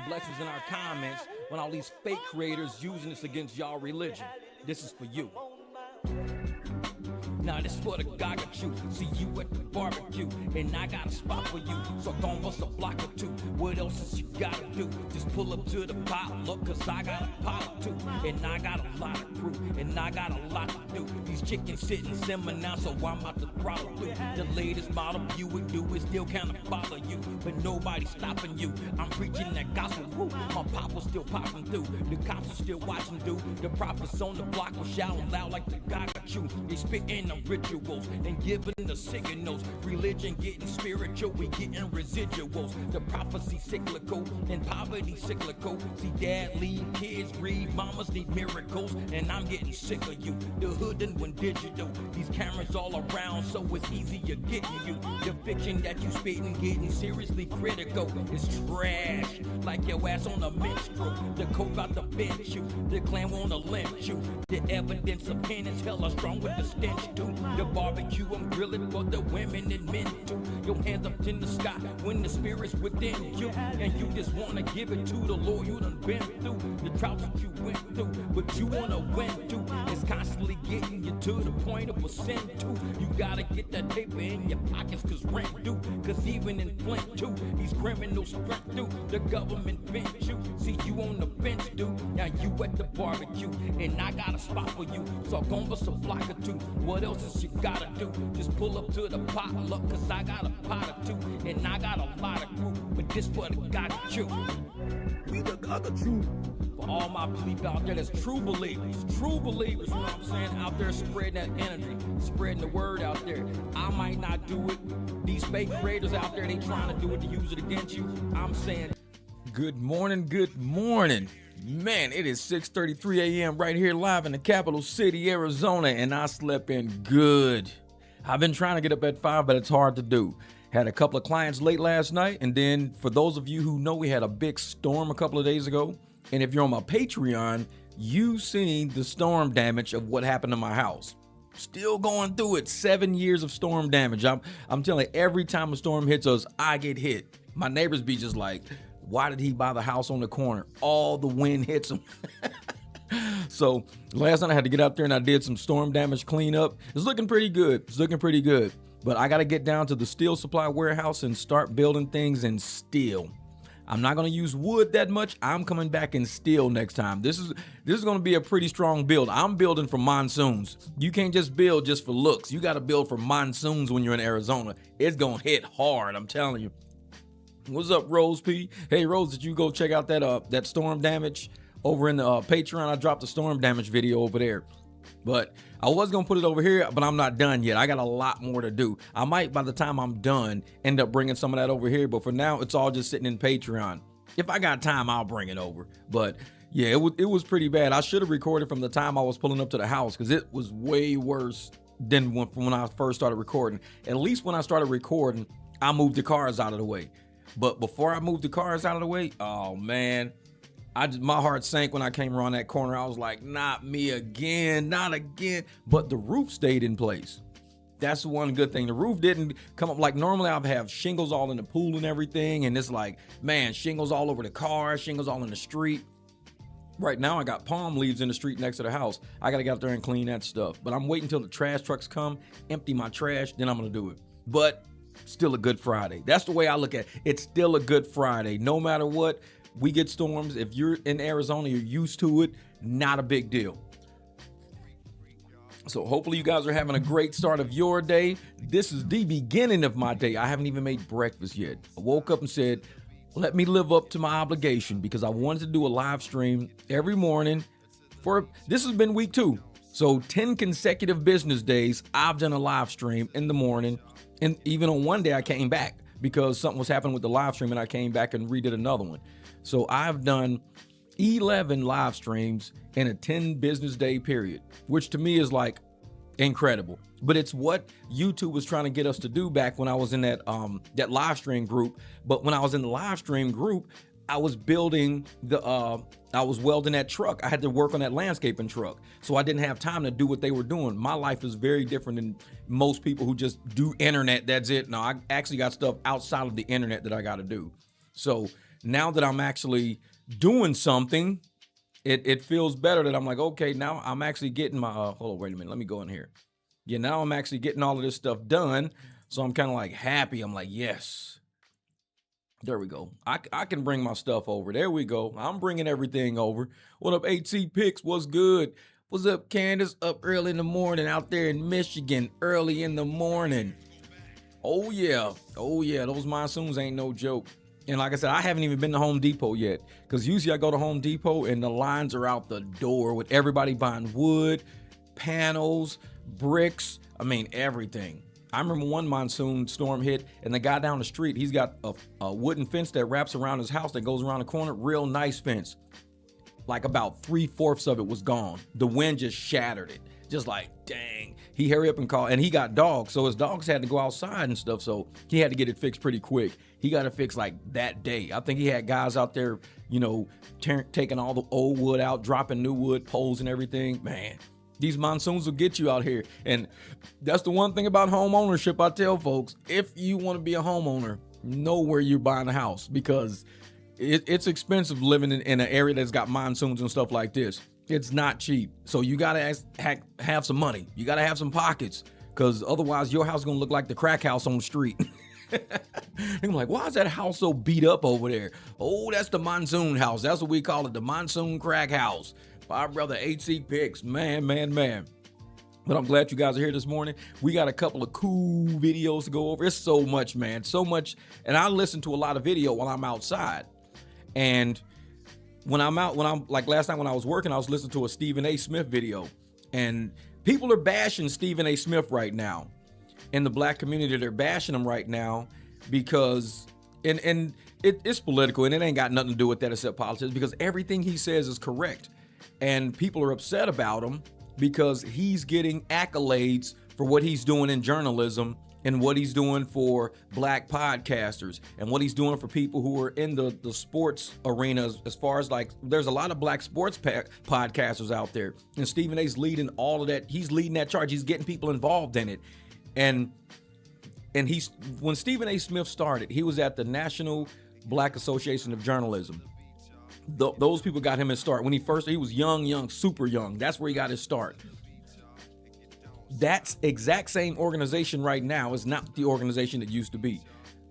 blessings in our comments when all these fake creators using this against y'all religion. This is for you. Now this for the guy got you. See you at the barbecue, and I got a spot for you. So don't bust a block or two. What else is you gotta do? Just pull up to the potluck, cause I got a pot or two. And I got a lot of crew, and I got a lot to do. These chickens sitting simmer now, so I'm about to throttle through. The latest model you would do is still kinda bother you, but nobody's stopping you. I'm preaching that gospel, woo. My pop was still popping through. The cops are still watching through. The prophets on the block were shouting loud like the guy got you. They spitting the rituals and giving the signals. Religion getting spiritual, we getting residuals. The prophecy cyclical and poverty cyclical. See, dad leave kids read, mamas need miracles, and I'm getting sick of you. The hood done went digital. These cameras all around, so it's easier getting you. The fiction that you spitting getting seriously critical. It's trash, like your ass on a minstrel. The code about to bench you, the clan wanna lynch you. The evidence of penance hella strong with the stench too. The barbecue I'm grilling for the women and men too. Your hands up in the sky when the spirit's within you, and you just wanna give it to the Lord. You done been through the droughts that you went through, but you wanna win too. It's constantly getting you to the point of a sin too. You gotta get that paper in your pockets, cause rent due. Cause even in Flint too, these criminals sprint through. The government bent you. See you on the bench, dude. Now you at the barbecue, and I got a spot for you. So gon' bust a block or two. What else is you gotta do? Just pull up to the potluck, cause I got a pot or two, and I got a lot of crew, but this for the God got you. We the God got you. For all my people out there that's true believers, you know what I'm saying, out there spreading that energy, spreading the word out there. I might not do it. These fake creators out there, they trying to do it to use it against you. I'm saying, good morning, good morning. Man, it is 6:33 a.m. right here live in the capital city, Arizona, and I slept in good. I've been trying to get up at 5, but it's hard to do. Had a couple of clients late last night, and then for those of you who know, we had a big storm a couple of days ago, and if you're on my Patreon, you've seen the storm damage of what happened to my house. Still going through it. 7 years of storm damage. I'm telling you, every time a storm hits us, I get hit. My neighbors be just like, why did he buy the house on the corner? All the wind hits him. So last night I had to get out there and I did some storm damage cleanup. It's looking pretty good. But I got to get down to the steel supply warehouse and start building things in steel. I'm not going to use wood that much. I'm coming back in steel next time. This is going to be a pretty strong build. I'm building for monsoons. You can't just build just for looks. You got to build for monsoons when you're in Arizona. It's going to hit hard, I'm telling you. What's up, Rose P? Hey, Rose, did you go check out that storm damage over in the Patreon? I dropped the storm damage video over there. But I was going to put it over here, but I'm not done yet. I got a lot more to do. I might, by the time I'm done, end up bringing some of that over here. But for now, it's all just sitting in Patreon. If I got time, I'll bring it over. But yeah, it was pretty bad. I should have recorded from the time I was pulling up to the house, because it was way worse than when I first started recording. At least when I started recording, I moved the cars out of the way. But before I moved the cars out of the way, oh man, my heart sank when I came around that corner. I was like, not me again, not again. But the roof stayed in place. That's one good thing. The roof didn't come up like normally. I'd have shingles all in the pool and everything. And it's like, man, shingles all over the car, shingles all in the street. Right now, I got palm leaves in the street next to the house. I got to get out there and clean that stuff. But I'm waiting until the trash trucks come, empty my trash, then I'm going to do it. But still a good Friday. That's the way I look at it. It's still a good Friday. No matter what, we get storms. If you're in Arizona, you're used to it. Not a big deal. So hopefully you guys are having a great start of your day. This is the beginning of my day. I haven't even made breakfast yet. I woke up and said, let me live up to my obligation, because I wanted to do a live stream every morning. This has been week 2. So 10 consecutive business days, I've done a live stream in the morning. And even on one day, I came back because something was happening with the live stream, and I came back and redid another one. So I've done 11 live streams in a 10 business day period, which to me is like incredible. But it's what YouTube was trying to get us to do back when I was in that live stream group. But when I was in the live stream group, I was building I was welding that truck. I had to work on that landscaping truck. So I didn't have time to do what they were doing. My life is very different than most people who just do internet. That's it. No, I actually got stuff outside of the internet that I got to do. So now that I'm actually doing something, it feels better that I'm like, okay, now I'm actually getting my, hold on, wait a minute. Let me go in here. Yeah, now I'm actually getting all of this stuff done. So I'm kind of like happy. I'm like, yes, there we go. I can bring my stuff over. There we go. I'm bringing everything over. What up, HC Picks? What's good? What's up, Candace? Up early in the morning out there in Michigan, early in the morning. Oh, yeah. Oh, yeah. Those monsoons ain't no joke. And like I said, I haven't even been to Home Depot yet, because usually I go to Home Depot and the lines are out the door with everybody buying wood, panels, bricks. I mean, everything. I remember one monsoon storm hit and the guy down the street, he's got a wooden fence that wraps around his house that goes around the corner. Real nice fence. Like about 3/4 of it was gone. The wind just shattered it. Just like, dang. He hurried up and called, and he got dogs, so his dogs had to go outside and stuff, so he had to get it fixed pretty quick. He got it fixed like that day. I think he had guys out there, you know, taking all the old wood out, dropping new wood, poles and everything. Man, these monsoons will get you out here. And that's the one thing about home ownership. I tell folks, if you want to be a homeowner, know where you're buying a house, because it's expensive living in an area that's got monsoons and stuff like this. It's not cheap. So you got to have some money. You got to have some pockets, because otherwise your house is going to look like the crack house on the street. I'm like, why is that house so beat up over there? Oh, that's the monsoon house. That's what we call it, the monsoon crack house. My brother HC Picks, man. But I'm glad you guys are here this morning. We got a couple of cool videos to go over. It's so much, man, so much. And I listen to a lot of video while I'm outside. And when I'm like last night when I was working, I was listening to a Stephen A. Smith video, and people are bashing Stephen A. Smith right now. In the black community, they're bashing him right now because, and it's political, and it ain't got nothing to do with that except politics, because everything he says is correct. And people are upset about him because he's getting accolades for what he's doing in journalism and what he's doing for black podcasters and what he's doing for people who are in the sports arena, as far as like, there's a lot of black sports podcasters out there. And Stephen A's leading all of that. He's leading that charge. He's getting people involved in it. And when Stephen A. Smith started, he was at the National Black Association of Journalism. Those people got him his start. When he was young, super young. That's where he got his start. That's exact same organization right now is not the organization it used to be.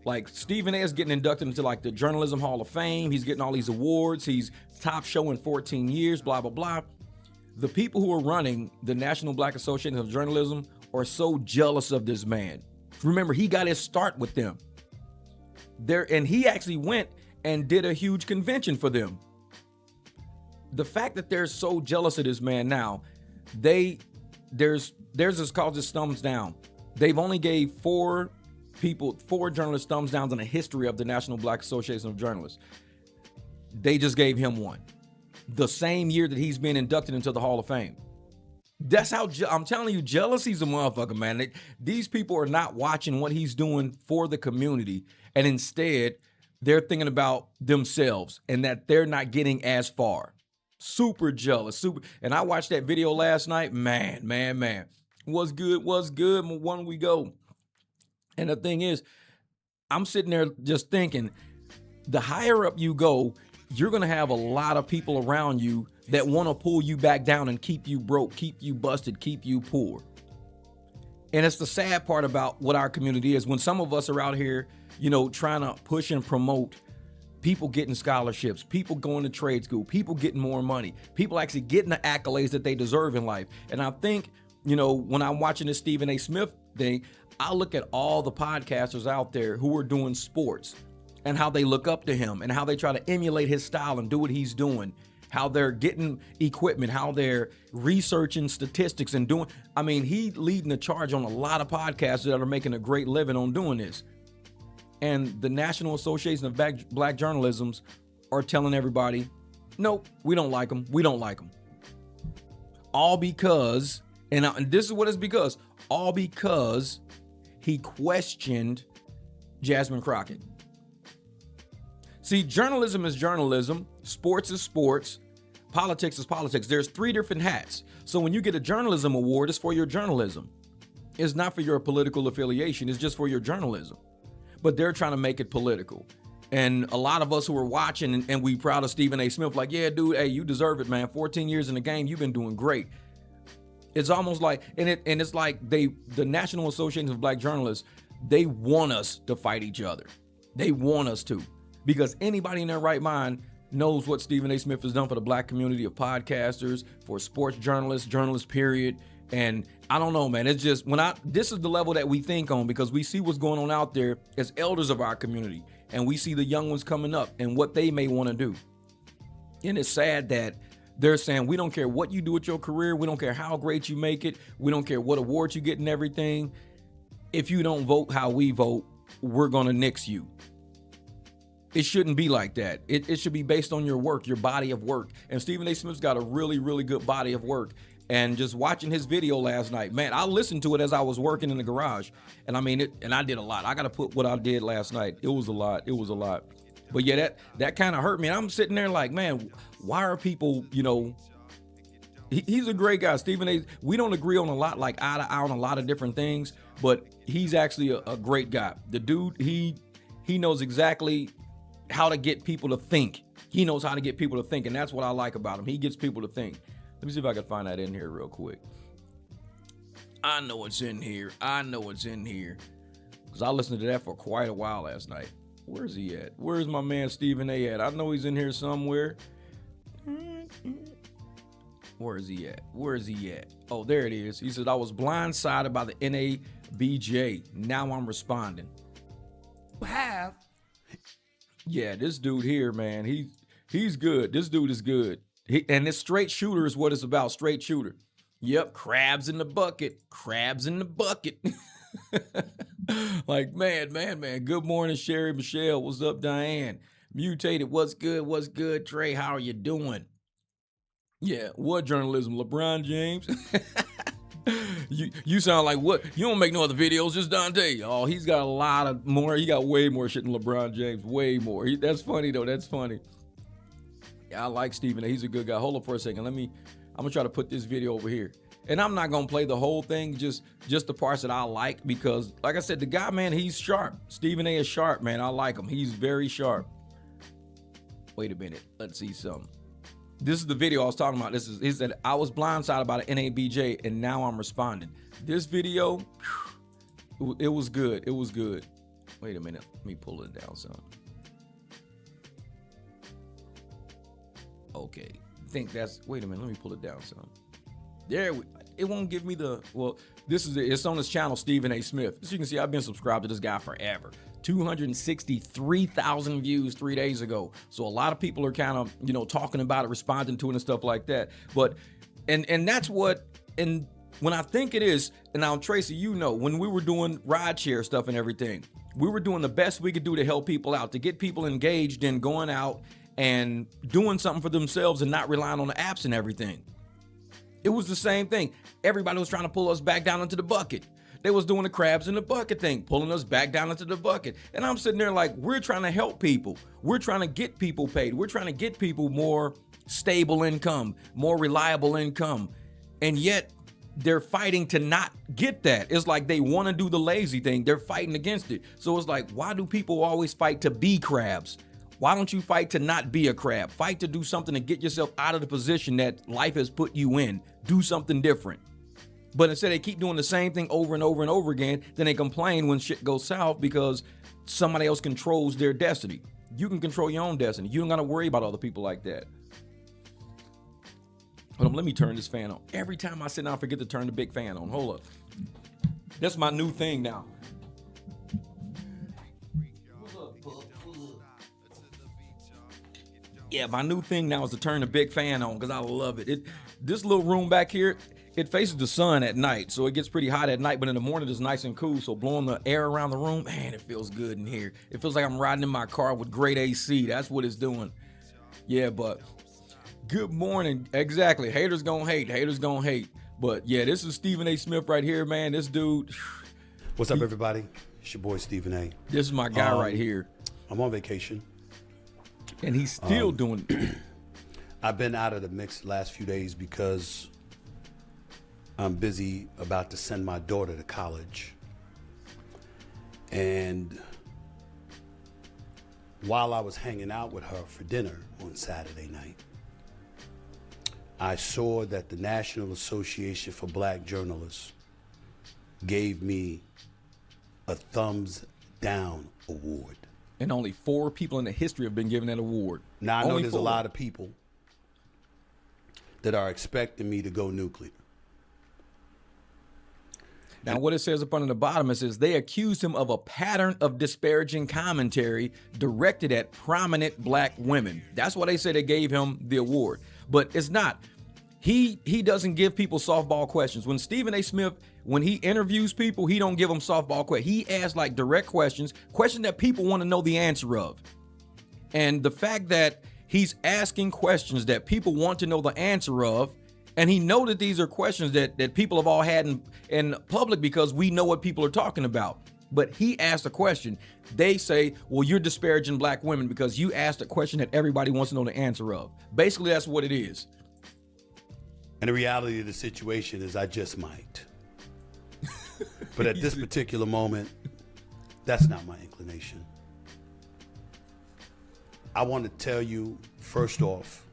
Like, Stephen A. is getting inducted into like the Journalism Hall of Fame. He's getting all these awards. He's top show in 14 years, blah, blah, blah. The people who are running the National Black Association of Journalism are so jealous of this man. Remember, he got his start with them. And he actually went and did a huge convention for them. The fact that they're so jealous of this man now, there's this called this thumbs down. They've only gave four journalists thumbs downs in the history of the National Black Association of Journalists. They just gave him one. The same year that he's been inducted into the Hall of Fame. That's how, I'm telling you, jealousy's a motherfucker, man. These people are not watching what he's doing for the community, and instead, they're thinking about themselves and that they're not getting as far. Super jealous, and I watched that video last night. Man. What's good? When we go. And the thing is, I'm sitting there just thinking, the higher up you go, you're going to have a lot of people around you that want to pull you back down and keep you broke, keep you busted, keep you poor. And it's the sad part about what our community is. When some of us are out here, you know, trying to push and promote people getting scholarships, people going to trade school, people getting more money, people actually getting the accolades that they deserve in life. And I think, you know, when I'm watching this Stephen A. Smith thing, I look at all the podcasters out there who are doing sports and how they look up to him and how they try to emulate his style and do what he's doing, how they're getting equipment, how they're researching statistics and doing, I mean, he leading the charge on a lot of podcasters that are making a great living on doing this. And the National Association of Black Journalisms are telling everybody, nope, we don't like him. We don't like him. All because, and this is what it's because, all because he questioned Jasmine Crockett. See, journalism is journalism, sports is sports, politics is politics. There's three different hats. So when you get a journalism award, it's for your journalism. It's not for your political affiliation. It's just for your journalism. But they're trying to make it political. And a lot of us who are watching and we proud of Stephen A. Smith, like, yeah, dude, hey, you deserve it, man. 14 years in the game, you've been doing great. It's almost like, and it's like the National Association of Black Journalists, they want us to fight each other. They want us to, because anybody in their right mind knows what Stephen A. Smith has done for the black community of podcasters, for sports journalists, period. And I don't know, man. It's just this is the level that we think on, because we see what's going on out there as elders of our community, and we see the young ones coming up and what they may want to do. And it's sad that they're saying, we don't care what you do with your career. We don't care how great you make it. We don't care what awards you get and everything. If you don't vote how we vote, we're going to nix you. It shouldn't be like that. It should be based on your work, your body of work. And Stephen A. Smith's got a really, really good body of work. And just watching his video last night, man, I listened to it as I was working in the garage. And I mean, and I did a lot. I got to put what I did last night. It was a lot. It was a lot. But yeah, that kind of hurt me. And I'm sitting there like, man, why are people, he's a great guy. Stephen A. We don't agree on a lot, like eye to eye on a lot of different things, but he's actually a great guy. The dude, he knows exactly how to get people to think. He knows how to get people to think, and that's what I like about him. He gets people to think. Let me see if I can find that in here real quick. I know it's in here. Because I listened to that for quite a while last night. Where's he at? Where's my man Stephen A. at? I know he's in here somewhere. Where is he at? Oh, there it is. He said, I was blindsided by the NABJ. Now I'm responding. Yeah, this dude here, man, he's good. This dude is good. And this straight shooter is what it's about, straight shooter. Yep, crabs in the bucket. Like, man. Good morning, Sherry Michelle. What's up, Diane? Mutated, what's good? Trey, how are you doing? Yeah, what journalism? LeBron James? You sound like what? You don't make no other videos, just Dante. Oh, he's got a lot of more. He got way more shit than LeBron James, way more. That's funny, though. That's funny. Yeah, I like Stephen A. He's a good guy. Hold up for a second. I'm going to try to put this video over here. And I'm not going to play the whole thing, just the parts that I like, because, like I said, the guy, man, he's sharp. Stephen A. is sharp, man. I like him. He's very sharp. Wait a minute. Let's see something. This is the video I was talking about. He said, I was blindsided by the NABJ, and now I'm responding. This video, it was good. Wait a minute. Let me pull it down some. Okay. Wait a minute. Let me pull it down some. It won't give me it's on his channel, Stephen A. Smith. As you can see, I've been subscribed to this guy forever. 263,000 views 3 days ago. So a lot of people are kind of, talking about it, responding to it and stuff like that. But, and that's what, and when I think it is, and now Tracy, when we were doing rideshare stuff and everything, we were doing the best we could do to help people out, to get people engaged in going out and doing something for themselves and not relying on the apps and everything. It was the same thing. Everybody was trying to pull us back down into the bucket. They was doing the crabs in the bucket thing, pulling us back down into the bucket. And I'm sitting there like, we're trying to help people. We're trying to get people paid. We're trying to get people more stable income, more reliable income. And yet they're fighting to not get that. It's like they want to do the lazy thing. They're fighting against it. So it's like, why do people always fight to be crabs? Why don't you fight to not be a crab? Fight to do something to get yourself out of the position that life has put you in. Do something different. But instead they keep doing the same thing over and over and over again. Then they complain when shit goes south because somebody else controls their destiny. You can control your own destiny. You don't got to worry about other people like that. Hold on, let me turn this fan on. Every time I sit down, I forget to turn the big fan on. Hold up. That's my new thing now. Yeah, my new thing now is to turn the big fan on because I love it. This little room back here, it faces the sun at night, so it gets pretty hot at night, but in the morning it's nice and cool, so blowing the air around the room, man, it feels good in here. It feels like I'm riding in my car with great AC. That's what it's doing. Yeah, but good morning. Exactly. Haters gonna hate. But yeah, this is Stephen A. Smith right here, man. This dude. What's up, everybody? It's your boy, Stephen A. This is my guy right here. I'm on vacation. And he's still doing it. I've been out of the mix the last few days because I'm busy about to send my daughter to college. And while I was hanging out with her for dinner on Saturday night, I saw that the National Association for Black Journalists gave me a thumbs down award. And only 4 people in the history have been given that award. Now, I know Only there's 4. a lot of people that are expecting me to go nuclear. Now, what it says up under the bottom, it says they accused him of a pattern of disparaging commentary directed at prominent black women. That's why they say they gave him the award. But it's not. He doesn't give people softball questions. When Stephen A. Smith, when he interviews people, he don't give them softball questions. He asks like direct questions that people want to know the answer of. And the fact that he's asking questions that people want to know the answer of, and he know that these are questions that people have all had in public because we know what people are talking about. But he asked a question. They say, well, you're disparaging black women because you asked a question that everybody wants to know the answer of. Basically, that's what it is. And the reality of the situation is I just might. But at this particular moment, that's not my inclination. I want to tell you, first off,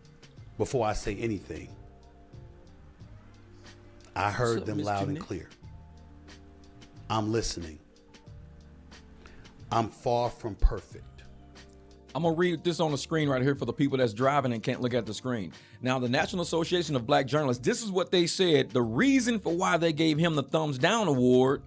before I say anything, I heard them loud and clear. I'm listening. I'm far from perfect. I'm going to read this on the screen right here for the people that's driving and can't look at the screen. Now, the National Association of Black Journalists, this is what they said. The reason for why they gave him the thumbs down award,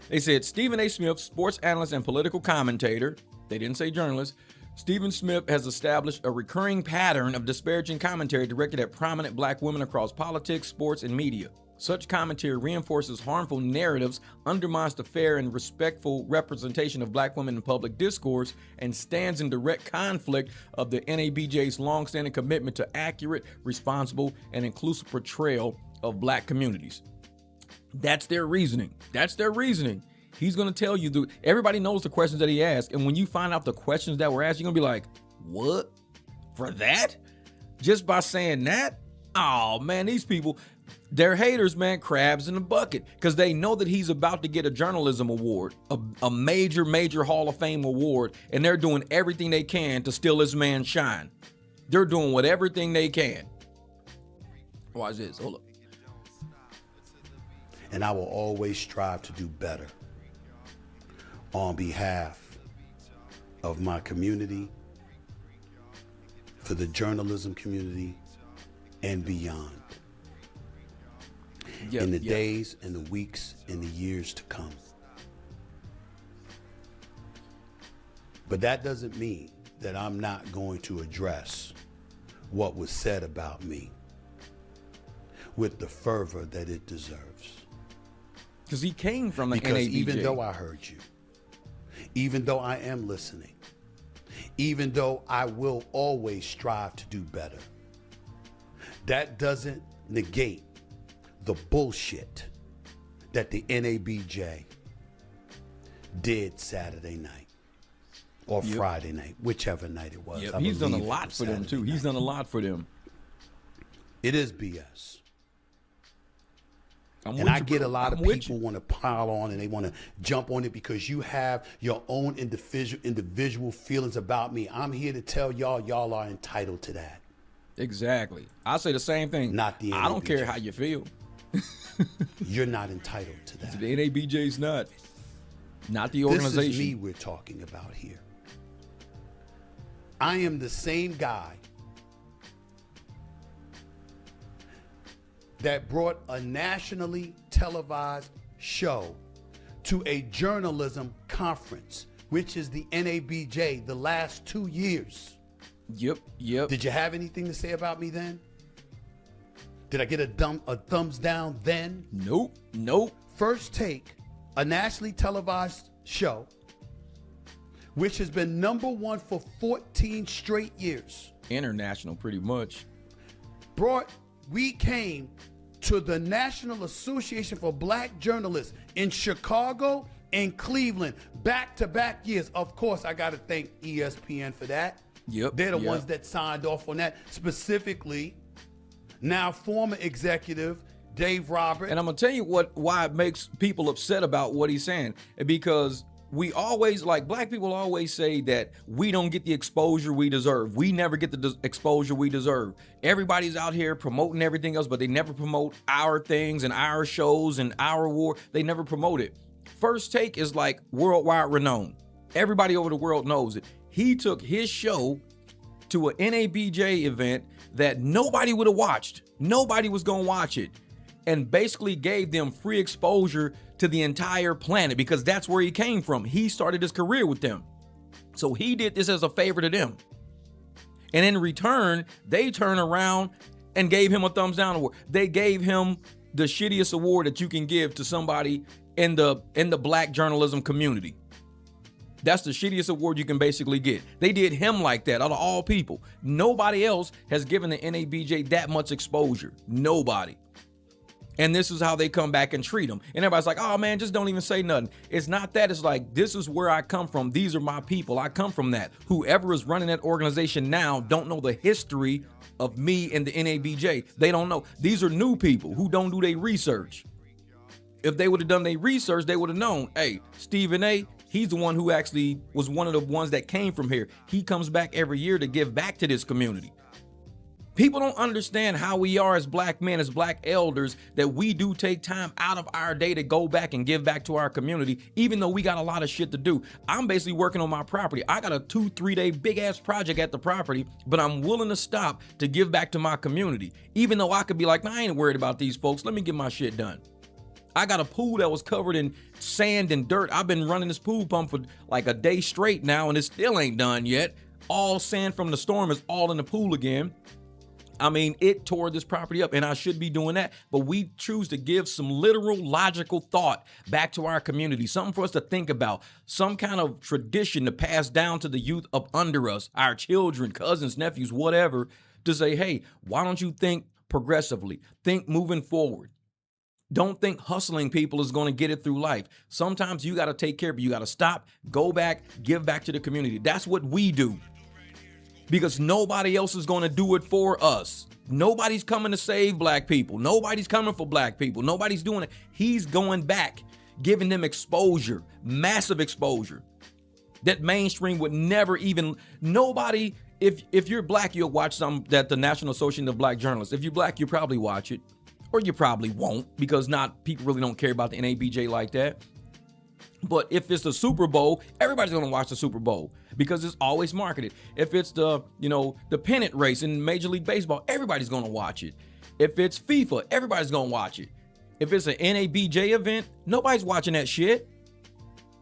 they said Stephen A. Smith, sports analyst and political commentator, they didn't say journalist, Stephen Smith has established a recurring pattern of disparaging commentary directed at prominent black women across politics, sports, and media. Such commentary reinforces harmful narratives, undermines the fair and respectful representation of black women in public discourse, and stands in direct conflict of the NABJ's longstanding commitment to accurate, responsible, and inclusive portrayal of black communities. That's their reasoning. That's their reasoning. He's going to tell you, everybody knows the questions that he asked, and when you find out the questions that were asked, you're going to be like, what? For that? Just by saying that? Oh, man, these people... They're haters, man, crabs in the bucket, because they know that he's about to get a journalism award, a major, major Hall of Fame award, and they're doing everything they can to steal this man's shine. They're doing everything they can. Watch this. Hold up. And I will always strive to do better on behalf of my community, for the journalism community, and beyond. In the days and the weeks and the years to come. But that doesn't mean that I'm not going to address what was said about me with the fervor that it deserves. Because he came from the NABJ. Because even though I heard you, even though I am listening, even though I will always strive to do better, that doesn't negate the bullshit that the NABJ did Saturday night or Friday night, whichever night it was. He's done a lot for them, too. He's done a lot for them. It is BS. And I get a lot of people want to pile on and they want to jump on it because you have your own individual feelings about me. I'm here to tell y'all are entitled to that. Exactly. I say the same thing. Not the NABJ. I don't care how you feel. You're not entitled to that. The NABJ's not the organization. This is me we're talking about here. I am the same guy that brought a nationally televised show to a journalism conference, which is the NABJ, the last 2 years. Yep. Did you have anything to say about me then? Did I get a thumbs down then? Nope. First Take, a nationally televised show, which has been #1 for 14 straight years. International, pretty much. We came to the National Association for Black Journalists in Chicago and Cleveland, back-to-back years. Of course, I got to thank ESPN for that. They're the ones that signed off on that, specifically now former executive Dave Roberts. And I'm going to tell you why it makes people upset about what he's saying. Because we always, like, black people always say that we don't get the exposure we deserve. We never get the exposure we deserve. Everybody's out here promoting everything else, but they never promote our things and our shows and our war. They never promote it. First Take is like worldwide renowned. Everybody over the world knows it. He took his show to an NABJ event that nobody would have watched. Nobody was going to watch it. And basically gave them free exposure to the entire planet because that's where he came from. He started his career with them. So he did this as a favor to them. And in return, they turned around and gave him a thumbs down award. They gave him the shittiest award that you can give to somebody in the black journalism community. That's the shittiest award you can basically get. They did him like that out of all people. Nobody else has given the NABJ that much exposure. Nobody. And this is how they come back and treat them. And everybody's like, oh man, just don't even say nothing. It's not that. It's like, this is where I come from. These are my people. I come from that. Whoever is running that organization now don't know the history of me and the NABJ. They don't know. These are new people who don't do their research. If they would have done their research, they would have known, hey, Stephen A., he's the one who actually was one of the ones that came from here. He comes back every year to give back to this community. People don't understand how we are as black men, as black elders, that we do take time out of our day to go back and give back to our community, even though we got a lot of shit to do. I'm basically working on my property. I got a 2-3 day big ass project at the property, but I'm willing to stop to give back to my community. Even though I could be like, I ain't worried about these folks. Let me get my shit done. I got a pool that was covered in sand and dirt. I've been running this pool pump for like a day straight now, and it still ain't done yet. All sand from the storm is all in the pool again. I mean, it tore this property up, and I should be doing that. But we choose to give some literal, logical thought back to our community, something for us to think about, some kind of tradition to pass down to the youth up under us, our children, cousins, nephews, whatever, to say, hey, why don't you think progressively? Think moving forward. Don't think hustling people is going to get it through life. Sometimes you got to take care of it. You got to stop, go back, give back to the community. That's what we do. Because nobody else is going to do it for us. Nobody's coming to save black people. Nobody's coming for black people. Nobody's doing it. He's going back, giving them exposure, massive exposure that mainstream would never even, nobody, if you're black, you'll watch something that the National Association of Black Journalists, if you're black, you probably watch it, or you probably won't, because people really don't care about the NABJ like that. But if it's the Super Bowl, everybody's going to watch the Super Bowl because it's always marketed. If it's the pennant race in Major League Baseball, everybody's going to watch it. If it's FIFA, everybody's going to watch it. If it's an NABJ event, nobody's watching that shit.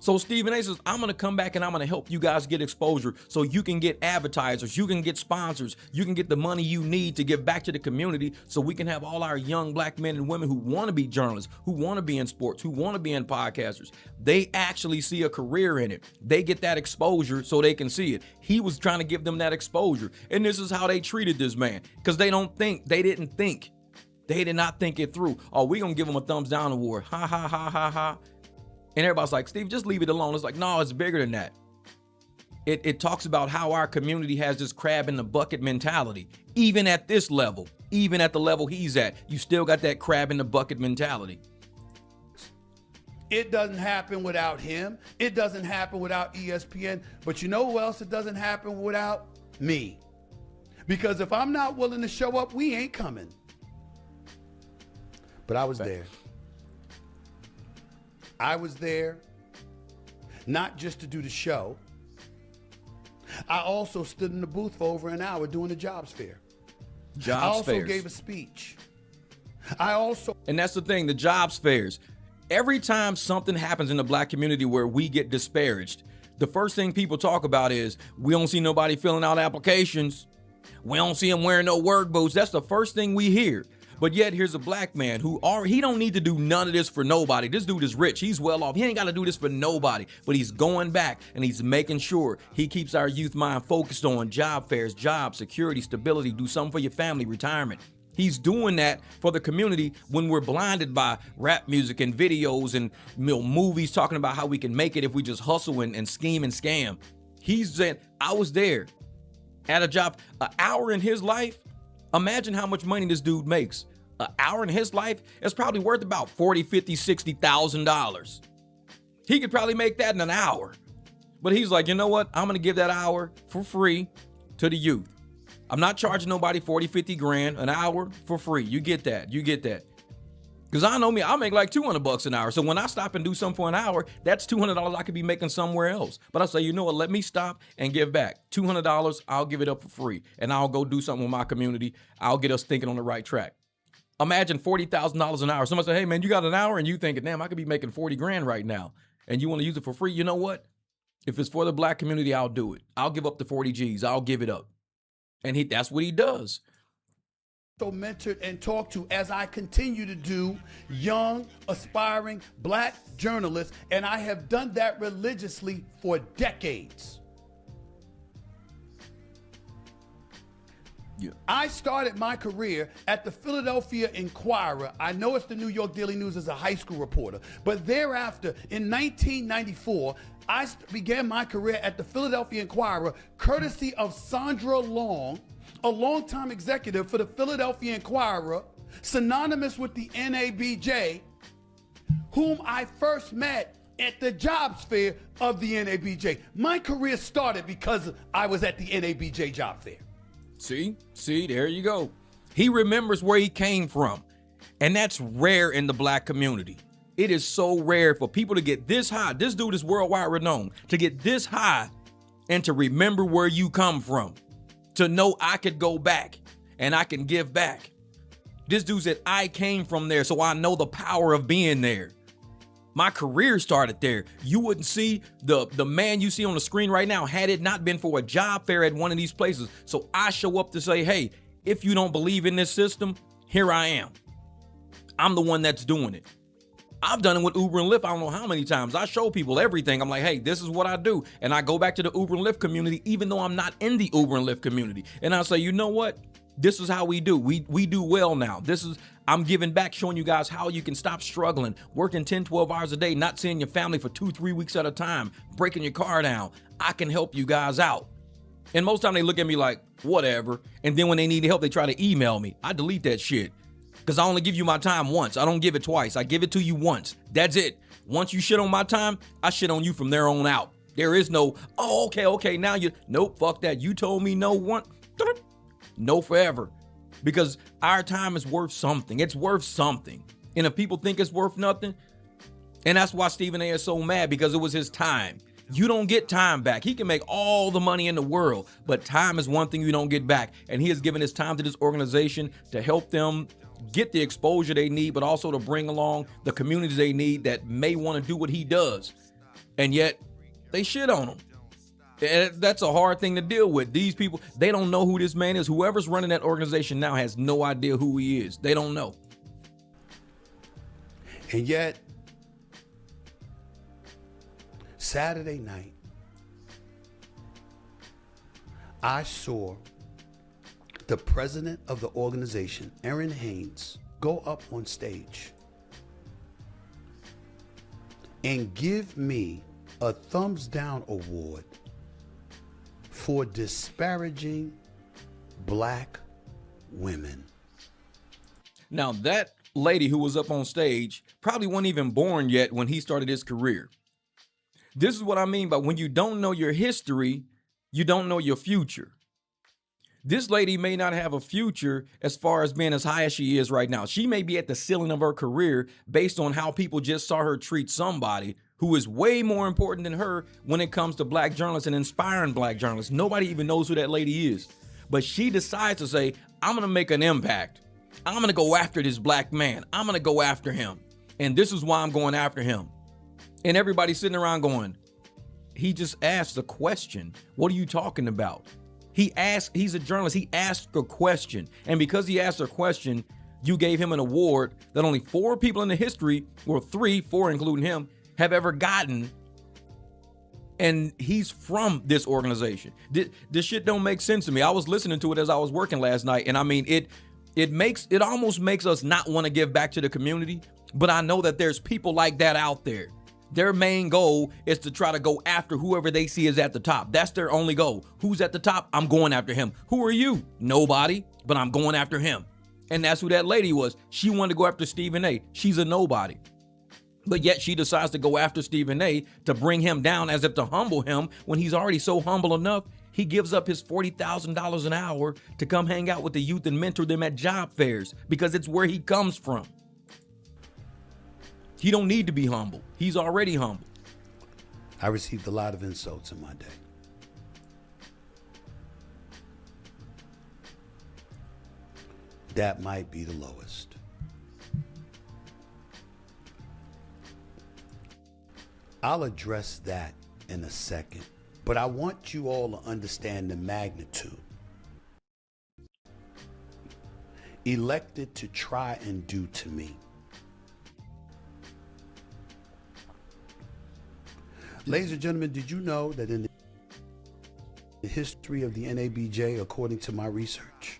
So Stephen A says, I'm going to come back and I'm going to help you guys get exposure so you can get advertisers, you can get sponsors, you can get the money you need to give back to the community so we can have all our young black men and women who want to be journalists, who want to be in sports, who want to be in podcasters. They actually see a career in it. They get that exposure so they can see it. He was trying to give them that exposure. And this is how they treated this man because they didn't think. They did not think it through. Oh, we're going to give him a thumbs down award. Ha, ha, ha, ha, ha. And everybody's like, Steve, just leave it alone. It's like, no, it's bigger than that. It talks about how our community has this crab in the bucket mentality. Even at this level, even at the level he's at, you still got that crab in the bucket mentality. It doesn't happen without him. It doesn't happen without ESPN. But you know who else it doesn't happen without? Me. Because if I'm not willing to show up, we ain't coming. But I was there. I was there not just to do the show. I also stood in the booth for over an hour doing the jobs fair. I also gave a speech. And that's the thing, the jobs fairs. Every time something happens in the black community where we get disparaged, the first thing people talk about is, we don't see nobody filling out applications. We don't see them wearing no work boots. That's the first thing we hear. But yet here's a black man he don't need to do none of this for nobody. This dude is rich. He's well off. He ain't got to do this for nobody. But he's going back and he's making sure he keeps our youth mind focused on job fairs, job security, stability, do something for your family, retirement. He's doing that for the community when we're blinded by rap music and videos and movies talking about how we can make it if we just hustle and scheme and scam. He's saying, I was there at a job, an hour in his life. Imagine how much money this dude makes. An hour in his life is probably worth about $40,000, $50,000, $60,000. He could probably make that in an hour. But he's like, you know what? I'm going to give that hour for free to the youth. I'm not charging nobody 40, 50 grand an hour for free. You get that. You get that. Because I know me, I'll make like $200 an hour. So when I stop and do something for an hour, that's $200 I could be making somewhere else. But I say, you know what? Let me stop and give back. $200, I'll give it up for free. And I'll go do something with my community. I'll get us thinking on the right track. Imagine $40,000 an hour. Somebody say, hey man, you got an hour? And you thinking, damn, I could be making 40 grand right now. And you want to use it for free? You know what? If it's for the black community, I'll do it. I'll give up the 40 G's. I'll give it up. And that's what he does. So mentored and talked to, as I continue to do, young, aspiring black journalists, and I have done that religiously for decades. Yeah. I started my career at the Philadelphia Inquirer. I know it's the New York Daily News as a high school reporter, but thereafter, in 1994, I began my career at the Philadelphia Inquirer, courtesy of Sandra Long, a longtime executive for the Philadelphia Inquirer, synonymous with the NABJ, whom I first met at the jobs fair of the NABJ. My career started because I was at the NABJ job fair. See, there you go. He remembers where he came from. And that's rare in the black community. It is so rare for people to get this high. This dude is worldwide renowned. To get this high and to remember where you come from. To know I could go back and I can give back. This dude said, I came from there, so I know the power of being there. My career started there. You wouldn't see the man you see on the screen right now had it not been for a job fair at one of these places. So I show up to say, hey, if you don't believe in this system, here I am. I'm the one that's doing it. I've done it with Uber and Lyft. I don't know how many times. I show people everything. I'm like, hey, this is what I do. And I go back to the Uber and Lyft community, even though I'm not in the Uber and Lyft community. And I say, you know what? This is how we do. We do well now. I'm giving back, showing you guys how you can stop struggling, working 10, 12 hours a day, not seeing your family for 2, 3 weeks at a time, breaking your car down. I can help you guys out. And most time they look at me like, whatever. And then when they need help, they try to email me. I delete that shit. Because I only give you my time once. I don't give it twice. I give it to you once. That's it. Once you shit on my time, I shit on you from there on out. There is no, oh, okay, now nope, fuck that. You told me no one, no forever. Because our time is worth something. It's worth something. And if people think it's worth nothing, and that's why Stephen A is so mad, because it was his time. You don't get time back. He can make all the money in the world, but time is one thing you don't get back. And he has given his time to this organization to help them get the exposure they need, but also to bring along the communities they need that may want to do what he does. And yet they shit on him. And that's a hard thing to deal with. These people, they don't know who this man is. Whoever's running that organization now has no idea who he is. They don't know. And yet, Saturday night, I saw the president of the organization, Erin Haynes, go up on stage and give me a thumbs down award for disparaging black women. Now, that lady who was up on stage probably wasn't even born yet when he started his career. This is what I mean by when you don't know your history, you don't know your future. This lady may not have a future as far as being as high as she is right now. She may be at the ceiling of her career based on how people just saw her treat somebody who is way more important than her when it comes to black journalists and inspiring black journalists. Nobody even knows who that lady is. But she decides to say, I'm going to make an impact. I'm going to go after this black man. I'm going to go after him. And this is why I'm going after him. And everybody's sitting around going, he just asked a question. What are you talking about? He's a journalist. He asked a question. And because he asked a question, you gave him an award that only 4 people in the history, or 4 including him, have ever gotten. And he's from this organization. This shit don't make sense to me. I was listening to it as I was working last night. And I mean, it almost makes us not want to give back to the community. But I know that there's people like that out there. Their main goal is to try to go after whoever they see is at the top. That's their only goal. Who's at the top? I'm going after him. Who are you? Nobody, but I'm going after him. And that's who that lady was. She wanted to go after Stephen A. She's a nobody. But yet she decides to go after Stephen A. to bring him down as if to humble him when he's already so humble enough. He gives up his $40,000 an hour to come hang out with the youth and mentor them at job fairs because it's where he comes from. He don't need to be humble. He's already humble. I received a lot of insults in my day. That might be the lowest. I'll address that in a second, but I want you all to understand the magnitude. Elected to try and do to me. Ladies and gentlemen, did you know that in the history of the NABJ, according to my research,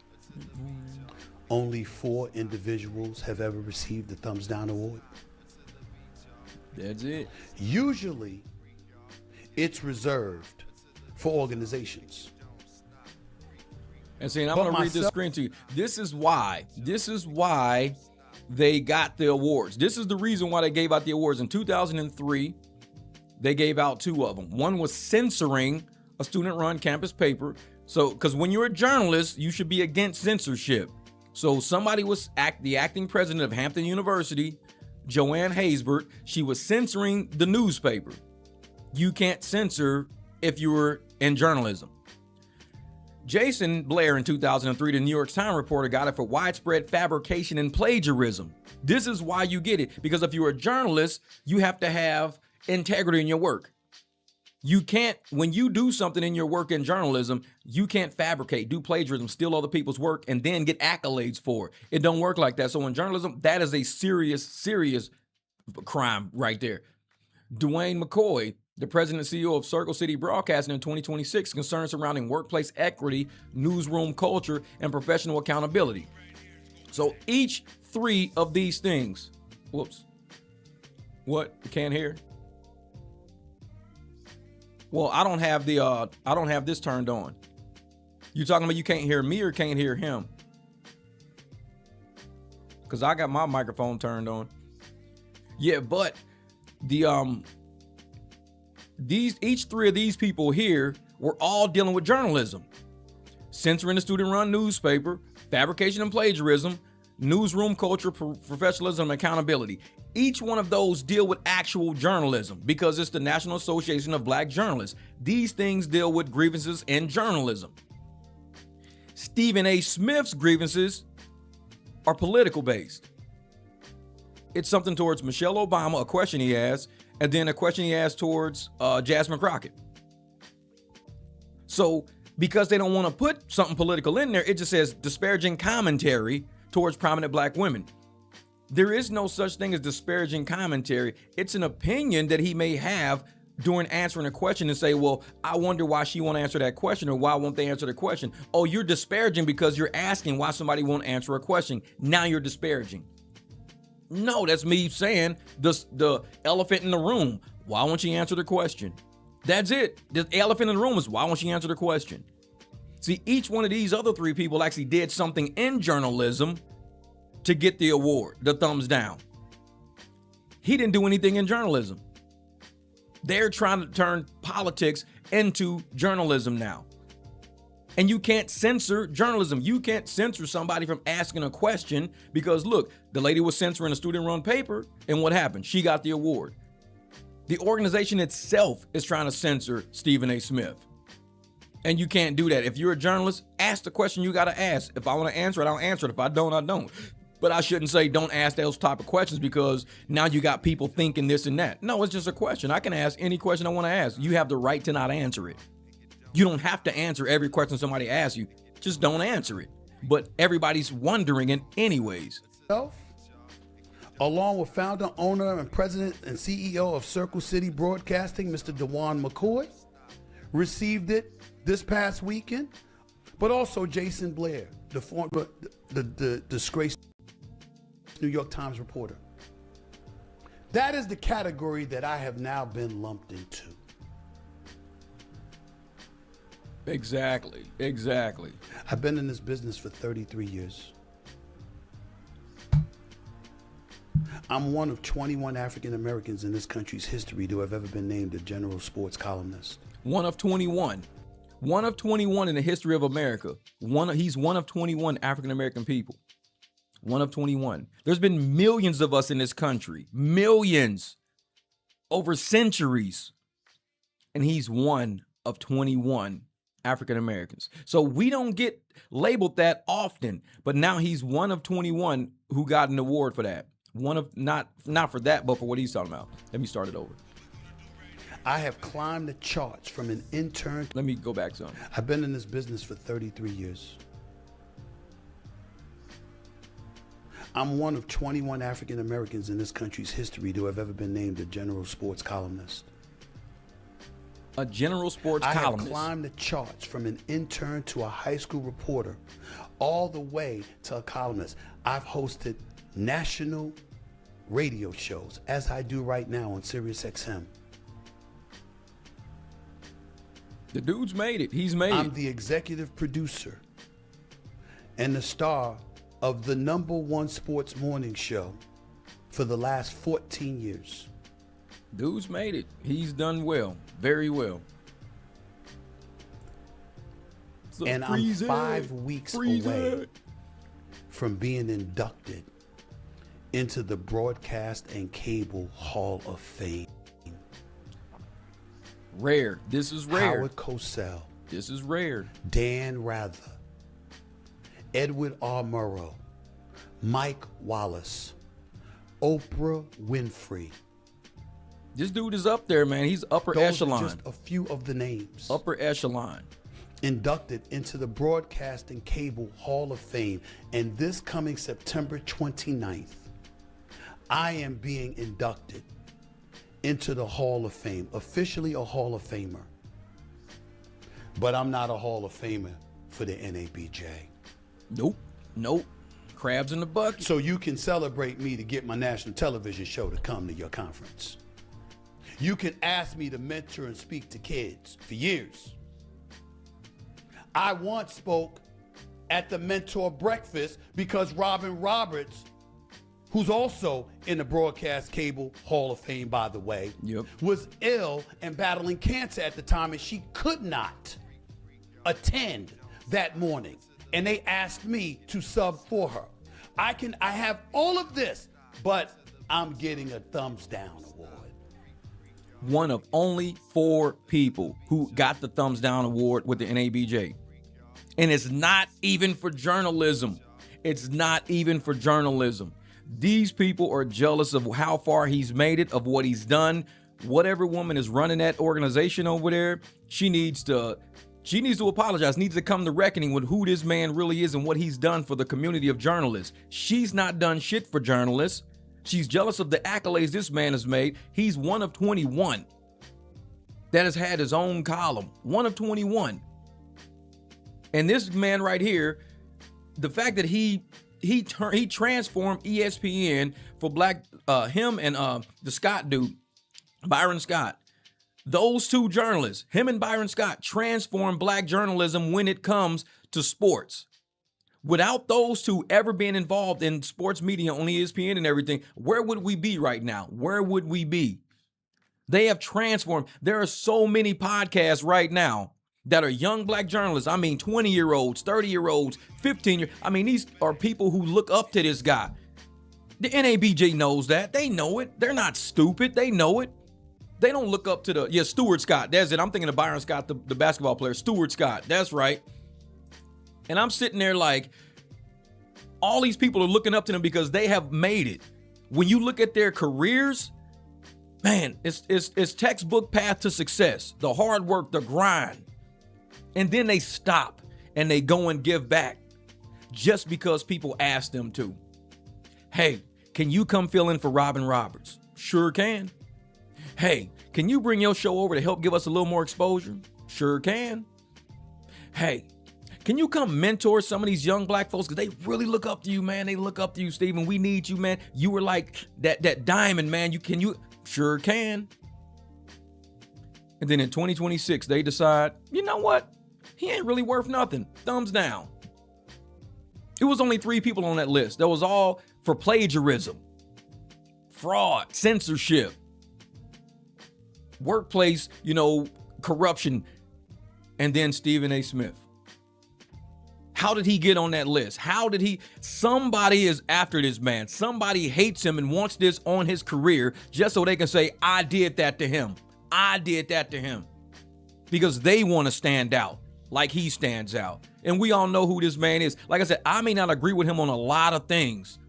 only 4 individuals have ever received the Thumbs Down Award? That's it. Usually, it's reserved for organizations. And see, and I'm going to read this screen to you. This is why they got the awards. This is the reason why they gave out the awards. In 2003, they gave out 2 of them. One was censoring a student-run campus paper. So, because when you're a journalist, you should be against censorship. So somebody was the acting president of Hampton University, Joanne Haysbert. She was censoring the newspaper. You can't censor if you were in journalism. Jason Blair in 2003, the New York Times reporter, got it for widespread fabrication and plagiarism. This is why you get it, because if you're a journalist, you have to have integrity in your work. You can't, when you do something in your work in journalism, you can't fabricate, do plagiarism, steal other people's work, and then get accolades for it. It don't work like that. So in journalism, that is a serious crime right there. Dwayne McCoy, the president and CEO of Circle City Broadcasting in 2026, concerns surrounding workplace equity, newsroom culture, and professional accountability. So each 3 of these things, whoops, what, you can't hear? Well, I don't have this turned on. You talking about you can't hear me or can't hear him? Because I got my microphone turned on. Yeah, but the each 3 of these people here were all dealing with journalism. Censoring the student-run newspaper, fabrication and plagiarism, newsroom culture, professionalism, and accountability. Each one of those deal with actual journalism because it's the National Association of Black Journalists. These things deal with grievances in journalism. Stephen A. Smith's grievances are political based. It's something towards Michelle Obama, a question he asked, and then a question he asked towards Jasmine Crockett. So because they don't want to put something political in there, it just says disparaging commentary towards prominent Black women. There is no such thing as disparaging commentary. It's an opinion that he may have during answering a question and say, well, I wonder why she won't answer that question, or why won't they answer the question? Oh, you're disparaging because you're asking why somebody won't answer a question. Now you're disparaging. No, that's me saying the elephant in the room. Why won't you answer the question? That's it. The elephant in the room is why won't you answer the question? See, each one of these other 3 people actually did something in journalism to get the award, the thumbs down. He didn't do anything in journalism. They're trying to turn politics into journalism now. And you can't censor journalism. You can't censor somebody from asking a question because, look, the lady was censoring a student-run paper, and what happened? She got the award. The organization itself is trying to censor Stephen A. Smith. And you can't do that. If you're a journalist, ask the question you got to ask. If I want to answer it, I'll answer it. If I don't, I don't. But I shouldn't say don't ask those type of questions because now you got people thinking this and that. No, it's just a question. I can ask any question I want to ask. You have the right to not answer it. You don't have to answer every question somebody asks you. Just don't answer it. But everybody's wondering it anyways. Along with founder, owner, and president and CEO of Circle City Broadcasting, Mr. Dwayne McCoy, received it this past weekend. But also Jason Blair, the disgraced New York Times reporter. That is the category that I have now been lumped into. Exactly. I've been in this business for 33 years. I'm one of 21 African Americans in this country's history to have ever been named a general sports columnist. One of 21. One of 21 in the history of America. He's one of 21 African American people. One of 21. There's been millions of us in this country. Millions. Over centuries. And he's one of 21 African Americans. So we don't get labeled that often, but now he's one of 21 who got an award for that. One of, not for that, but for what he's talking about. Let me start it over. I have climbed the charts from an intern. Let me go back some. I've been in this business for 33 years. I'm one of 21 African Americans in this country's history to have ever been named a general sports columnist. A general sports I columnist. have climbed the charts from an intern to a high school reporter, all the way to a columnist. I've hosted national radio shows, as I do right now on Sirius XM. The dude's made it. He's made I'm it. the executive producer and the star of the #1 sports morning show for the last 14 years. Dude's made it. He's done well. Very well. So And I'm 5 weeks away from being inducted into the Broadcast and Cable Hall of Fame. Rare. This is rare. Howard Cosell, This is rare. Dan Rather, Edward R. Murrow, Mike Wallace, Oprah Winfrey. This dude is up there, man. He's upper Those echelon. are just a few of the names. Upper echelon. Inducted into the Broadcast and Cable Hall of Fame. And this coming September 29th, I am being inducted into the Hall of Fame, officially a Hall of Famer. But I'm not a Hall of Famer for the NABJ. Nope. Nope. Crabs in the bucket. So you can celebrate me to get my national television show to come to your conference. You can ask me to mentor and speak to kids for years. I once spoke at the Mentor Breakfast because Robin Roberts, who's also in the Broadcast Cable Hall of Fame, by the way, was ill and battling cancer at the time, and she could not attend that morning. And they asked me to sub for her. I have all of this, but I'm getting a thumbs down award. One of only 4 people who got the thumbs down award with the NABJ. And it's not even for journalism. It's not even for journalism. These people are jealous of how far he's made it, of what he's done. Whatever woman is running that organization over there, she needs to apologize, needs to come to reckoning with who this man really is and what he's done for the community of journalists. She's not done shit for journalists. She's jealous of the accolades this man has made. He's one of 21 that has had his own column. One of 21. And this man right here, the fact that he transformed ESPN for black, him and the Scott dude, Byron Scott. Those two journalists, him and Byron Scott, transformed black journalism when it comes to sports. Without those two ever being involved in sports media on ESPN and everything, where would we be right now? Where would we be? They have transformed. There are so many podcasts right now that are young black journalists. I mean, 20-year-olds, 30-year-olds, 15-year. I mean, these are people who look up to this guy. The NABJ knows that. They know it. They're not stupid. They know it. They don't look up to Stuart Scott. That's it. I'm thinking of Byron Scott, the basketball player. Stuart Scott. That's right. And I'm sitting there like, all these people are looking up to them because they have made it. When you look at their careers, man, it's textbook path to success. The hard work, the grind. And then they stop and they go and give back just because people ask them to. Hey, can you come fill in for Robin Roberts? Sure can. Hey, can you bring your show over to help give us a little more exposure? Sure can. Hey, can you come mentor some of these young black folks? Because they really look up to you, man. They look up to you, Stephen. We need you, man. You were like that diamond, man. You sure can. And then in 2026, they decide, you know what? He ain't really worth nothing. Thumbs down. It was only 3 people on that list. That was all for plagiarism. fraud, censorship, workplace, corruption, and then Stephen A. Smith. How did he get on that list? Somebody is after this man. Somebody hates him and wants this on his career just so they can say, I did that to him. I did that to him. Because they want to stand out like he stands out. And we all know who this man is. Like I said, I may not agree with him on a lot of things,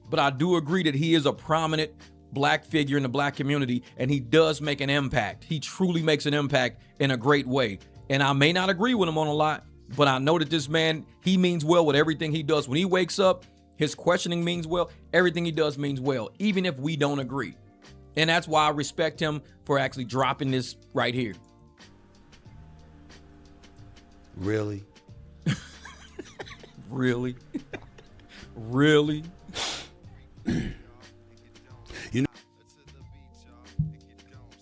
but I do agree that he is a prominent black figure in the black community, and he does make an impact. He truly makes an impact in a great way. And I may not agree with him on a lot, but I know that this man, he means well with everything he does. When he wakes up, his questioning means well. Everything he does means well, even if we don't agree. And that's why I respect him for actually dropping this right here. Really? Really? Really? You know,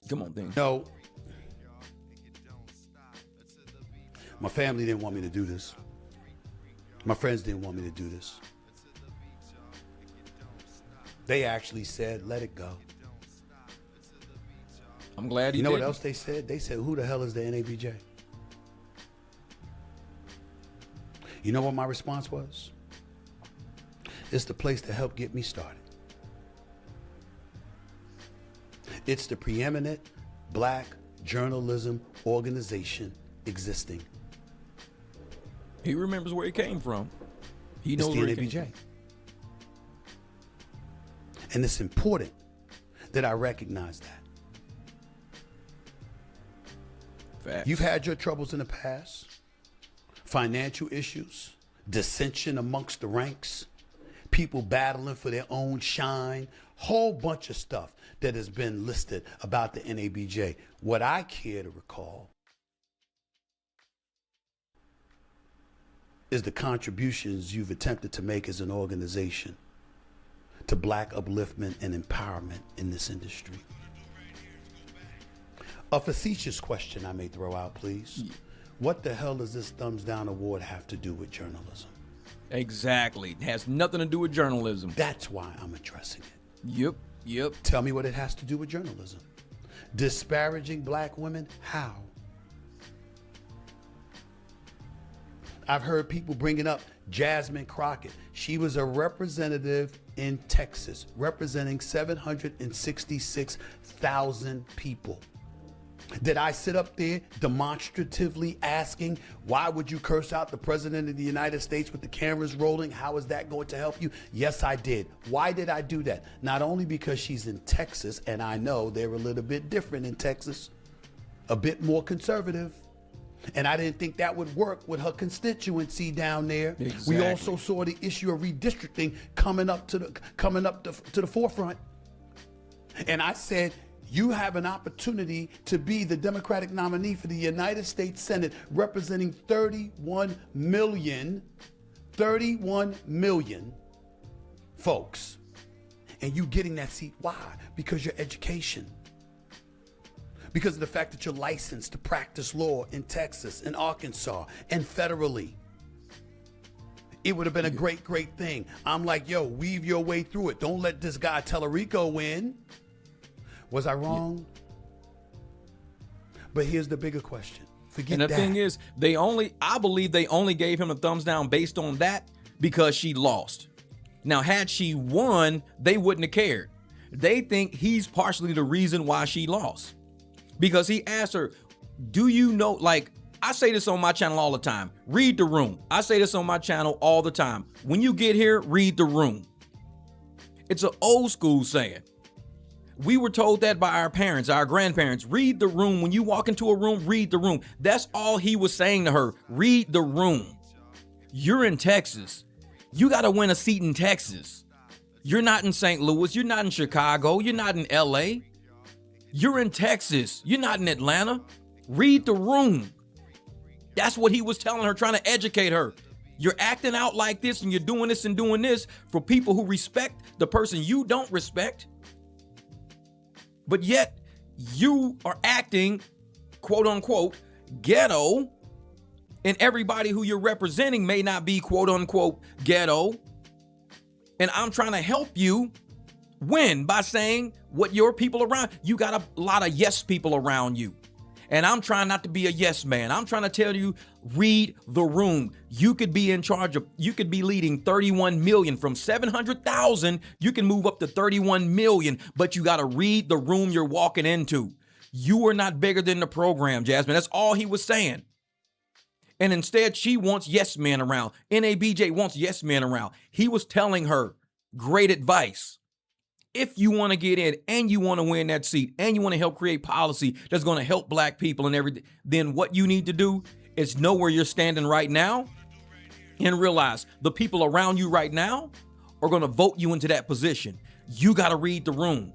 Come on, Dean. no. My family didn't want me to do this. My friends didn't want me to do this. They actually said, let it go. I'm glad he You know didn't. what else they said? They said, who the hell is the NABJ? You know what my response was? It's the place to help get me started. It's the preeminent black journalism organization existing. He remembers where he came from. He knows It's where the he came NABJ. And it's important that I recognize that. from. Facts. You've had your troubles in the past, financial issues, dissension amongst the ranks, people battling for their own shine, whole bunch of stuff that has been listed about the NABJ. What I care to recall is the contributions you've attempted to make as an organization to black upliftment and empowerment in this industry. A facetious question I may throw out, please. What the hell does this thumbs down award have to do with journalism? Exactly. It has nothing to do with journalism. That's why I'm addressing it. Yep. Tell me what it has to do with journalism. Disparaging black women? How? I've heard people bringing up Jasmine Crockett. She was a representative in Texas, representing 766,000 people. Did I sit up there demonstratively asking, why would you curse out the president of the United States with the cameras rolling? How is that going to help you? Yes, I did. Why did I do that? Not only because she's in Texas, and I know they're a little bit different in Texas, a bit more conservative. And I didn't think that would work with her constituency down there. Exactly. We also saw the issue of redistricting coming up to the forefront. And I said, you have an opportunity to be the Democratic nominee for the United States Senate, representing 31 million folks. And you getting that seat. Why? Because your education. Because of the fact that you're licensed to practice law in Texas and Arkansas and federally. It would have been a great, great thing. I'm like, yo, weave your way through it. Don't let this guy Tellerico win. Was I wrong? But here's the bigger question. Forget And the that. thing is, I believe they only gave him a thumbs down based on that because she lost. Now, had she won, they wouldn't have cared. They think he's partially the reason why she lost. Because he asked her, do you know, like, I say this on my channel all the time, read the room. I say this on my channel all the time. When you get here, read the room. It's an old school saying. We were told that by our parents, our grandparents. Read the room. When you walk into a room, read the room. That's all he was saying to her. Read the room. You're in Texas. You got to win a seat in Texas. You're not in St. Louis. You're not in Chicago. You're not in LA. You're in Texas. You're not in Atlanta. Read the room. That's what he was telling her, trying to educate her. You're acting out like this and you're doing this and doing this for people who respect the person you don't respect. But yet you are acting, quote unquote, ghetto, and everybody who you're representing may not be, quote unquote, ghetto. And I'm trying to help you When? By saying what your people around, you got a lot of yes people around you. And I'm trying not to be a yes man. I'm trying to tell you, read the room. You could be in charge of, you could be leading 31 million from 700,000. You can move up to 31 million, but you got to read the room you're walking into. You are not bigger than the program, Jasmine. That's all he was saying. And instead, she wants yes men around. NABJ wants yes men around. He was telling her great advice. If you want to get in and you want to win that seat and you want to help create policy that's going to help black people and everything, then what you need to do is know where you're standing right now and realize the people around you right now are going to vote you into that position. You got to read the room.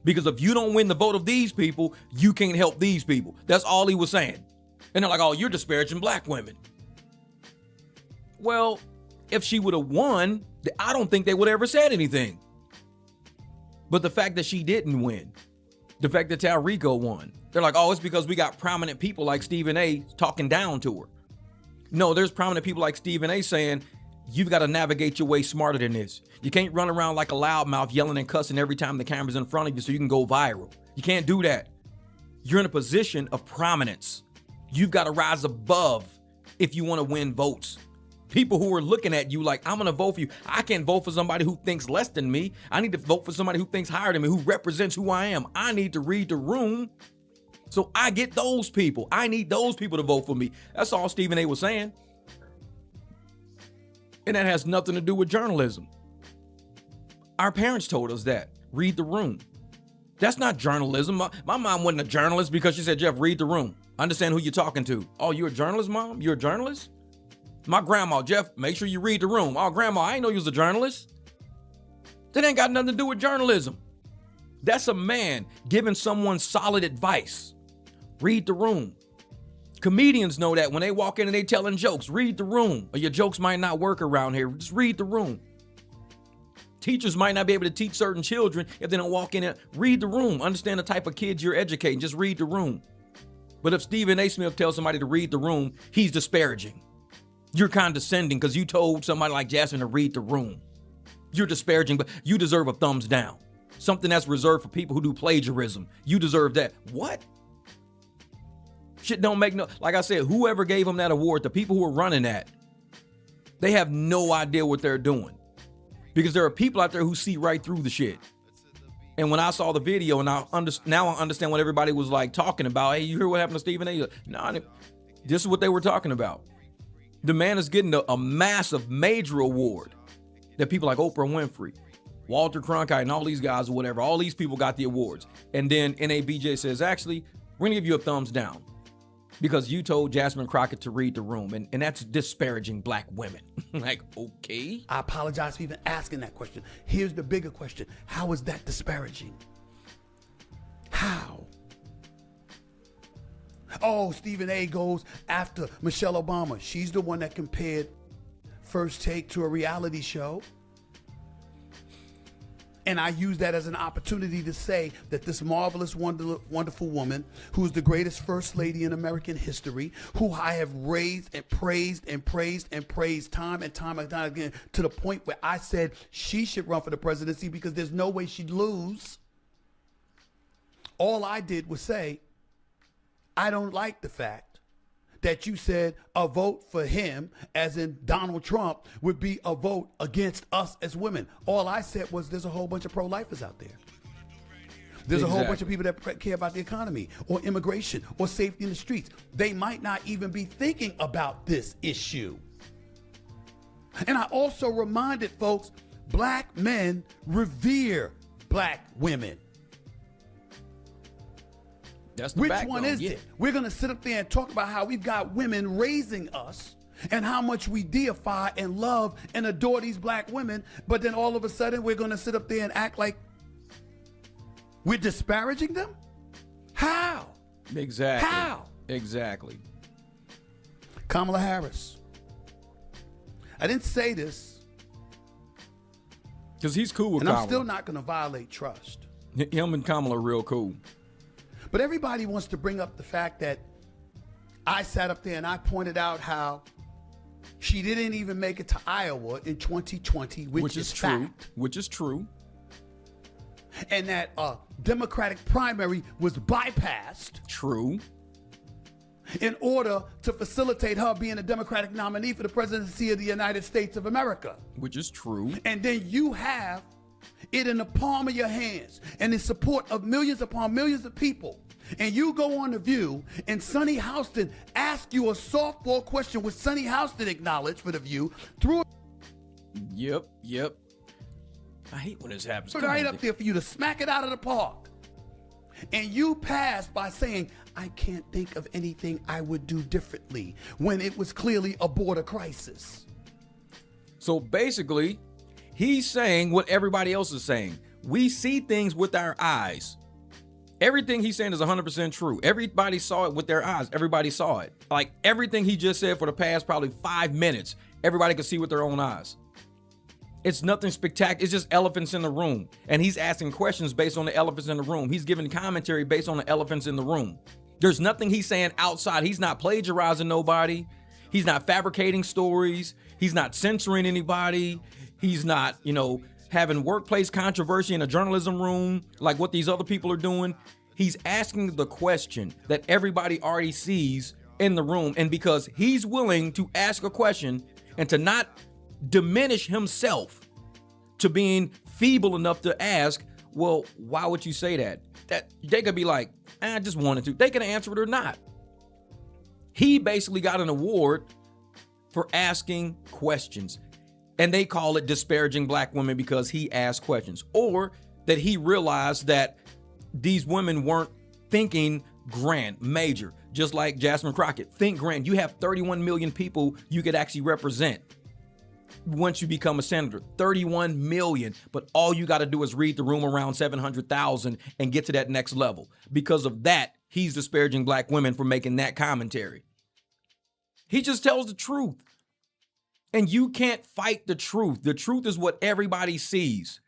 Because if you don't win the vote of these people, you can't help these people. That's all he was saying. And they're like, oh, you're disparaging black women. Well, if she would have won, I don't think they would have ever said anything. But the fact that she didn't win, the fact that Talrico won, they're like, oh, it's because we got prominent people like Stephen A talking down to her. No, there's prominent people like Stephen A saying, you've got to navigate your way smarter than this. You can't run around like a loudmouth yelling and cussing every time the camera's in front of you so you can go viral. You can't do that. You're in a position of prominence. You've got to rise above if you want to win votes. People who are looking at you like, I'm going to vote for you. I can't vote for somebody who thinks less than me. I need to vote for somebody who thinks higher than me, who represents who I am. I need to read the room so I get those people. I need those people to vote for me. That's all Stephen A was saying. And that has nothing to do with journalism. Our parents told us that. Read the room. That's not journalism. My mom wasn't a journalist because she said, Jeff, read the room. Understand who you're talking to. Oh, you're a journalist, Mom? You're a journalist? My grandma, Jeff, make sure you read the room. Oh, Grandma, I ain't know you was a journalist. That ain't got nothing to do with journalism. That's a man giving someone solid advice. Read the room. Comedians know that when they walk in and they telling jokes, read the room. Or your jokes might not work around here. Just read the room. Teachers might not be able to teach certain children if they don't walk in and read the room. Understand the type of kids you're educating. Just read the room. But if Stephen A. Smith tells somebody to read the room, he's disparaging. You're condescending because you told somebody like Jasmine to read the room. You're disparaging, but you deserve a thumbs down. Something that's reserved for people who do plagiarism. You deserve that. What? Shit don't make no, like I said, whoever gave them that award, the people who are running that, they have no idea what they're doing. Because there are people out there who see right through the shit. And when I saw the video and now I understand what everybody was like talking about. Hey, you hear what happened to Stephen A? No, this is what they were talking about. The man is getting a massive major award that people like Oprah Winfrey, Walter Cronkite, and all these guys or whatever, all these people got the awards. And then NABJ says, actually, we're going to give you a thumbs down because you told Jasmine Crockett to read the room. And that's disparaging black women. Like, okay. I apologize for even asking that question. Here's the bigger question. How is that disparaging? How? Oh, Stephen A. goes after Michelle Obama. She's the one that compared First Take to a reality show. And I use that as an opportunity to say that this marvelous, wonderful woman, who's the greatest first lady in American history, who I have raised and praised and praised and praised time and time again, to the point where I said she should run for the presidency because there's no way she'd lose. All I did was say, I don't like the fact that you said a vote for him, as in Donald Trump, would be a vote against us as women. All I said was there's a whole bunch of pro-lifers out there. There's a whole bunch of people that care about the economy or immigration or safety in the streets. They might not even be thinking about this issue. And I also reminded folks, black men revere black women. That's the Which backbone. one is it? We're going to sit up there and talk about how we've got women raising us and how much we deify and love and adore these black women. But then all of a sudden we're going to sit up there and act like we're disparaging them? How? Exactly. How? Exactly. Kamala Harris. I didn't say this. Because he's cool with And Kamala. I'm still not going to violate trust. Him and Kamala are real cool. But everybody wants to bring up the fact that I sat up there and I pointed out how she didn't even make it to Iowa in 2020, which is true. fact. Which is true. and that Democratic primary was bypassed True. in order to facilitate her being a Democratic nominee for the presidency of the United States of America. Which is true. And then you have it in the palm of your hands and in support of millions upon millions of people. And you go on The View and Sonny Houston asks you a softball question, which Sonny Houston acknowledged for The View through Yep. I hate when this happens. Come right on, up there for you to smack it out of the park. And you passed by saying, I can't think of anything I would do differently, when it was clearly a border crisis. So basically, he's saying what everybody else is saying. We see things with our eyes. Everything he's saying is 100% true. Everybody saw it with their eyes. Everybody saw it. Like everything he just said for the past probably 5 minutes, everybody could see with their own eyes. It's nothing spectacular. It's just elephants in the room. And he's asking questions based on the elephants in the room. He's giving commentary based on the elephants in the room. There's nothing he's saying outside. He's not plagiarizing nobody. He's not fabricating stories. He's not censoring anybody. He's not, having workplace controversy in a journalism room like what these other people are doing. He's asking the question that everybody already sees in the room. And because he's willing to ask a question and to not diminish himself to being feeble enough to ask, well, why would you say that? That they could be like, I just wanted to. They can answer it or not. He basically got an award for asking questions. And they call it disparaging black women because he asked questions. Or that he realized that these women weren't thinking grand, major, just like Jasmine Crockett. Think grand. You have 31 million people you could actually represent once you become a senator. 31 million. But all you got to do is read the room around 700,000 and get to that next level. Because of that, he's disparaging black women for making that commentary. He just tells the truth. And you can't fight the truth. The truth is what everybody sees.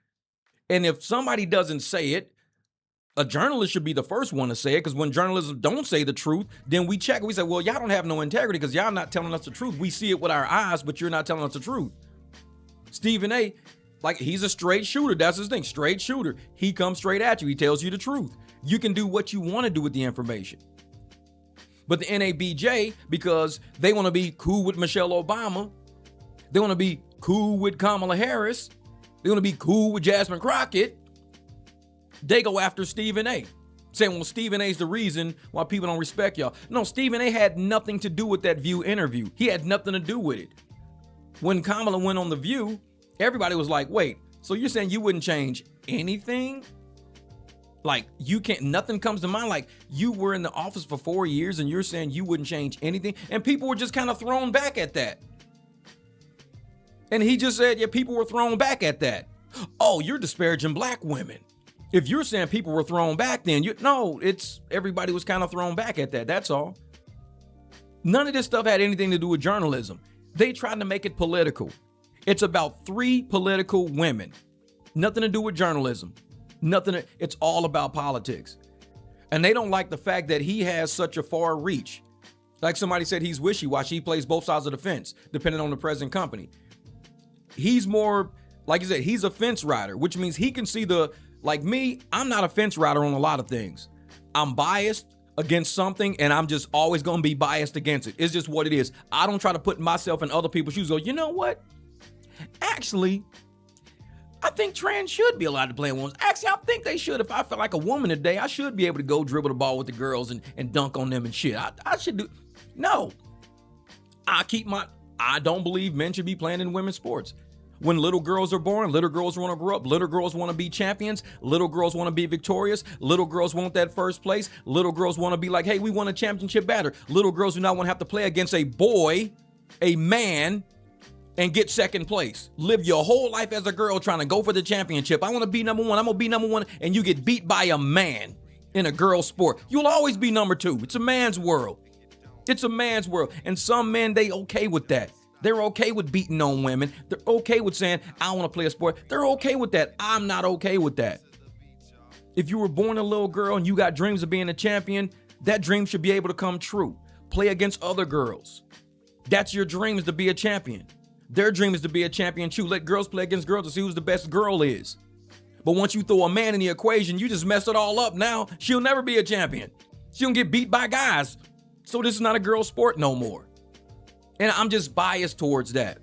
And if somebody doesn't say it, a journalist should be the first one to say it, because when journalists don't say the truth, then we check. We say, well, y'all don't have no integrity because y'all not telling us the truth. We see it with our eyes, but you're not telling us the truth. Stephen A., like, he's a straight shooter. That's his thing, straight shooter. He comes straight at you. He tells you the truth. You can do what you want to do with the information. But the NABJ, because they want to be cool with Michelle Obama, they want to be cool with Kamala Harris, they want to be cool with Jasmine Crockett, they go after Stephen A., saying, well, Stephen A.'s the reason why people don't respect y'all. No, Stephen A. had nothing to do with that View interview. He had nothing to do with it. When Kamala went on The View, everybody was like, wait, so you're saying you wouldn't change anything? Like, you can't, nothing comes to mind. Like, you were in the office for 4 years and you're saying you wouldn't change anything? And people were just kind of thrown back at that. And he just said, yeah, people were thrown back at that. Oh, you're disparaging black women. If you're saying people were thrown back, then it's everybody was kind of thrown back at that. That's all. None of this stuff had anything to do with journalism. They tried to make it political. It's about 3 political women. Nothing to do with journalism. It's all about politics. And they don't like the fact that he has such a far reach. Like somebody said, he's wishy-washy. He plays both sides of the fence, depending on the present company. He's more, like you said, he's a fence rider, which means he can see like me, I'm not a fence rider on a lot of things. I'm biased against something, and I'm just always going to be biased against it. It's just what it is. I don't try to put myself in other people's shoes. Go, you know what? Actually, I think trans should be allowed to play in ones. Actually, I think they should. If I feel like a woman today, I should be able to go dribble the ball with the girls and dunk on them and shit. I should do. No. I don't believe men should be playing in women's sports. When little girls are born, little girls want to grow up. Little girls want to be champions. Little girls want to be victorious. Little girls want that first place. Little girls want to be like, hey, we won a championship batter. Little girls do not want to have to play against a boy, a man, and get second place. Live your whole life as a girl trying to go for the championship. I want to be number one. I'm going to be number one. And you get beat by a man in a girl's sport. You'll always be number 2. It's a man's world. It's a man's world. And some men, they okay with that. They're okay with beating on women. They're okay with saying, I want to play a sport. They're okay with that. I'm not okay with that. If you were born a little girl and you got dreams of being a champion, that dream should be able to come true. Play against other girls. That's your dream, is to be a champion. Their dream is to be a champion too. Let girls play against girls to see who's the best girl is. But once you throw a man in the equation, you just mess it all up. Now she'll never be a champion. She'll get beat by guys. So this is not a girl sport no more. And I'm just biased towards that.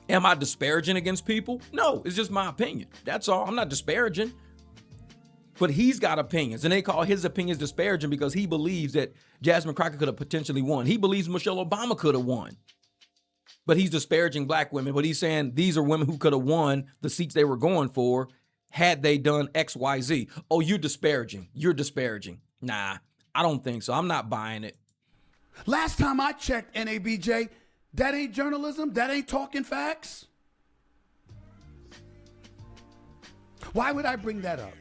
Am I disparaging against people? No, it's just my opinion. That's all. I'm not disparaging. But he's got opinions, and they call his opinions disparaging because he believes that Jasmine Crockett could have potentially won. He believes Michelle Obama could have won. But he's disparaging black women. But he's saying these are women who could have won the seats they were going for had they done X, Y, Z. Oh, you're disparaging. You're disparaging. Nah, I don't think so. I'm not buying it. Last time I checked, NABJ, that ain't journalism. That ain't talking facts. Why would I bring that up?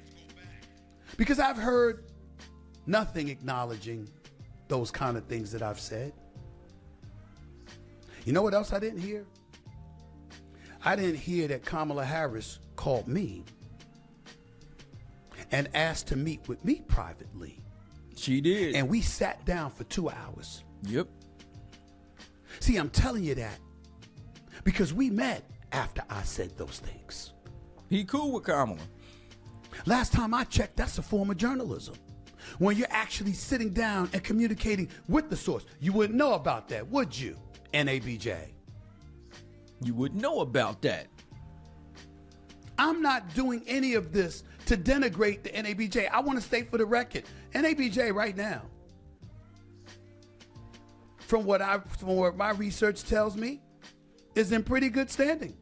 Because I've heard nothing acknowledging those kind of things that I've said. You know what else I didn't hear? I didn't hear that Kamala Harris called me and asked to meet with me privately. She did. And we sat down for 2 hours. Yep. See, I'm telling you that because we met after I said those things. He cool with Kamala. Last time I checked, that's a form of journalism. When you're actually sitting down and communicating with the source. You wouldn't know about that, would you, NABJ? You would know about that. I'm not doing any of this to denigrate the NABJ. I want to state for the record, NABJ right now, from what my research tells me, is in pretty good standing.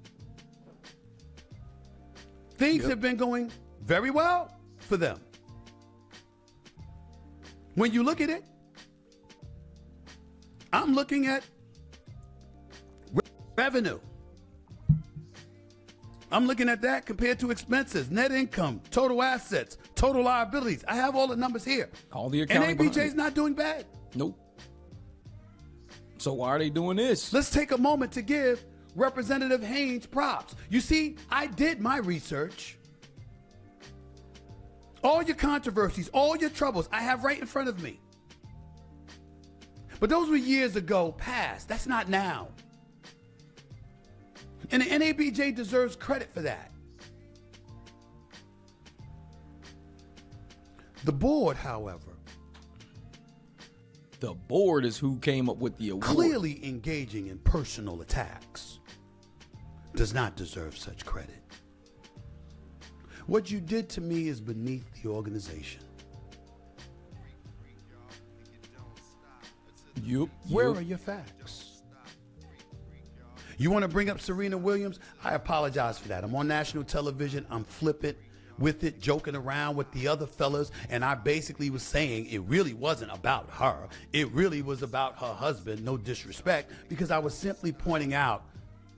Things have been going very well for them. When you look at it, I'm looking at revenue. I'm looking at that compared to expenses, net income, total assets, total liabilities. I have all the numbers here. All the accounting. NABJ's not doing bad. Nope. So why are they doing this? Let's take a moment to give Representative Haynes props. You see, I did my research. All your controversies, all your troubles, I have right in front of me. But those were years ago, past. That's not now. And the NABJ deserves credit for that. The board, however, The board is who came up with the award. clearly engaging in personal attacks, does not deserve such credit. What you did to me is beneath the organization. Yep. Where are your facts? You want to bring up Serena Williams? I apologize for that. I'm on national television. I'm flippant with it, joking around with the other fellas, and I basically was saying it really wasn't about her. It really was about her husband, no disrespect, because I was simply pointing out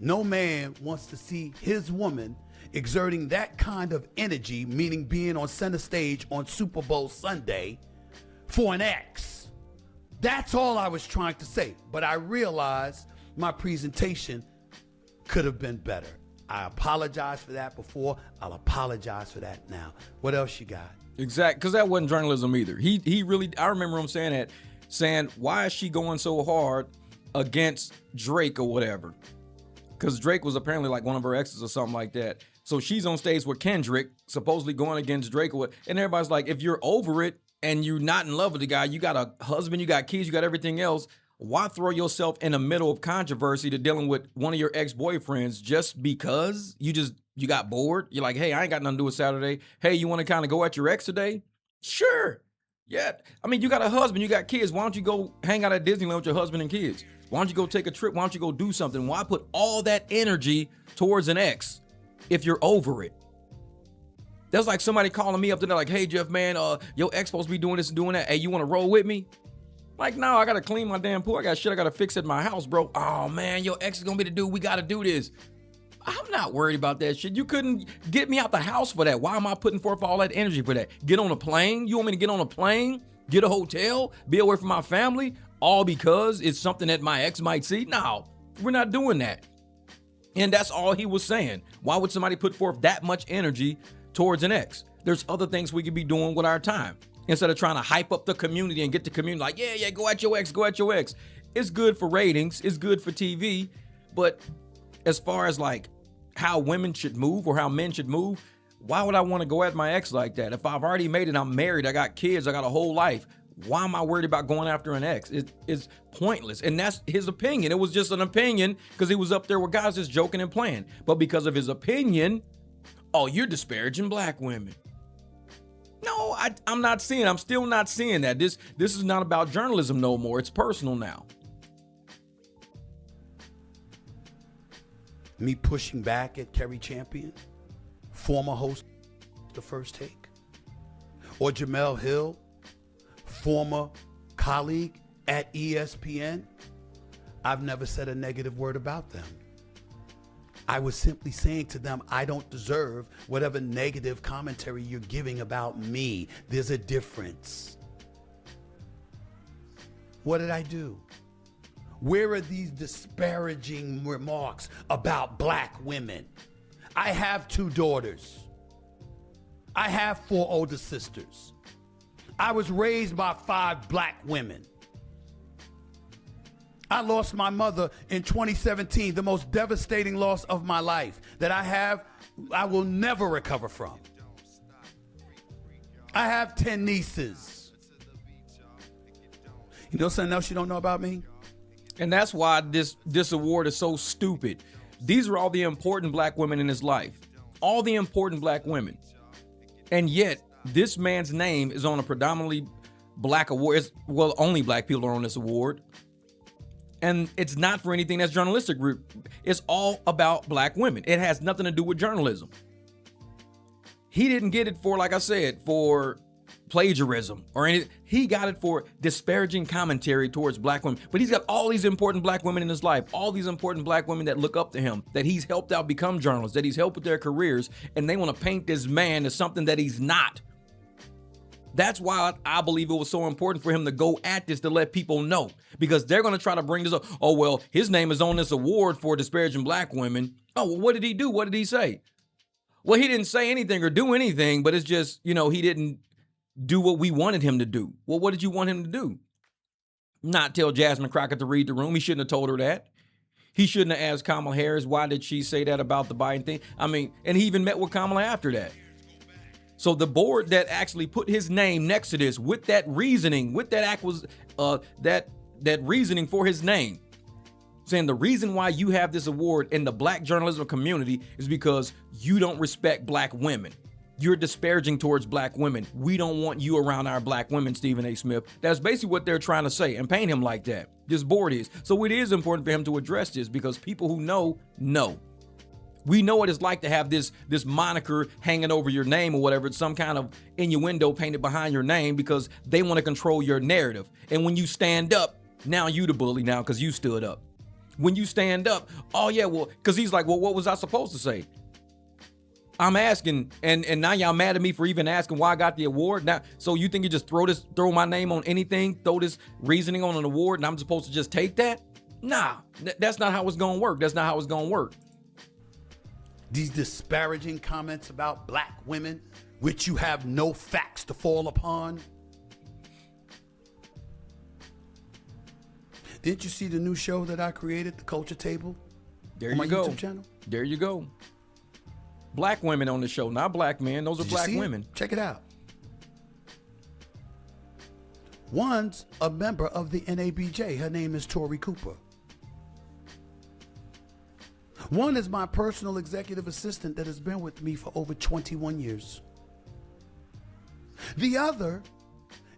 no man wants to see his woman exerting that kind of energy, meaning being on center stage on Super Bowl Sunday for an ex. That's all I was trying to say. But I realized my presentation could have been better. I apologize for that before. I'll apologize for that now. What else you got? Exactly, because that wasn't journalism either. He really, I remember him saying that, saying, why is she going so hard against Drake or whatever? Because Drake was apparently like one of her exes or something like that. So she's on stage with Kendrick, supposedly going against Drake or what, and everybody's like, if you're over it and you're not in love with the guy, you got a husband, you got kids, you got everything else, why throw yourself in the middle of controversy to dealing with one of your ex-boyfriends just because you got bored? You're like, hey, I ain't got nothing to do with Saturday. Hey, you want to kind of go at your ex today? Sure. Yeah. I mean, you got a husband, you got kids. Why don't you go hang out at Disneyland with your husband and kids? Why don't you go take a trip? Why don't you go do something? Why put all that energy towards an ex if you're over it? That's like somebody calling me up and they're like, hey, Jeff, man, your ex supposed to be doing this and doing that. Hey, you want to roll with me? Like, no, I got to clean my damn pool. I got shit I got to fix at my house, bro. Oh, man, your ex is going to be the dude. We got to do this. I'm not worried about that shit. You couldn't get me out the house for that. Why am I putting forth all that energy for that? Get on a plane? You want me to get on a plane? Get a hotel? Be away from my family? All because it's something that my ex might see? No, we're not doing that. And that's all he was saying. Why would somebody put forth that much energy towards an ex? There's other things we could be doing with our time. Instead of trying to hype up the community and get the community like, yeah, go at your ex, go at your ex. It's good for ratings. It's good for TV. But as far as like how women should move or how men should move, Why would I want to go at my ex like that? If I've already made it, I'm married, I got kids, I got a whole life. Why am I worried about going after an ex? It's pointless. And that's his opinion. It was just an opinion because he was up there with guys just joking and playing. But because of his opinion, oh, you're disparaging black women. No, I'm not seeing. I'm still not seeing that. This is not about journalism no more. It's personal now. Me pushing back at Kerry Champion, former host of The First Take, or Jamel Hill, former colleague at ESPN, I've never said a negative word about them. I was simply saying to them, I don't deserve whatever negative commentary you're giving about me. There's a difference. What did I do? Where are these disparaging remarks about black women? I have 2 daughters. I have 4 older sisters. I was raised by 5 black women. I lost my mother in 2017, the most devastating loss of my life that I will never recover from. I have 10 nieces. You know something else you don't know about me? And that's why this award is so stupid. These are all the important black women in his life. All the important black women. And yet, this man's name is on a predominantly black award. Well, only black people are on this award. And it's not for anything that's journalistic. It's all about black women. It has nothing to do with journalism. He didn't get it for, like I said, for plagiarism or anything. He got it for disparaging commentary towards black women. But he's got all these important black women in his life, all these important black women that look up to him, that he's helped out become journalists, that he's helped with their careers, and they want to paint this man as something that he's not. That's why I believe it was so important for him to go at this, to let people know, because they're going to try to bring this up. Oh, well, his name is on this award for disparaging black women. Oh, well, what did he do? What did he say? Well, he didn't say anything or do anything, but it's just, he didn't do what we wanted him to do. Well, what did you want him to do? Not tell Jasmine Crockett to read the room. He shouldn't have told her that. He shouldn't have asked Kamala Harris, why did she say that about the Biden thing? And he even met with Kamala after that. So the board that actually put his name next to this with that reasoning, with that reasoning for his name, saying the reason why you have this award in the black journalism community is because you don't respect black women. You're disparaging towards black women. We don't want you around our black women, Stephen A. Smith. That's basically what they're trying to say and paint him like that. This board is. So it is important for him to address this because people who know. We know what it's like to have this moniker hanging over your name or whatever. It's some kind of innuendo painted behind your name because they want to control your narrative. And when you stand up, now you the bully now because you stood up. When you stand up, oh yeah, well, because he's like, well, what was I supposed to say? I'm asking, and now y'all mad at me for even asking why I got the award. Now, so you think you just throw my name on anything, throw this reasoning on an award, and I'm supposed to just take that? Nah, that's not how it's gonna work. That's not how it's gonna work. These disparaging comments about black women, which you have no facts to fall upon. Didn't you see the new show that I created, The Culture Table? There on you my go. YouTube channel? There you go. Black women on the show, not black men. Those are black women. Check it out. One's a member of the NABJ. Her name is Tori Cooper. One is my personal executive assistant that has been with me for over 21 years. The other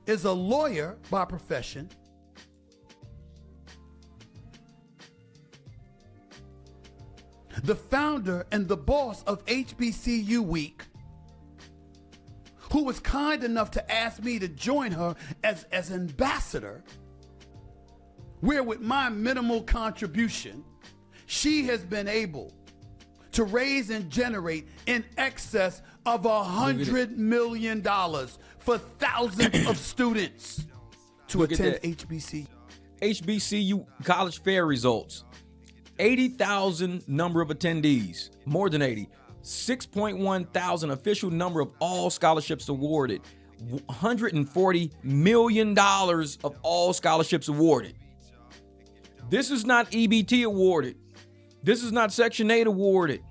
is a lawyer by profession. The founder and the boss of HBCU Week, who was kind enough to ask me to join her as ambassador, where with my minimal contribution, she has been able to raise and generate in excess of $100 million for thousands of students to attend HBCU. HBCU college fair results. 80,000 number of attendees, more than 80. 6.1 thousand official number of all scholarships awarded. $140 million of all scholarships awarded. This is not EBT awarded. This is not Section 8 awarded.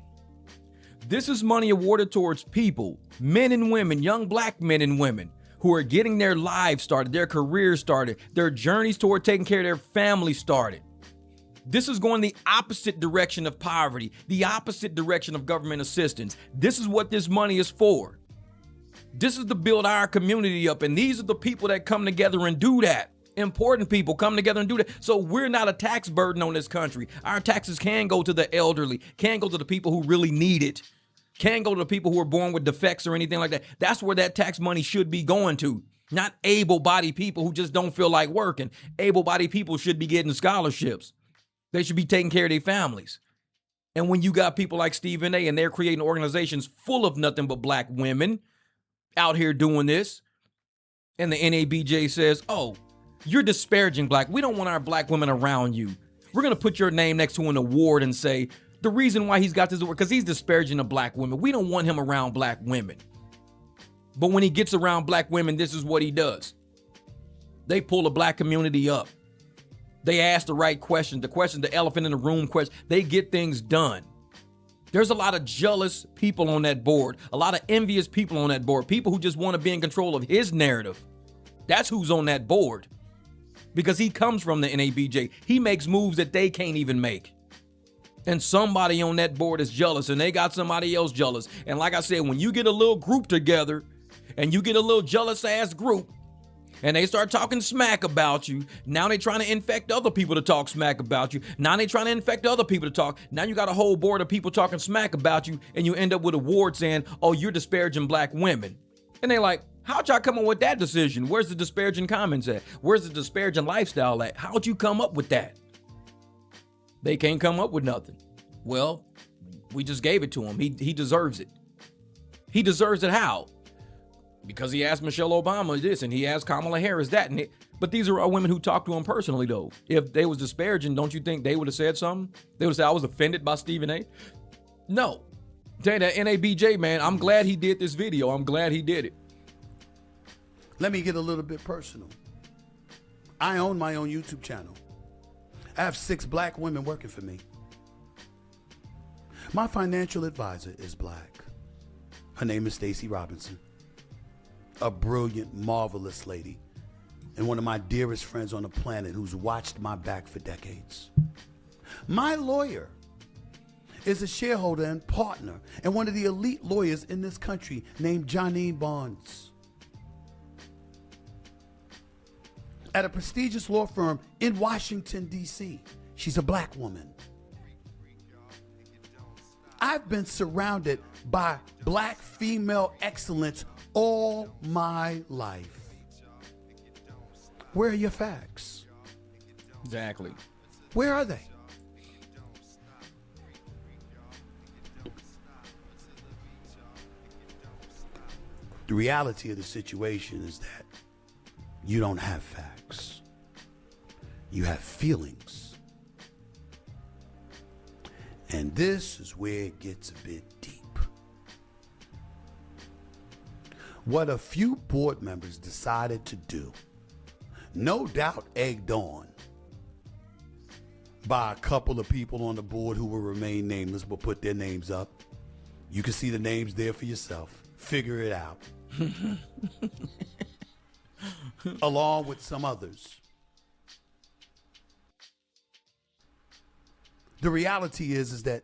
This is money awarded towards people, men and women, young black men and women, who are getting their lives started, their careers started, their journeys toward taking care of their family started. This is going the opposite direction of poverty, the opposite direction of government assistance. This is what this money is for. This is to build our community up, and these are the people that come together and do that. Important people come together and do that. So we're not a tax burden on this country. Our taxes can go to the elderly, can go to the people who really need it, can go to the people who are born with defects or anything like that. That's where that tax money should be going to. Not able-bodied people who just don't feel like working. Able-bodied people should be getting scholarships. They should be taking care of their families. And when you got people like Stephen A. and they're creating organizations full of nothing but black women out here doing this, and the NABJ says, oh, you're disparaging black. We don't want our black women around you. We're going to put your name next to an award and say, the reason why he's got this award, because he's disparaging the black women. We don't want him around black women. But when he gets around black women, this is what he does. They pull the black community up. They ask the right questions, the elephant in the room question. They get things done. There's a lot of jealous people on that board, a lot of envious people on that board, people who just want to be in control of his narrative. That's who's on that board, because he comes from the NABJ. He makes moves that they can't even make. And somebody on that board is jealous, and they got somebody else jealous. And like I said, when you get a little group together and you get a little jealous ass group, and they start talking smack about you, now they trying to infect other people to talk smack about you. Now they trying to infect other people to talk. Now you got a whole board of people talking smack about you, and you end up with awards saying, oh, you're disparaging black women. And they like, how'd y'all come up with that decision? Where's the disparaging comments at? Where's the disparaging lifestyle at? How'd you come up with that? They can't come up with nothing. Well, we just gave it to him. He deserves it. He deserves it how? Because he asked Michelle Obama this, and he asked Kamala Harris that. But these are women who talked to him personally, though. If they was disparaging, don't you think they would have said something? They would have said, I was offended by Stephen A. No. Dang, that NABJ, man, I'm glad he did this video. I'm glad he did it. Let me get a little bit personal. I own my own YouTube channel. I have 6 black women working for me. My financial advisor is black. Her name is Stacey Robinson. A brilliant, marvelous lady, and one of my dearest friends on the planet who's watched my back for decades. My lawyer is a shareholder and partner and one of the elite lawyers in this country named Janine Barnes. At a prestigious law firm in Washington, D.C. She's a black woman. I've been surrounded by black female excellence all my life. Where are your facts? Exactly. Where are they? The reality of the situation is that you don't have facts. You have feelings. And this is where it gets a bit deep. What a few board members decided to do, no doubt egged on by a couple of people on the board who will remain nameless but put their names up. You can see the names there for yourself. Figure it out. Along with some others. The reality is that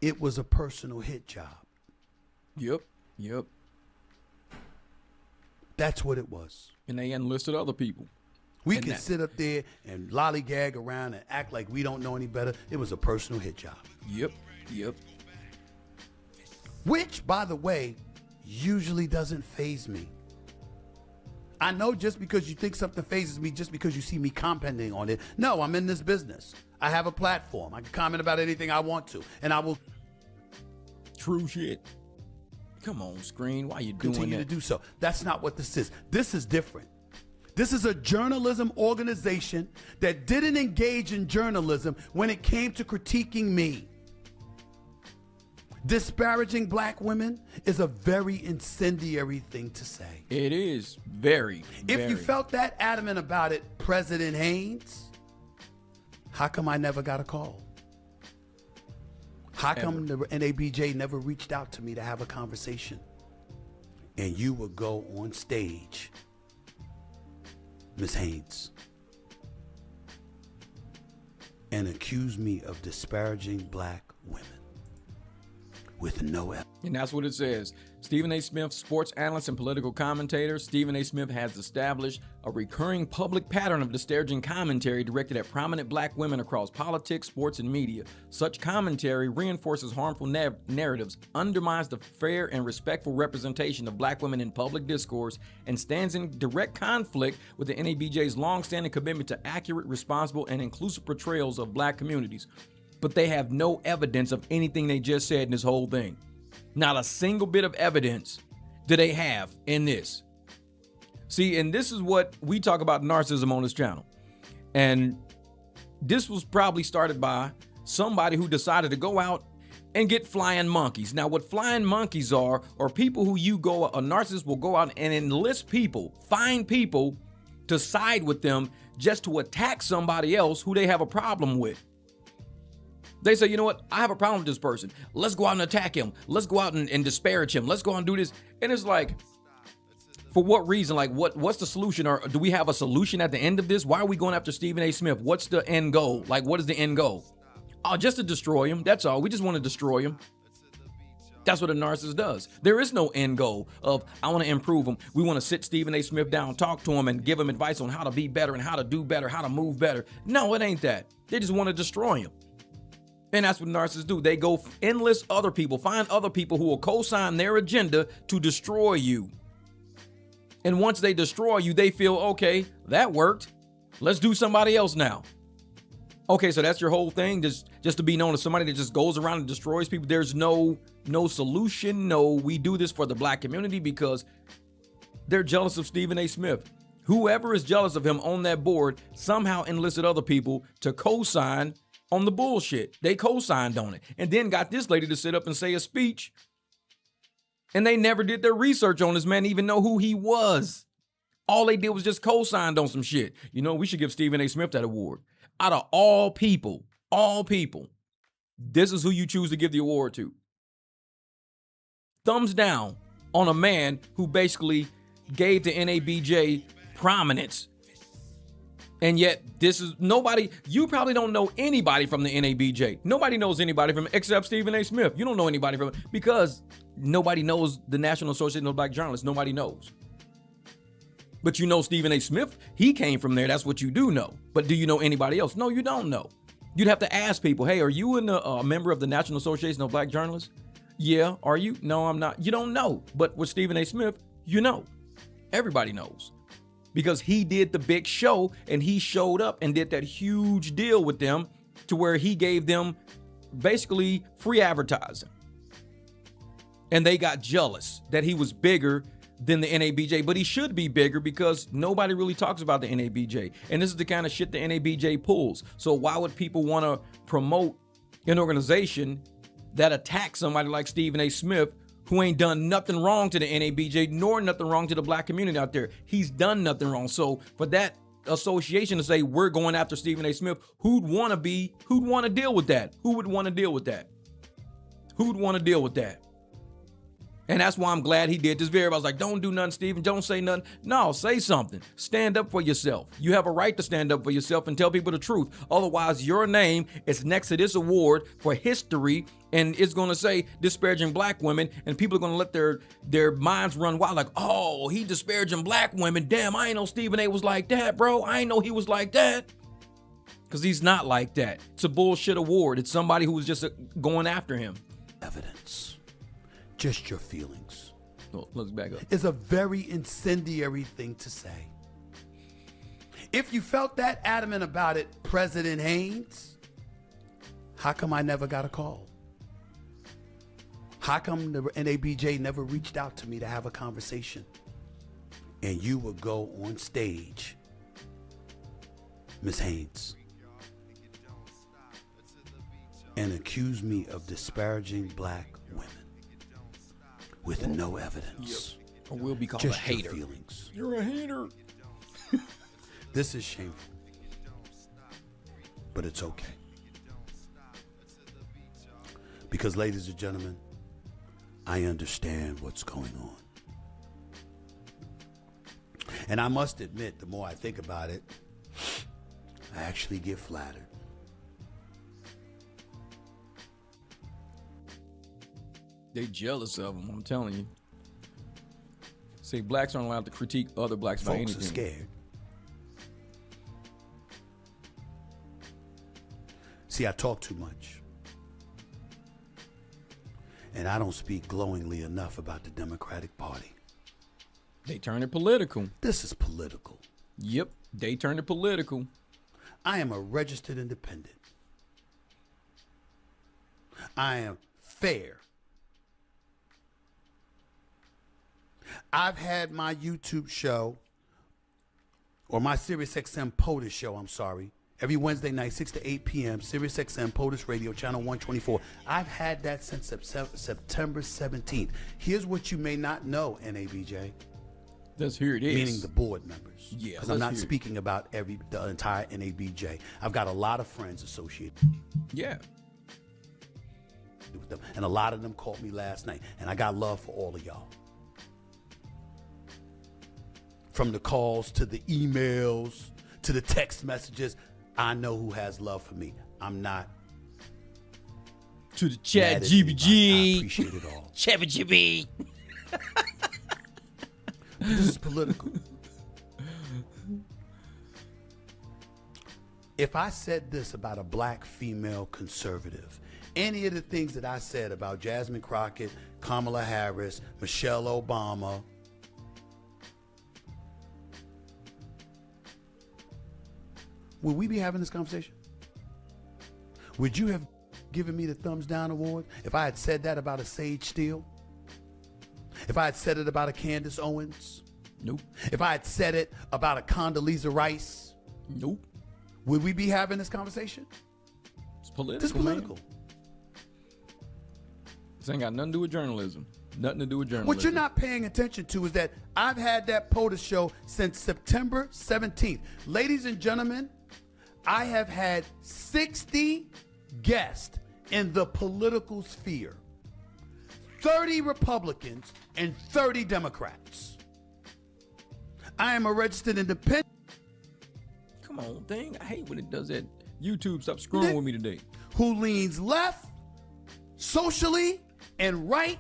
it was a personal hit job. Yep. That's what it was. And they enlisted other people. We can sit up there and lollygag around and act like we don't know any better. It was a personal hit job. Yep. Which, by the way, usually doesn't faze me. I know just because you think something fazes me, just because you see me commenting on it. No, I'm in this business. I have a platform. I can comment about anything I want to, and I will. True shit. Come on, Screen. Why you doing Continue that? to do so. That's not what this is. This is different. This is a journalism organization that didn't engage in journalism when it came to critiquing me. Disparaging black women is a very incendiary thing to say. It is very. If you felt that adamant about it, President Haynes, how come I never got a call? How come the NABJ never reached out to me to have a conversation? And you would go on stage, Ms. Haynes, and accuse me of disparaging black women with no evidence. And that's what it says. Stephen A. Smith, sports analyst and political commentator. Stephen A. Smith has established a recurring public pattern of disparaging commentary directed at prominent black women across politics, sports, and media. Such commentary reinforces harmful narratives, undermines the fair and respectful representation of black women in public discourse, and stands in direct conflict with the NABJ's longstanding commitment to accurate, responsible, and inclusive portrayals of black communities. But they have no evidence of anything they just said in this whole thing. Not a single bit of evidence do they have in this. See, and this is what we talk about narcissism on this channel. And this was probably started by somebody who decided to go out and get flying monkeys. Now, what flying monkeys are people who a narcissist will go out and enlist people, find people to side with them just to attack somebody else who they have a problem with. They say, you know what? I have a problem with this person. Let's go out and attack him. Let's go out and disparage him. Let's go out and do this. And it's like, for what reason? Like, what's the solution? Or do we have a solution at the end of this? Why are we going after Stephen A. Smith? What's the end goal? Like, what is the end goal? Oh, just to destroy him. That's all. We just want to destroy him. That's what a narcissist does. There is no end goal of, I want to improve him. We want to sit Stephen A. Smith down, talk to him, and give him advice on how to be better and how to do better, how to move better. No, it ain't that. They just want to destroy him. And that's what narcissists do. They go enlist other people, find other people who will co-sign their agenda to destroy you. And once they destroy you, they feel, okay, that worked. Let's do somebody else now. Okay, so that's your whole thing, just to be known as somebody that just goes around and destroys people. There's no solution. No, we do this for the black community because they're jealous of Stephen A. Smith. Whoever is jealous of him on that board somehow enlisted other people to co-sign on the bullshit. They co-signed on it and then got this lady to sit up and say a speech. And they never did their research on this man, even know who he was. All they did was just co-signed on some shit. You know, we should give Stephen A. Smith that award. Out of all people, this is who you choose to give the award to. Thumbs down on a man who basically gave the NABJ prominence. And yet, this is nobody, you probably don't know anybody from the NABJ. Nobody knows anybody from except Stephen A. Smith. You don't know anybody from it because nobody knows the National Association of Black Journalists. Nobody knows. But you know Stephen A. Smith, he came from there. That's what you do know. But do you know anybody else? No, you don't know. You'd have to ask people, hey, are you a member of the National Association of Black Journalists? Yeah. Are you? No, I'm not. You don't know. But with Stephen A. Smith, you know. Everybody knows. Because he did the big show and he showed up and did that huge deal with them to where he gave them basically free advertising. And they got jealous that he was bigger than the NABJ, but he should be bigger because nobody really talks about the NABJ. And this is the kind of shit the NABJ pulls. So why would people want to promote an organization that attacks somebody like Stephen A. Smith, who ain't done nothing wrong to the NABJ, nor nothing wrong to the black community out there? He's done nothing wrong. So for that association to say we're going after Stephen A. Smith, who'd want to deal with that? Who would want to deal with that? Who'd want to deal with that? And that's why I'm glad he did this video. I was like, don't do nothing, Stephen. Don't say nothing. No, say something. Stand up for yourself. You have a right to stand up for yourself and tell people the truth. Otherwise, your name is next to this award for history, and it's going to say disparaging black women, and people are going to let their minds run wild like, oh, he disparaging black women. Damn, I ain't know Stephen A. was like that, bro. I ain't know he was like that. Because he's not like that. It's a bullshit award. It's somebody who was just going after him. Evidence. Just your feelings. Oh, let's back up. Is a very incendiary thing to say. If you felt that adamant about it, President Haynes, how come I never got a call? How come the NABJ never reached out to me to have a conversation? And you would go on stage, Ms. Haynes, and accuse me of disparaging black women with no evidence. Or we'll be called just a hater. Your feelings. You're a hater. This is shameful, but it's okay. Because, ladies and gentlemen, I understand what's going on. And I must admit, the more I think about it, I actually get flattered. They jealous of them, I'm telling you. See, blacks aren't allowed to critique other blacks by anything. Folks are scared. See, I talk too much. And I don't speak glowingly enough about the Democratic Party. They turn it political. This is political. Yep, they turn it political. I am a registered independent. I am fair. I've had my YouTube show, or my SiriusXM POTUS show, I'm sorry, every Wednesday night, 6 to 8 p.m., SiriusXM POTUS Radio, channel 124. I've had that since September 17th. Here's what you may not know, NABJ. Let's hear it is. Meaning the board members. Yeah, because I'm not speaking about the entire NABJ. I've got a lot of friends associated. Yeah. With them, and a lot of them called me last night, and I got love for all of y'all. From the calls to the emails to the text messages, I know who has love for me. I'm not. To the chat GBG. I appreciate it all. Chat GB. This is political. If I said this about a black female conservative, any of the things that I said about Jasmine Crockett, Kamala Harris, Michelle Obama, would we be having this conversation? Would you have given me the thumbs down award if I had said that about a Sage Steele? If I had said it about a Candace Owens? Nope. If I had said it about a Condoleezza Rice? Nope. Would we be having this conversation? It's political. It's political. Man. This ain't got nothing to do with journalism. Nothing to do with journalism. What you're not paying attention to is that I've had that POTUS show since September 17th. Ladies and gentlemen, I have had 60 guests in the political sphere. 30 Republicans and 30 Democrats. I am a registered independent. Come on, thing. I hate when it does that. YouTube, stop screwing with me today. Who leans left, socially, and right,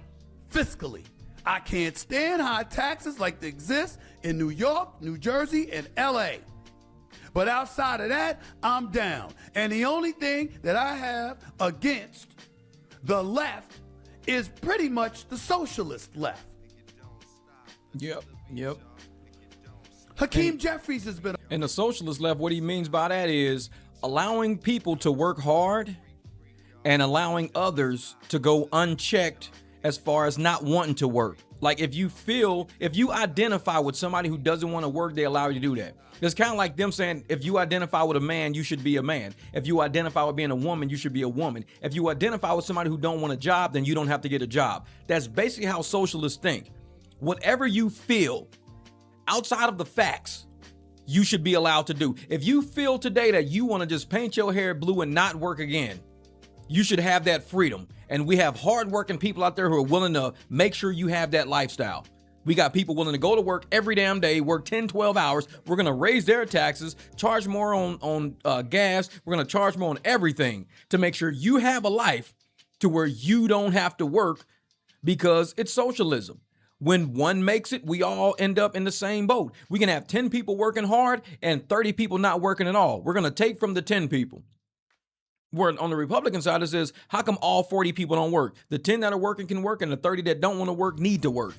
fiscally. I can't stand high taxes like they exist in New York, New Jersey, and LA. But outside of that, I'm down. And the only thing that I have against the left is pretty much the socialist left. Yep. Hakeem Jeffries has been. And the socialist left, what he means by that is allowing people to work hard and allowing others to go unchecked as far as not wanting to work. Like if you identify with somebody who doesn't want to work, they allow you to do that. It's kind of like them saying, if you identify with a man, you should be a man. If you identify with being a woman, you should be a woman. If you identify with somebody who don't want a job, then you don't have to get a job. That's basically how socialists think. Whatever you feel outside of the facts, you should be allowed to do. If you feel today that you want to just paint your hair blue and not work again, you should have that freedom. And we have hardworking people out there who are willing to make sure you have that lifestyle. We got people willing to go to work every damn day, work 10, 12 hours. We're going to raise their taxes, charge more on gas. We're going to charge more on everything to make sure you have a life to where you don't have to work, because it's socialism. When one makes it, we all end up in the same boat. We can have 10 people working hard and 30 people not working at all. We're going to take from the 10 people. Where on the Republican side, it says, how come all 40 people don't work? The 10 that are working can work, and the 30 that don't want to work need to work.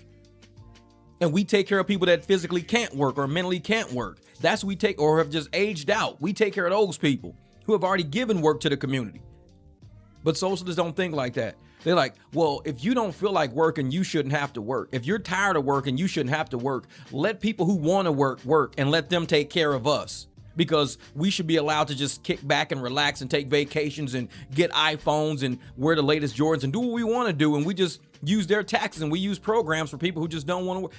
And we take care of people that physically can't work or mentally can't work. That's we take, or have just aged out. We take care of those people who have already given work to the community. But socialists don't think like that. They're like, well, if you don't feel like working, you shouldn't have to work. If you're tired of working, you shouldn't have to work. Let people who want to work, and let them take care of us. Because we should be allowed to just kick back and relax and take vacations and get iPhones and wear the latest Jordans and do what we want to do. And we just use their taxes and we use programs for people who just don't want to work.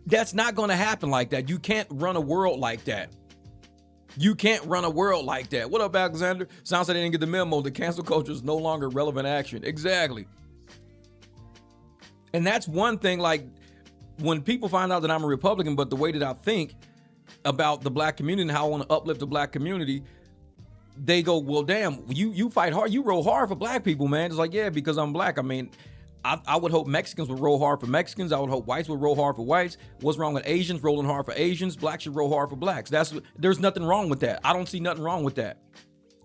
That's not going to happen like that. You can't run a world like that. You can't run a world like that. What up, Alexander? Sounds like they didn't get the memo. The cancel culture is no longer relevant action. Exactly. And that's one thing, like, when people find out that I'm a Republican, but the way that I think about the black community and how I want to uplift the black community, they go, well, damn, you fight hard. You roll hard for black people, man. It's like, yeah, because I'm black. I mean, I would hope Mexicans would roll hard for Mexicans. I would hope whites would roll hard for whites. What's wrong with Asians rolling hard for Asians? Blacks should roll hard for blacks. There's nothing wrong with that. I don't see nothing wrong with that.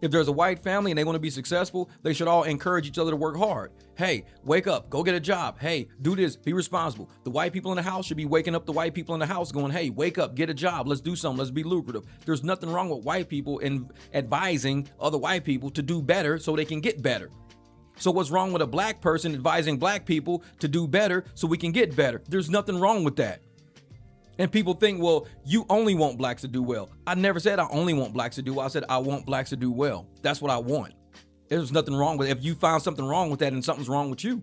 If there's a white family and they want to be successful, they should all encourage each other to work hard. Hey, wake up, go get a job. Hey, do this, be responsible. The white people in the house should be waking up the white people in the house going, hey, wake up, get a job. Let's do something. Let's be lucrative. There's nothing wrong with white people in advising other white people to do better so they can get better. So what's wrong with a black person advising black people to do better so we can get better? There's nothing wrong with that. And people think, well, you only want blacks to do well. I never said I only want blacks to do well. I said I want blacks to do well. That's what I want. There's nothing wrong with it. If you found something wrong with that, then something's wrong with you.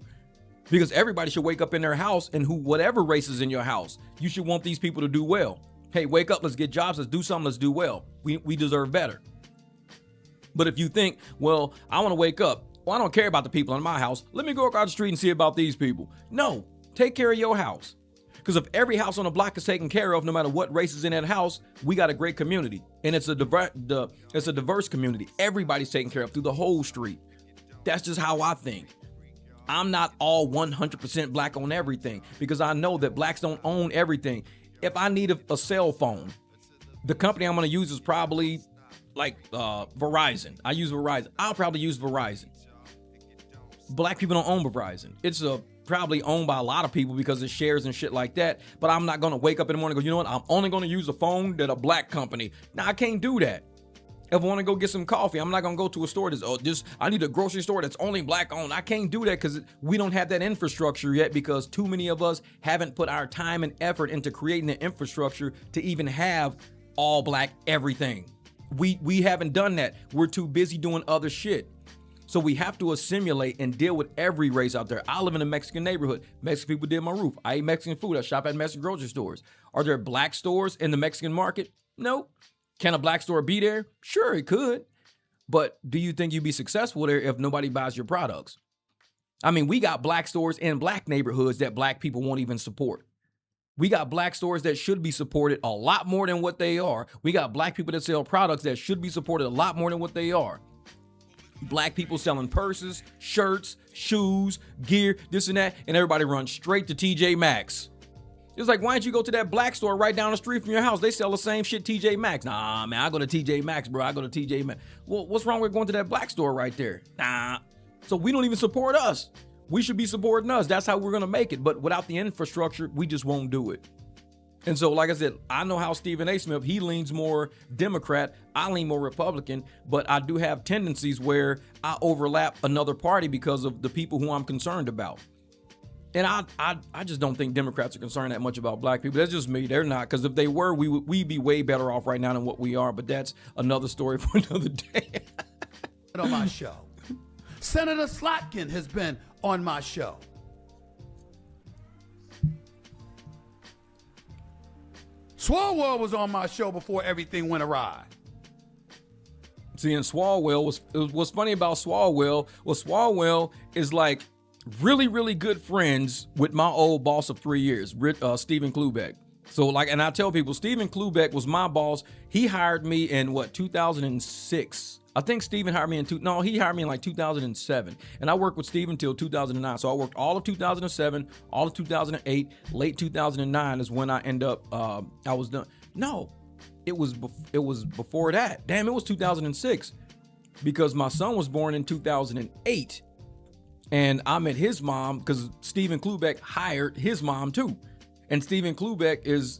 Because everybody should wake up in their house, and whatever race is in your house, you should want these people to do well. Hey, wake up, let's get jobs, let's do something, let's do well. We deserve better. But if you think, well, I want to wake up, well, I don't care about the people in my house. Let me go across the street and see about these people. No, take care of your house. Because if every house on the block is taken care of, no matter what race is in that house, we got a great community. And it's a diverse community. Everybody's taken care of through the whole street. That's just how I think. I'm not all 100% black on everything because I know that blacks don't own everything. If I need a cell phone, the company I'm going to use is probably like Verizon. I use Verizon. I'll probably use Verizon. Black people don't own Verizon. It's probably owned by a lot of people because it shares and shit like that. But I'm not going to wake up in the morning and go, you know what? I'm only going to use a phone that a black company. Now, I can't do that. If I want to go get some coffee, I'm not going to go to a store I need a grocery store that's only black owned. I can't do that because we don't have that infrastructure yet because too many of us haven't put our time and effort into creating the infrastructure to even have all black everything. We haven't done that. We're too busy doing other shit. So we have to assimilate and deal with every race out there. I live in a Mexican neighborhood. Mexican people did my roof. I eat Mexican food. I shop at Mexican grocery stores. Are there black stores in the Mexican market? No. Can a black store be there? Sure, it could. But do you think you'd be successful there if nobody buys your products? I mean, we got black stores in black neighborhoods that black people won't even support. We got black stores that should be supported a lot more than what they are. We got black people that sell products that should be supported a lot more than what they are. Black people selling purses, shirts, shoes, gear, this and that, and everybody runs straight to TJ Maxx. It's like, why don't you go to that black store right down the street from your house? They sell the same shit, TJ Maxx. Nah, man, I go to TJ Maxx, bro. I go to TJ Maxx. Well, what's wrong with going to that black store right there? Nah. So we don't even support us. We should be supporting us. That's how we're going to make it. But without the infrastructure, we just won't do it. And so, like I said, I know how Stephen A. Smith, he leans more Democrat. I lean more Republican, but I do have tendencies where I overlap another party because of the people who I'm concerned about. And I just don't think Democrats are concerned that much about black people. That's just me. They're not, because if they were, we'd be way better off right now than what we are. But that's another story for another day. On my show. Senator Slotkin has been on my show. Swalwell was on my show before everything went awry. See, and Swalwell what's funny about Swalwell was Swalwell is like really, really good friends with my old boss of 3 years, Stephen Klubeck. So like, and I tell people, Stephen Klubeck was my boss. He hired me in 2006. I think Stephen hired me he hired me in like 2007. And I worked with Stephen till 2009. So I worked all of 2007, all of 2008, late 2009 is when I end up, I was done. No, it was before that. Damn, it was 2006 because my son was born in 2008. And I met his mom because Stephen Klubeck hired his mom too. And Stephen Klubeck is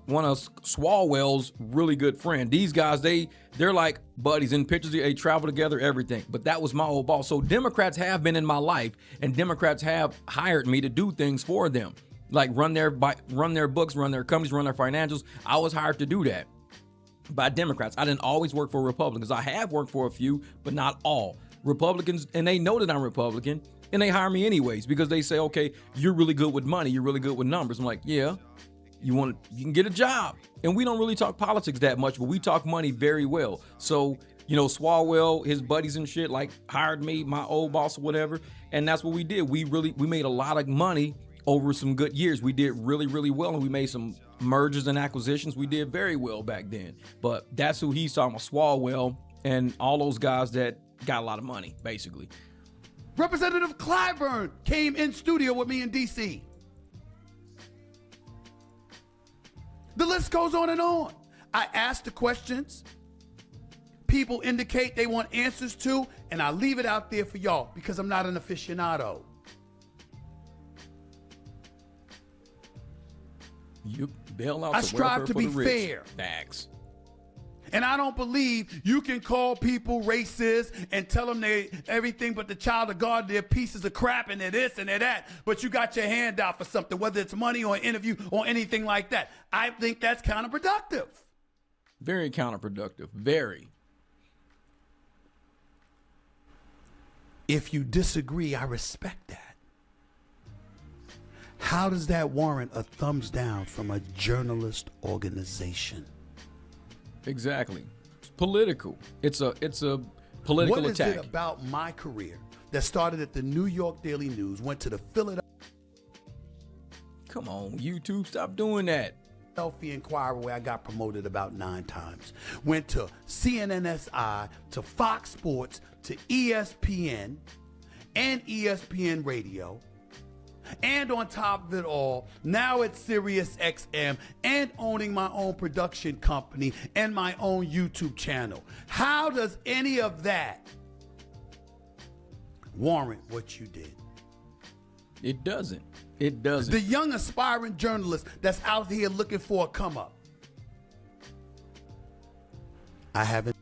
one of Swalwell's really good friend. These guys, they're like buddies in pictures. They travel together, everything. But that was my old boss. So Democrats have been in my life, and Democrats have hired me to do things for them, like run their books, run their companies, run their financials. I was hired to do that by Democrats. I didn't always work for Republicans. I have worked for a few, but not all. Republicans, and they know that I'm Republican, and they hire me anyways because they say, okay, you're really good with money, you're really good with numbers. I'm like, yeah. you can get a job. And we don't really talk politics that much, but we talk money very well. So, you know, Swalwell, his buddies and shit, like hired me, my old boss or whatever. And that's what we did. We made a lot of money over some good years. We did really, really well. And we made some mergers and acquisitions. We did very well back then. But that's who he's talking about, Swalwell and all those guys that got a lot of money, basically. Representative Clyburn came in studio with me in DC. The list goes on and on. I ask the questions people indicate they want answers to, and I leave it out there for y'all because I'm not an aficionado. You bail out. I strive to be fair. Facts. And I don't believe you can call people racist and tell them they everything but the child of God, they're pieces of crap and they're this and they're that, but you got your hand out for something, whether it's money or an interview or anything like that. I think that's counterproductive. Very counterproductive. Very. If you disagree, I respect that. How does that warrant a thumbs down from a journalist organization? Exactly. It's political. It's a political attack. What is it about my career that started at the New York Daily News, went to the Philadelphia Come on, YouTube, stop doing that. Inquirer, where I got promoted about 9 times, went to CNNSI, to Fox Sports, to ESPN and ESPN Radio, and on top of it all, now it's Sirius XM and owning my own production company and my own YouTube channel. How does any of that warrant what you did? It doesn't. It doesn't. The young aspiring journalist that's out here looking for a come up. I haven't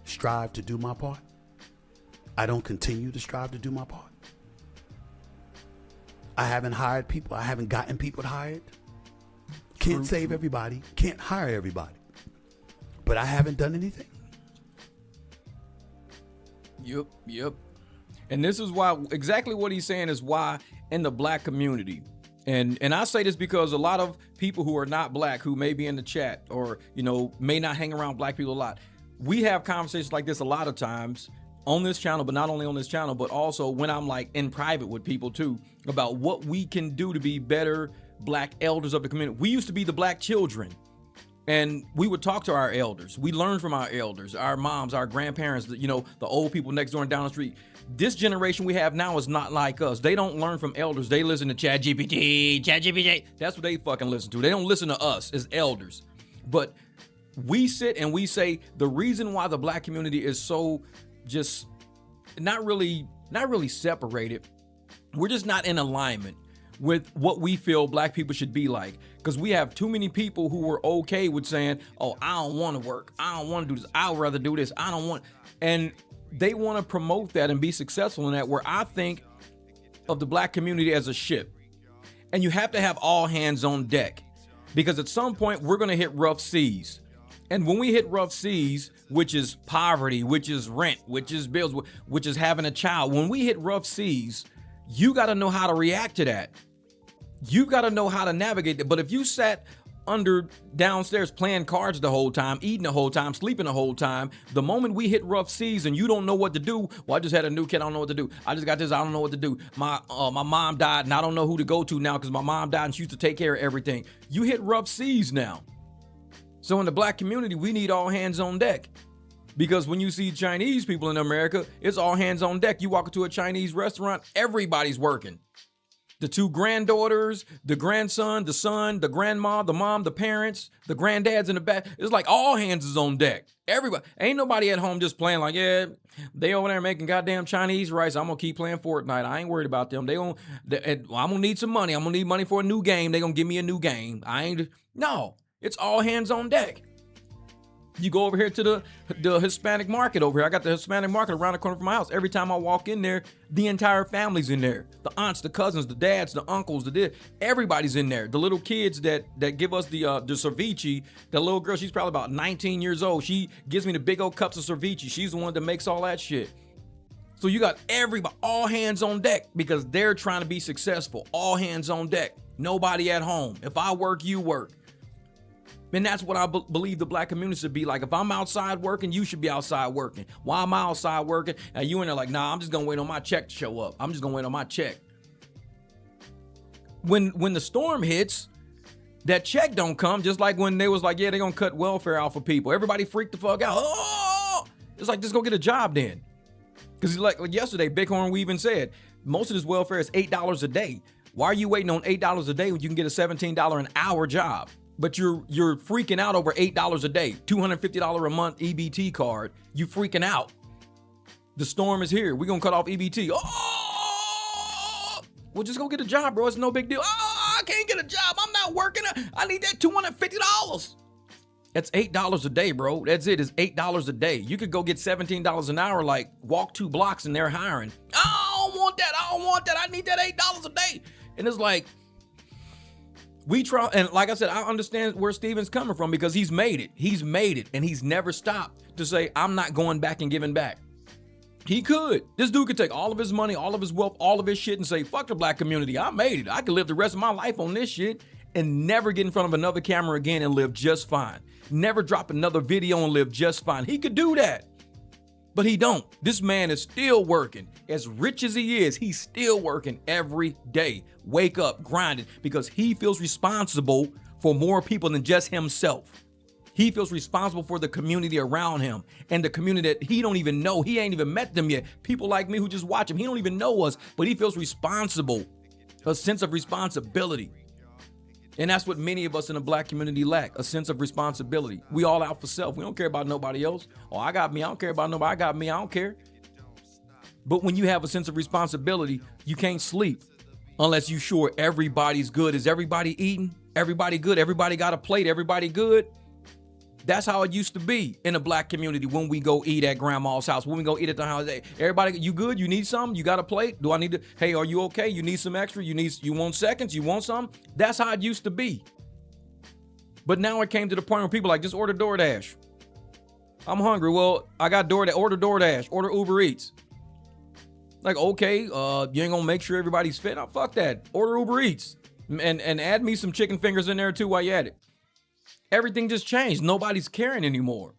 strived to do my part. I don't continue to strive to do my part. I haven't hired people. I haven't gotten people hired. Can't save everybody. Can't hire everybody. But I haven't done anything. Yep. And this is why, exactly what he's saying is why in the black community, and I say this because a lot of people who are not black, who may be in the chat or, you know, may not hang around black people a lot, we have conversations like this a lot of times on this channel, but not only on this channel, but also when I'm like in private with people too, about what we can do to be better black elders of the community. We used to be the black children. And we would talk to our elders. We learned from our elders, our moms, our grandparents, you know, the old people next door and down the street. This generation we have now is not like us. They don't learn from elders. They listen to ChatGPT. That's what they fucking listen to. They don't listen to us as elders. But we sit and we say the reason why the black community is so just not really separated. We're just not in alignment with what we feel black people should be like. Because we have too many people who are okay with saying, oh, I don't want to work. I don't want to do this. I would rather do this. I don't want. And they want to promote that and be successful in that, where I think of the black community as a ship. And you have to have all hands on deck. Because at some point, we're going to hit rough seas. And when we hit rough seas, which is poverty, which is rent, which is bills, which is having a child, when we hit rough seas, you got to know how to react to that. You got to know how to navigate that. But if you sat downstairs playing cards the whole time, eating the whole time, sleeping the whole time, the moment we hit rough seas and you don't know what to do, well, I just had a new kid, I don't know what to do. I just got this, I don't know what to do. My mom died and I don't know who to go to now because my mom died and she used to take care of everything. You hit rough seas now. So in the black community, we need all hands on deck. Because when you see Chinese people in America, it's all hands on deck. You walk into a Chinese restaurant, everybody's working. The 2 granddaughters, the grandson, the son, the grandma, the mom, the parents, the granddads in the back. It's like all hands is on deck. Everybody. Ain't nobody at home just playing like, yeah, they over there making goddamn Chinese rice. I'm going to keep playing Fortnite. I ain't worried about them. I'm going to need some money. I'm going to need money for a new game. They going to give me a new game. No, it's all hands on deck. You go over here to the Hispanic market over here. I got the Hispanic market around the corner from my house. Every time I walk in there, the entire family's in there. The aunts, the cousins, the dads, the uncles, everybody's in there. The little kids that give us the ceviche, the little girl, she's probably about 19 years old. She gives me the big old cups of ceviche. She's the one that makes all that shit. So you got everybody, all hands on deck, because they're trying to be successful. All hands on deck. Nobody at home. If I work, you work. And that's what I believe the black community should be like. If I'm outside working, you should be outside working. Why am I outside working? And you in there like, nah, I'm just going to wait on my check to show up. I'm just going to wait on my check. When the storm hits, that check don't come, just like when they was like, yeah, they're going to cut welfare out for people. Everybody freaked the fuck out. Oh! It's like, just go get a job then. Because like yesterday, Bighorn, we even said, most of this welfare is $8 a day. Why are you waiting on $8 a day when you can get a $17 an hour job? But you're freaking out over $8 a day, $250 a month EBT card. You freaking out. The storm is here. We're going to cut off EBT. Oh! Well, just go get a job, bro. It's no big deal. Oh, I can't get a job. I'm not working. I need that $250. That's $8 a day, bro. That's it. It's $8 a day. You could go get $17 an hour, like walk 2 blocks and they're hiring. I don't want that. I don't want that. I need that $8 a day. And it's like, we try, and like I said, I understand where Steven's coming from because he's made it. He's made it, and he's never stopped to say, I'm not going back and giving back. He could. This dude could take all of his money, all of his wealth, all of his shit and say, fuck the black community. I made it. I could live the rest of my life on this shit and never get in front of another camera again and live just fine. Never drop another video and live just fine. He could do that. But he don't. This man is still working. As rich as he is, he's still working every day. Wake up, grinding, because he feels responsible for more people than just himself. He feels responsible for the community around him and the community that he don't even know. He ain't even met them yet. People like me who just watch him, he don't even know us, but he feels responsible, a sense of responsibility. And that's what many of us in the black community lack, a sense of responsibility. We all out for self. We don't care about nobody else. Oh, I got me. I don't care about nobody. I got me. I don't care. But when you have a sense of responsibility, you can't sleep unless you sure everybody's good. Is everybody eating? Everybody good? Everybody got a plate? Everybody good? That's how it used to be in the black community when we go eat at grandma's house, when we go eat at the house. Hey, everybody, you good? You need something? You got a plate? Do I need to? Hey, are you okay? You need some extra? You want seconds? You want something? That's how it used to be. But now it came to the point where people like, just order DoorDash. I'm hungry. Well, I got DoorDash. Order DoorDash. Order Uber Eats. Like, okay, you ain't gonna make sure everybody's fit. Oh, fuck that. Order Uber Eats. And add me some chicken fingers in there too while you at it. Everything just changed. Nobody's caring anymore.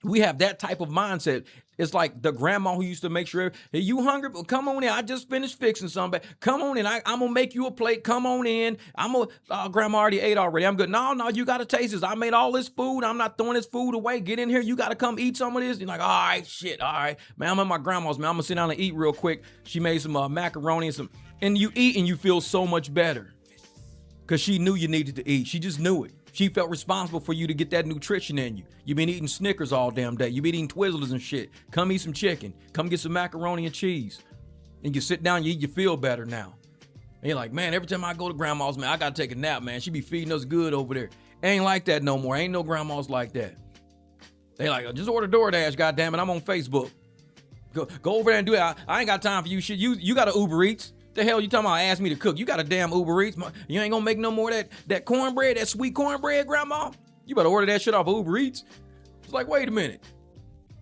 We have that type of mindset. It's like the grandma who used to make sure, hey, you hungry? Well, come on in. I just finished fixing something. Come on in. I'm going to make you a plate. Come on in. Grandma already ate already. I'm good. No, you got to taste this. I made all this food. I'm not throwing this food away. Get in here. You got to come eat some of this. You're like, all right, shit. All right, man, I'm at my grandma's, man. I'm going to sit down and eat real quick. She made some macaroni and you eat and you feel so much better because she knew you needed to eat. She just knew it. She felt responsible for you to get that nutrition in you. You've been eating Snickers all damn day. You've been eating Twizzlers and shit. Come eat some chicken. Come get some macaroni and cheese. And you sit down, you eat, you feel better now. And you're like, man, every time I go to grandma's, man, I got to take a nap, man. She be feeding us good over there. Ain't like that no more. Ain't no grandmas like that. They like, just order DoorDash, goddammit. I'm on Facebook. Go over there and do it. I ain't got time for you shit. You got to Uber Eats. The hell you talking about? Ask me to cook. You got a damn Uber Eats. You ain't gonna make no more of that cornbread, that sweet cornbread, grandma. You better order that shit off of Uber Eats. It's like, wait a minute.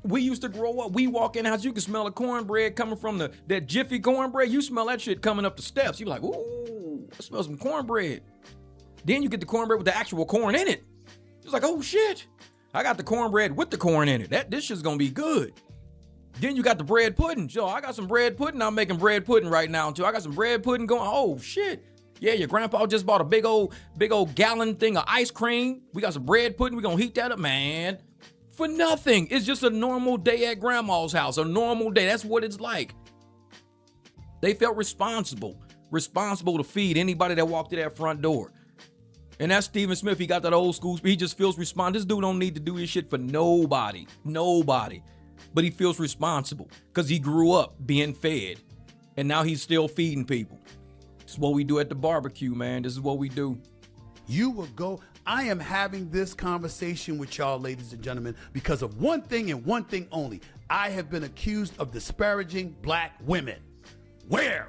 We used to grow up. We walk in the house, you can smell the cornbread coming from that Jiffy cornbread. You smell that shit coming up the steps. You be like, ooh, I smell some cornbread. Then you get the cornbread with the actual corn in it. It's like, oh shit, I got the cornbread with the corn in it. This shit's gonna be good. Then you got the bread pudding. Yo, I got some bread pudding. I'm making bread pudding right now too. I got some bread pudding going. Oh shit. Yeah, your grandpa just bought a big old gallon thing of ice cream. We got some bread pudding. We're gonna heat that up, man. For nothing. It's just a normal day at grandma's house. A normal day. That's what it's like. They felt responsible to feed anybody that walked to that front door. And that's Stephen Smith. He got that old school. He just feels responsible. This dude don't need to do his shit for nobody. But he feels responsible because he grew up being fed and now he's still feeding people. This is what we do at the barbecue, man. This is what we do. You will go. I am having this conversation with y'all, ladies and gentlemen, because of one thing and one thing only. I have been accused of disparaging black women. Where?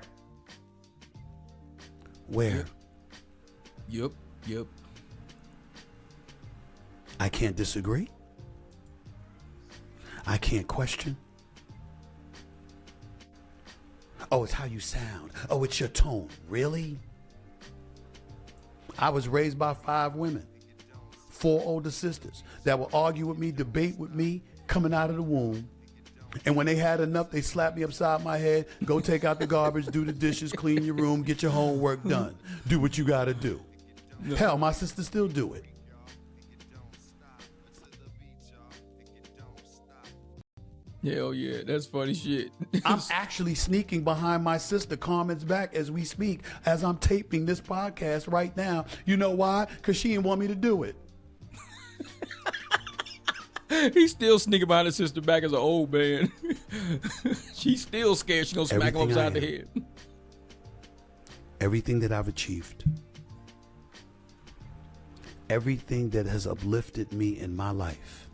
Yep. I can't disagree. I can't question. Oh, it's how you sound. Oh, it's your tone. Really? I was raised by 5 women, 4 older sisters that would argue with me, debate with me, coming out of the womb. And when they had enough, they slapped me upside my head, go take out the garbage, do the dishes, clean your room, get your homework done. Do what you got to do. Hell, my sisters still do it. Hell yeah, that's funny shit. I'm actually sneaking behind my sister Carmen's back as we speak, as I'm taping this podcast right now. You know why? Because she didn't want me to do it. He's still sneaking behind his sister back as an old man. She's still scared she's gonna smack him upside the head. Everything that I've achieved, everything that has uplifted me in my life,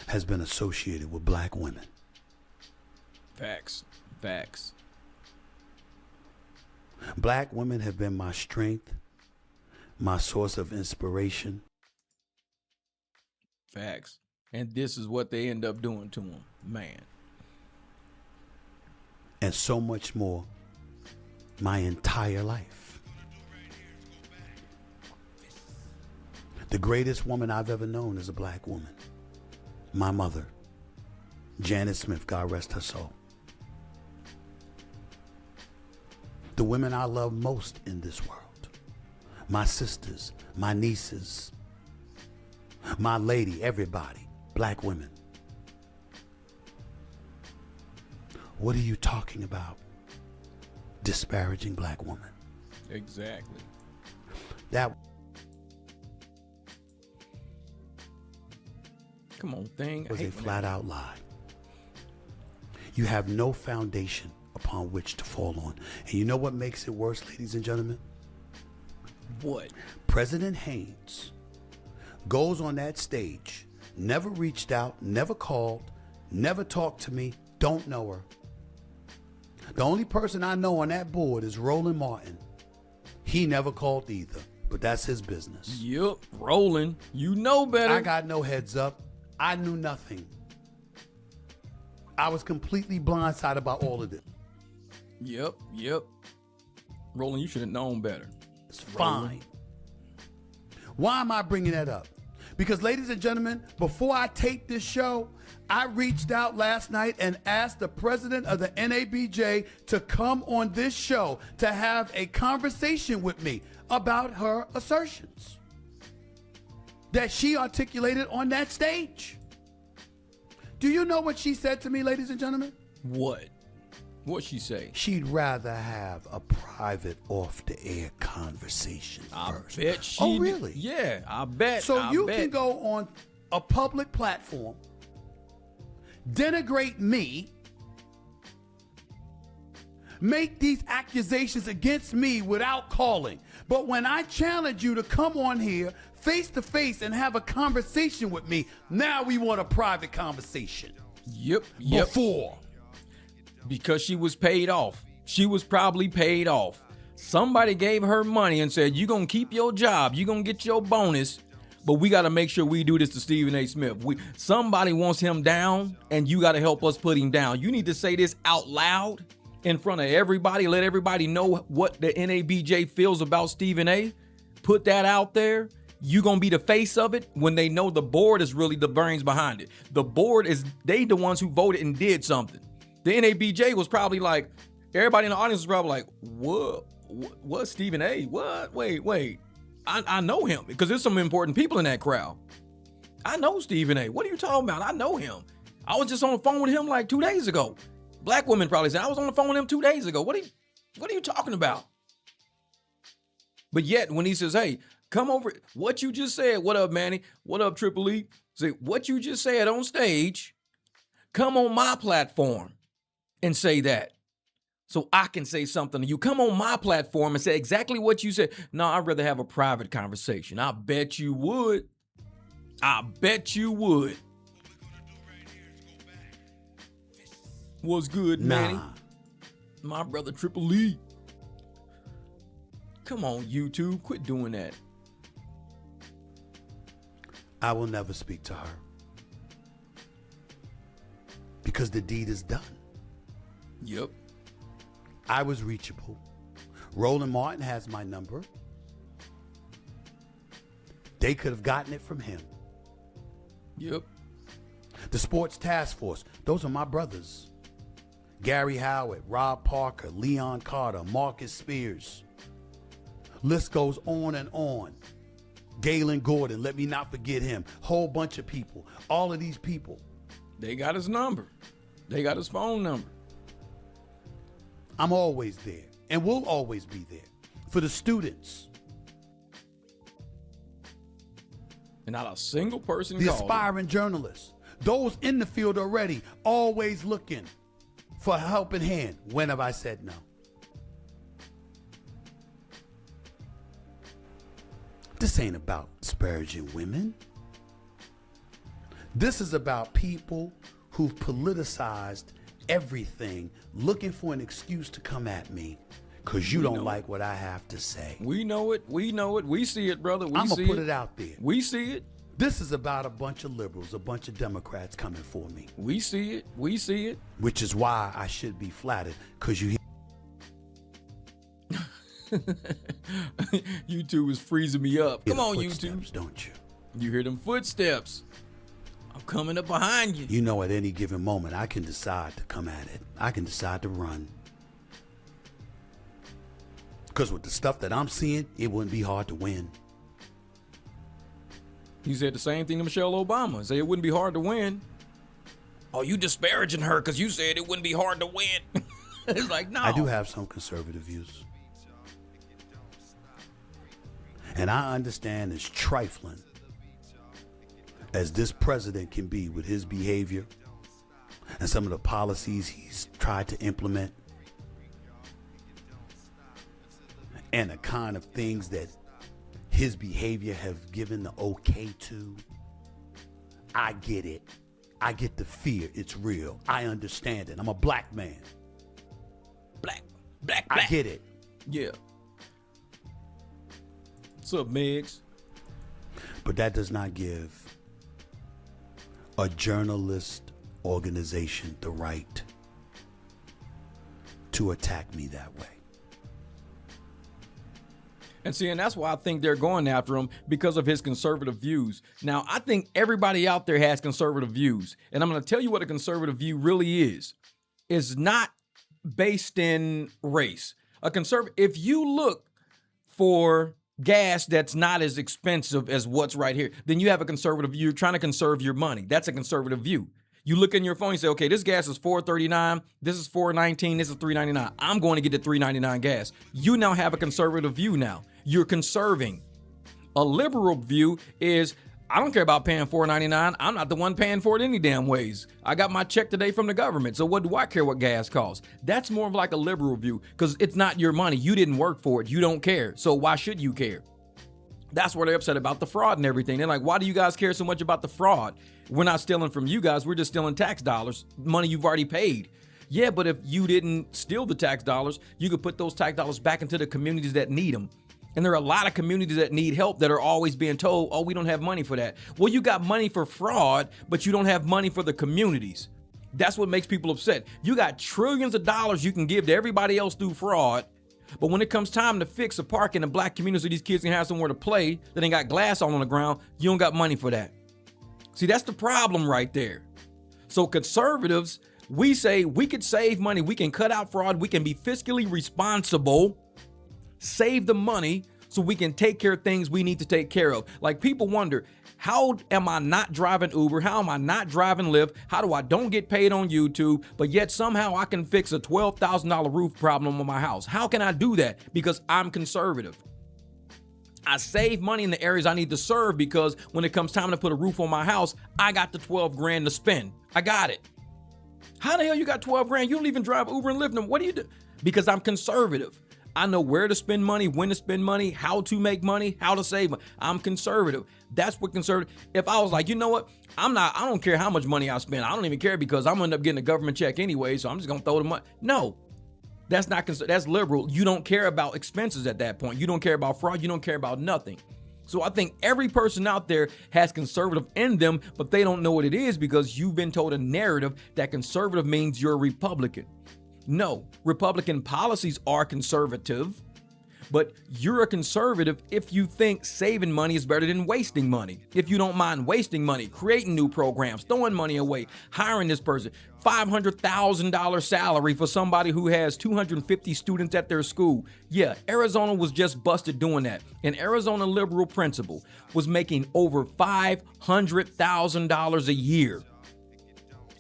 has been associated with black women. Facts. Facts. Black women have been my strength, my source of inspiration. Facts. And this is what they end up doing to them, man. And so much more my entire life. The greatest woman I've ever known is a black woman. My mother, Janet Smith, God rest her soul. The women I love most in this world, my sisters, my nieces, my lady, everybody, black women. What are you talking about? Disparaging black women. Exactly. That Come on, thing. was a flat out lie. You have no foundation upon which to fall on. And you know what makes it worse, ladies and gentlemen? What? President Haynes goes on that stage, never reached out, never called, never talked to me, don't know her. The only person I know on that board is Roland Martin. He never called either, but that's his business. Yep, Roland. You know better. I got no heads up. I knew nothing. I was completely blindsided about all of this. Yep. Roland, you should have known better. It's fine. Why am I bringing that up? Because, ladies and gentlemen, before I tape this show, I reached out last night and asked the president of the NABJ to come on this show to have a conversation with me about her assertions that she articulated on that stage. Do you know what she said to me, ladies and gentlemen? What? What'd she say? She'd rather have a private off-the-air conversation first. I bet she. Oh, really? Yeah, I bet. So you can go on a public platform, denigrate me, make these accusations against me without calling. But when I challenge you to come on here face to face and have a conversation with me, now we want a private conversation. Yep. Before. Because she was paid off. She was probably paid off. Somebody gave her money and said, you're going to keep your job. You're going to get your bonus. But we got to make sure we do this to Stephen A. Smith. Somebody wants him down, and you got to help us put him down. You need to say this out loud in front of everybody. Let everybody know what the NABJ feels about Stephen A. Put that out there. You're going to be the face of it when they know the board is really the brains behind it. The board is, they the ones who voted and did something. The NABJ was probably like, everybody in the audience was probably like, what Stephen A? What? Wait. I know him because there's some important people in that crowd. I know Stephen A. What are you talking about? I know him. I was just on the phone with him like 2 days ago. Black women probably said, I was on the phone with him 2 days ago. What are you talking about? But yet when he says, hey, come over, what you just said, what up, Manny? What up, Triple E? Say, what you just said on stage, come on my platform and say that. So I can say something to you. Come on my platform and say exactly what you said. No, I'd rather have a private conversation. I bet you would. What's good, Manny? My brother Triple E. Come on, YouTube. Quit doing that. I will never speak to her. Because the deed is done. Yep. I was reachable. Roland Martin has my number. They could have gotten it from him. Yep. The Sports Task Force, those are my brothers. Gary Howard, Rob Parker, Leon Carter, Marcus Spears. List goes on and on. Galen Gordon, let me not forget him. Whole bunch of people. All of these people. They got his number. They got his phone number. I'm always there and will always be there for the students. And not a single person The called. aspiring journalists. Those in the field already, always looking for a helping hand. When have I said no? This ain't about disparaging women. This is about people who've politicized everything, looking for an excuse to come at me because you don't like what I have to say. We know it. We know it. We see it, brother. I'm going to put it out there. We see it. This is about a bunch of liberals, a bunch of Democrats coming for me. We see it. We see it. Which is why I should be flattered, because you hear YouTube is freezing me up. Come the on, footsteps, YouTube. don't you? You hear them footsteps. I'm coming up behind you. You know, at any given moment, I can decide to come at it. I can decide to run. Because with the stuff that I'm seeing, it wouldn't be hard to win. You said the same thing to Michelle Obama. Say it wouldn't be hard to win. Oh, you disparaging her because you said it wouldn't be hard to win. It's like, no. I do have some conservative views. And I understand as trifling as this president can be with his behavior and some of the policies he's tried to implement and the kind of things that his behavior have given the okay to. I get it. I get the fear. It's real. I understand it. I'm a black man. Black. I get it. Yeah. What's up, Megs? But that does not give a journalist organization the right to attack me that way. And see, and that's why I think they're going after him, because of his conservative views. Now, I think everybody out there has conservative views. And I'm going to tell you what a conservative view really is. It's not based in race. If you look for gas that's not as expensive as what's right here, then you have a conservative view. You're trying to conserve your money. That's a conservative view. You look in your phone, you say, okay, this gas is $4.39, this is $4.19, this is $3.99. I'm going to get the $3.99 gas. You now have a conservative view now. You're conserving. A liberal view is, I don't care about paying $4.99. I'm not the one paying for it any damn ways. I got my check today from the government, so what do I care what gas costs? That's more of like a liberal view, because it's not your money. You didn't work for it. You don't care. So why should you care? That's where they're upset about the fraud and everything. They're like, why do you guys care so much about the fraud? We're not stealing from you guys. We're just stealing tax dollars, money you've already paid. Yeah, but if you didn't steal the tax dollars, you could put those tax dollars back into the communities that need them. And there are a lot of communities that need help that are always being told, oh, we don't have money for that. Well, you got money for fraud, but you don't have money for the communities. That's what makes people upset. You got trillions of dollars you can give to everybody else through fraud. But when it comes time to fix a park in the black community so these kids can have somewhere to play that ain't got glass all on the ground, you don't got money for that. See, that's the problem right there. So conservatives, we say we could save money. We can cut out fraud. We can be fiscally responsible, save the money so we can take care of things we need to take care of. Like, people wonder, how am I not driving Uber? How am I not driving Lyft? How do I don't get paid on YouTube, but yet somehow I can fix a $12,000 roof problem on my house? How can I do that? Because I'm conservative. I save money in the areas I need to serve, because when it comes time to put a roof on my house, I got the 12 grand to spend. I got it. How the hell you got 12 grand? You don't even drive Uber and Lyft. What do you do? Because I'm conservative. I know where to spend money, when to spend money, how to make money, how to save money. I'm conservative. That's what conservative. If I was like, you know what? I don't care how much money I spend. I don't even care, because I'm gonna end up getting a government check anyway, so I'm just gonna throw the money. No, that's not that's liberal. You don't care about expenses at that point. You don't care about fraud. You don't care about nothing. So I think every person out there has conservative in them, but they don't know what it is, because you've been told a narrative that conservative means you're a Republican. No, Republican policies are conservative, but you're a conservative if you think saving money is better than wasting money. If you don't mind wasting money, creating new programs, throwing money away, hiring this person, $500,000 salary for somebody who has 250 students at their school. Yeah, Arizona was just busted doing that. An Arizona liberal principal was making over $500,000 a year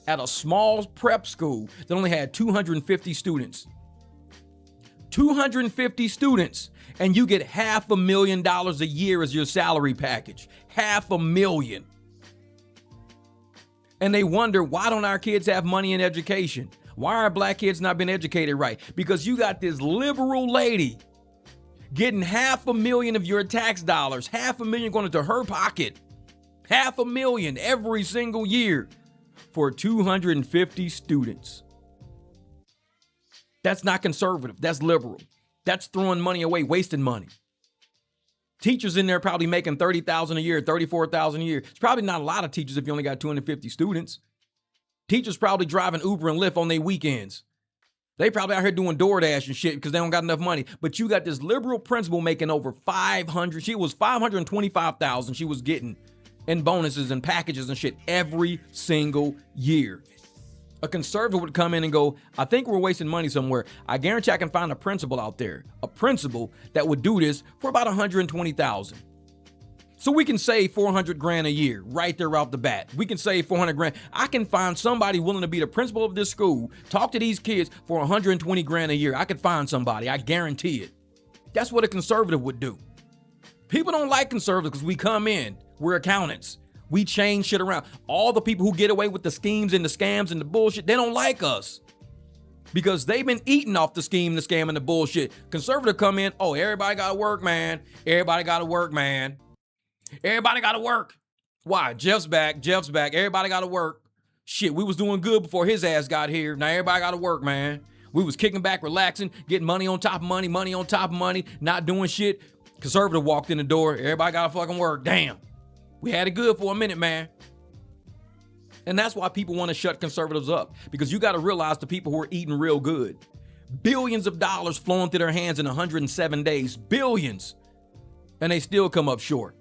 at a small prep school that only had 250 students. 250 students, and you get $500,000 a year as your salary package. $500,000. And they wonder, why don't our kids have money in education? Why are black kids not being educated right? Because you got this liberal lady getting $500,000 of your tax dollars, $500,000 going into her pocket, $500,000 every single year for 250 students. That's not conservative. That's liberal. That's throwing money away, wasting money. Teachers in there probably making $30,000 a year, $34,000 a year. It's probably not a lot of teachers if you only got 250 students. Teachers probably driving Uber and Lyft on their weekends. They probably out here doing DoorDash and shit because they don't got enough money. But you got this liberal principal making over 500. She was 525,000 she was getting in bonuses and packages and shit every single year. A conservative would come in and go, I think we're wasting money somewhere. I guarantee I can find a principal out there, a principal that would do this for about 120,000. So we can save 400 grand a year right there off the bat. We can save 400 grand. I can find somebody willing to be the principal of this school, talk to these kids for 120 grand a year. I could find somebody. I guarantee it. That's what a conservative would do. People don't like conservatives because we come in. We're accountants. We change shit around. All the people who get away with the schemes and the scams and the bullshit, they don't like us because they've been eating off the scheme, the scam, and the bullshit. Conservative come in, oh, everybody got to work, man. Everybody got to work, man. Everybody got to work. Why? Jeff's back. Everybody got to work. Shit, we was doing good before his ass got here. Now everybody got to work, man. We was kicking back, relaxing, getting money on top of money, money on top of money, not doing shit. Conservative walked in the door. Everybody got to fucking work. Damn. We had it good for a minute, man. And that's why people want to shut conservatives up, because you got to realize the people who are eating real good. Billions of dollars flowing through their hands in 107 days. Billions. And they still come up short.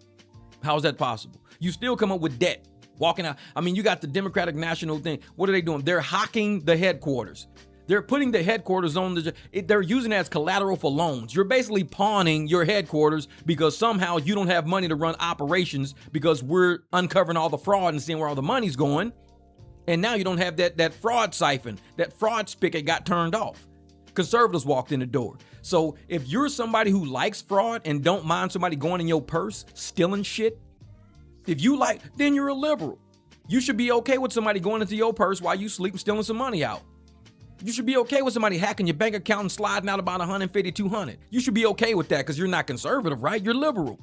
How is that possible? You still come up with debt. Walking out. I mean, you got the Democratic National thing. What are they doing? They're hawking the headquarters. They're putting the headquarters on they're using it as collateral for loans. You're basically pawning your headquarters because somehow you don't have money to run operations because we're uncovering all the fraud and seeing where all the money's going. And now you don't have that fraud siphon, that fraud spigot got turned off. Conservatives walked in the door. So if you're somebody who likes fraud and don't mind somebody going in your purse, stealing shit, then you're a liberal. You should be okay with somebody going into your purse while you sleep and stealing some money out. You should be okay with somebody hacking your bank account and sliding out about 150, 200. You should be okay with that because you're not conservative, right? You're liberal.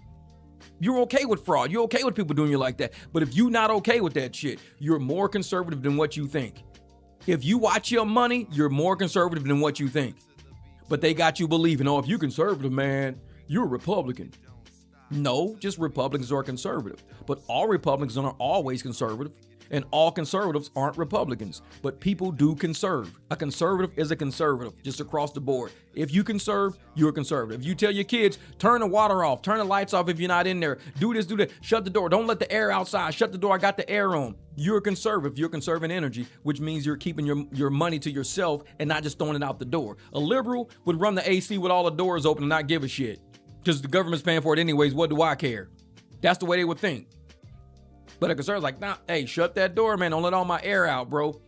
You're okay with fraud. You're okay with people doing you like that. But if you're not okay with that shit, you're more conservative than what you think. If you watch your money, you're more conservative than what you think. But they got you believing, oh, if you're conservative, man, you're a Republican. No, just Republicans are conservative. But all Republicans aren't always conservative. And all conservatives aren't Republicans, but people do conserve. A conservative is a conservative, just across the board. If you conserve, you're a conservative. If you tell your kids, turn the water off, turn the lights off if you're not in there, do this, do that, shut the door, don't let the air outside, shut the door, I got the air on. You're a conservative, you're conserving energy, which means you're keeping your money to yourself and not just throwing it out the door. A liberal would run the AC with all the doors open and not give a shit, because the government's paying for it anyways, what do I care? That's the way they would think. But a conservative's like, nah, hey, shut that door, man. Don't let all my air out, bro.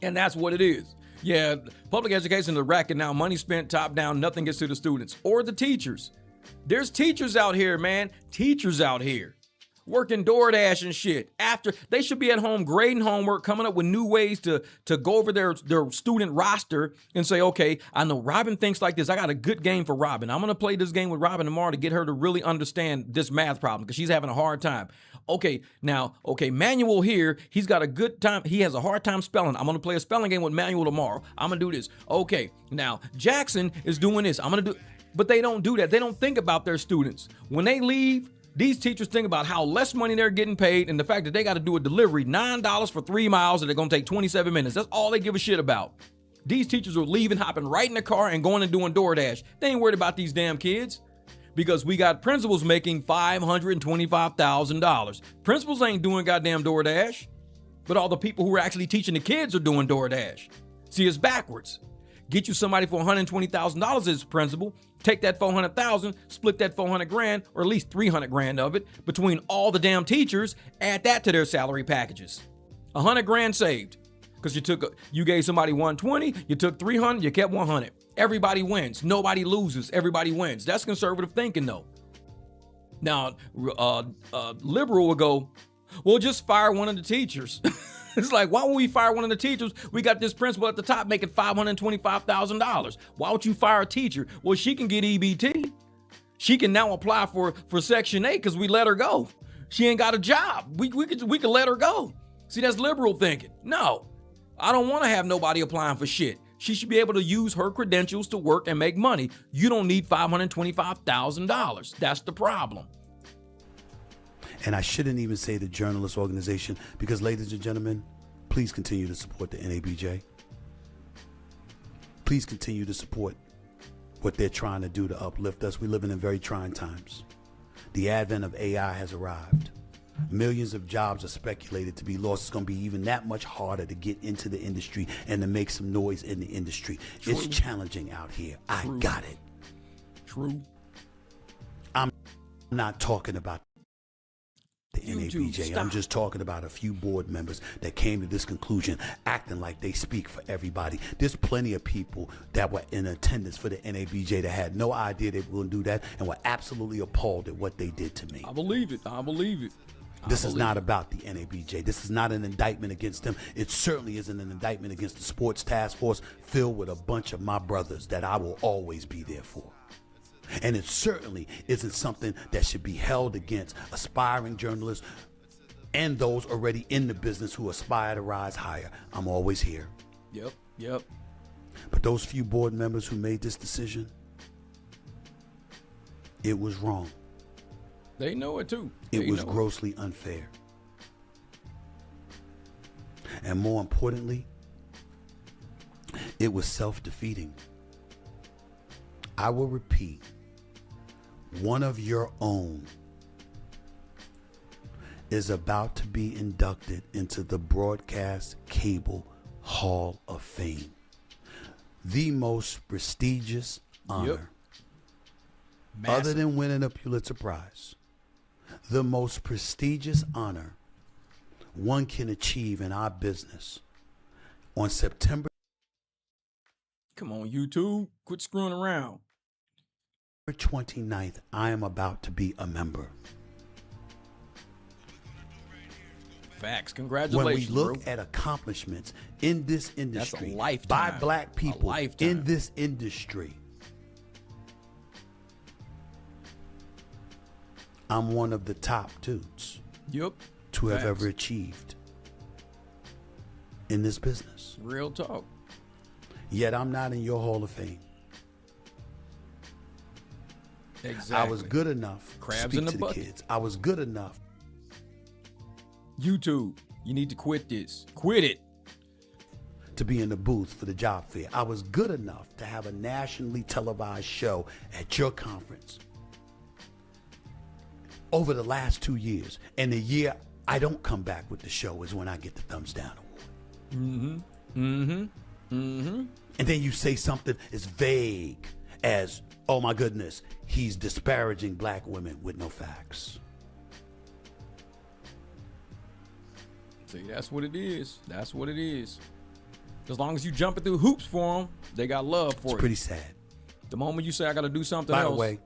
And that's what it is. Yeah, public education is a racket now. Money spent top down. Nothing gets to the students or the teachers. There's teachers out here, man. Teachers out here working DoorDash and shit. After they should be at home grading homework, coming up with new ways to go over their student roster and say, okay, I know Robin thinks like this. I got a good game for Robin. I'm going to play this game with Robin tomorrow to get her to really understand this math problem because she's having a hard time. Okay, Manuel here, he's got a good time. He has a hard time spelling. I'm going to play a spelling game with Manuel tomorrow. I'm going to do this. Okay, now Jackson is doing this. But they don't do that. They don't think about their students. When they leave, these teachers think about how less money they're getting paid and the fact that they got to do a delivery, $9 for 3 miles, and they're going to take 27 minutes. That's all they give a shit about. These teachers are leaving, hopping right in the car and going and doing DoorDash. They ain't worried about these damn kids because we got principals making $525,000. Principals ain't doing goddamn DoorDash, but all the people who are actually teaching the kids are doing DoorDash. See, it's backwards. Get you somebody for $120,000 as a principal. Take that $400,000, split that $400,000, or at least $300,000 of it between all the damn teachers. Add that to their salary packages. $100,000 saved because you gave somebody $120, you took $300, you kept $100. Everybody wins. Nobody loses. Everybody wins. That's conservative thinking, though. Now, liberal will go, well, just fire one of the teachers. It's like, why would we fire one of the teachers? We got this principal at the top making $525,000. Why would you fire a teacher? Well, she can get EBT. She can now apply for Section 8 because we let her go. She ain't got a job. We could let her go. See, that's liberal thinking. No, I don't want to have nobody applying for shit. She should be able to use her credentials to work and make money. You don't need $525,000. That's the problem. And I shouldn't even say the journalist organization because, ladies and gentlemen, please continue to support the NABJ. Please continue to support what they're trying to do to uplift us. We live in very trying times. The advent of AI has arrived. Millions of jobs are speculated to be lost. It's going to be even that much harder to get into the industry and to make some noise in the industry. True. It's challenging out here. True. I got it. True. I'm not talking about the NABJ. I'm just talking about a few board members that came to this conclusion acting like they speak for everybody. There's plenty of people that were in attendance for the NABJ that had no idea they were going to do that and were absolutely appalled at what they did to me. I believe it. This is not about the NABJ. This is not an indictment against them. It certainly isn't an indictment against the sports task force filled with a bunch of my brothers that I will always be there for. And it certainly isn't something that should be held against aspiring journalists and those already in the business who aspire to rise higher. I'm always here. Yep. But those few board members who made this decision, it was wrong. They know it too. It was grossly unfair. And more importantly, it was self-defeating. I will repeat, one of your own is about to be inducted into the Broadcast Cable Hall of Fame. The most prestigious honor, other than winning a Pulitzer Prize, the most prestigious honor one can achieve in our business. On September, come on, YouTube, quit screwing around. 29th, I am about to be a member. Facts. Congratulations. When we look at accomplishments in this industry, that's a lifetime. by black people in this industry, I'm one of the top dudes to have ever achieved in this business. Real talk. Yet I'm not in your Hall of Fame. Exactly. I was good enough Crabs to speak in the to bucket. the kids. I was good enough. YouTube, you need to quit this. Quit it. To be in the booth for the job fair. I was good enough to have a nationally televised show at your conference over the last 2 years. And the year I don't come back with the show is when I get the thumbs down award. And then you say something as vague as, oh my goodness, he's disparaging black women with no facts. See, that's what it is. That's what it is. As long as you jumping through hoops for them, they got love for you. It's pretty sad. The moment you say I got to do something else. By the way.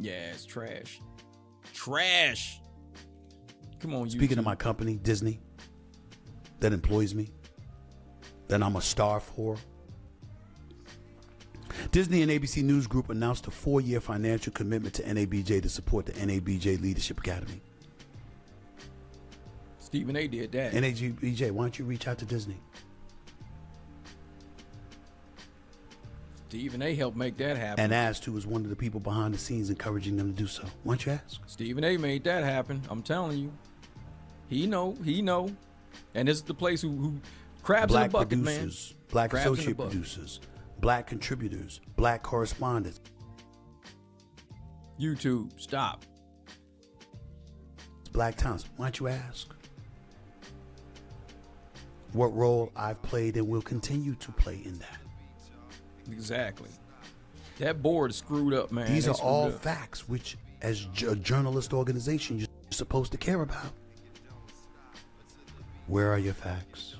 Yeah, it's trash. Trash. Come on, Speaking of my company, Disney, that employs me, that I'm a star for. Disney and ABC News Group announced a 4-year financial commitment to NABJ to support the NABJ Leadership Academy. Stephen A. did that. NABJ, why don't you reach out to Disney? Stephen A. helped make that happen. And asked who was one of the people behind the scenes encouraging them to do so. Why don't you ask? Stephen A. made that happen. I'm telling you. He know. And this is the place who crabs in the bucket, man. black Crabs in the associate bucket. producers, black contributors, black correspondents. YouTube, stop. Black talents. Why don't you ask? What role I've played and will continue to play in that. Exactly. That board is screwed up, man. These They are screwed all up. facts which, as a journalist organization, you're supposed to care about. Where are your facts?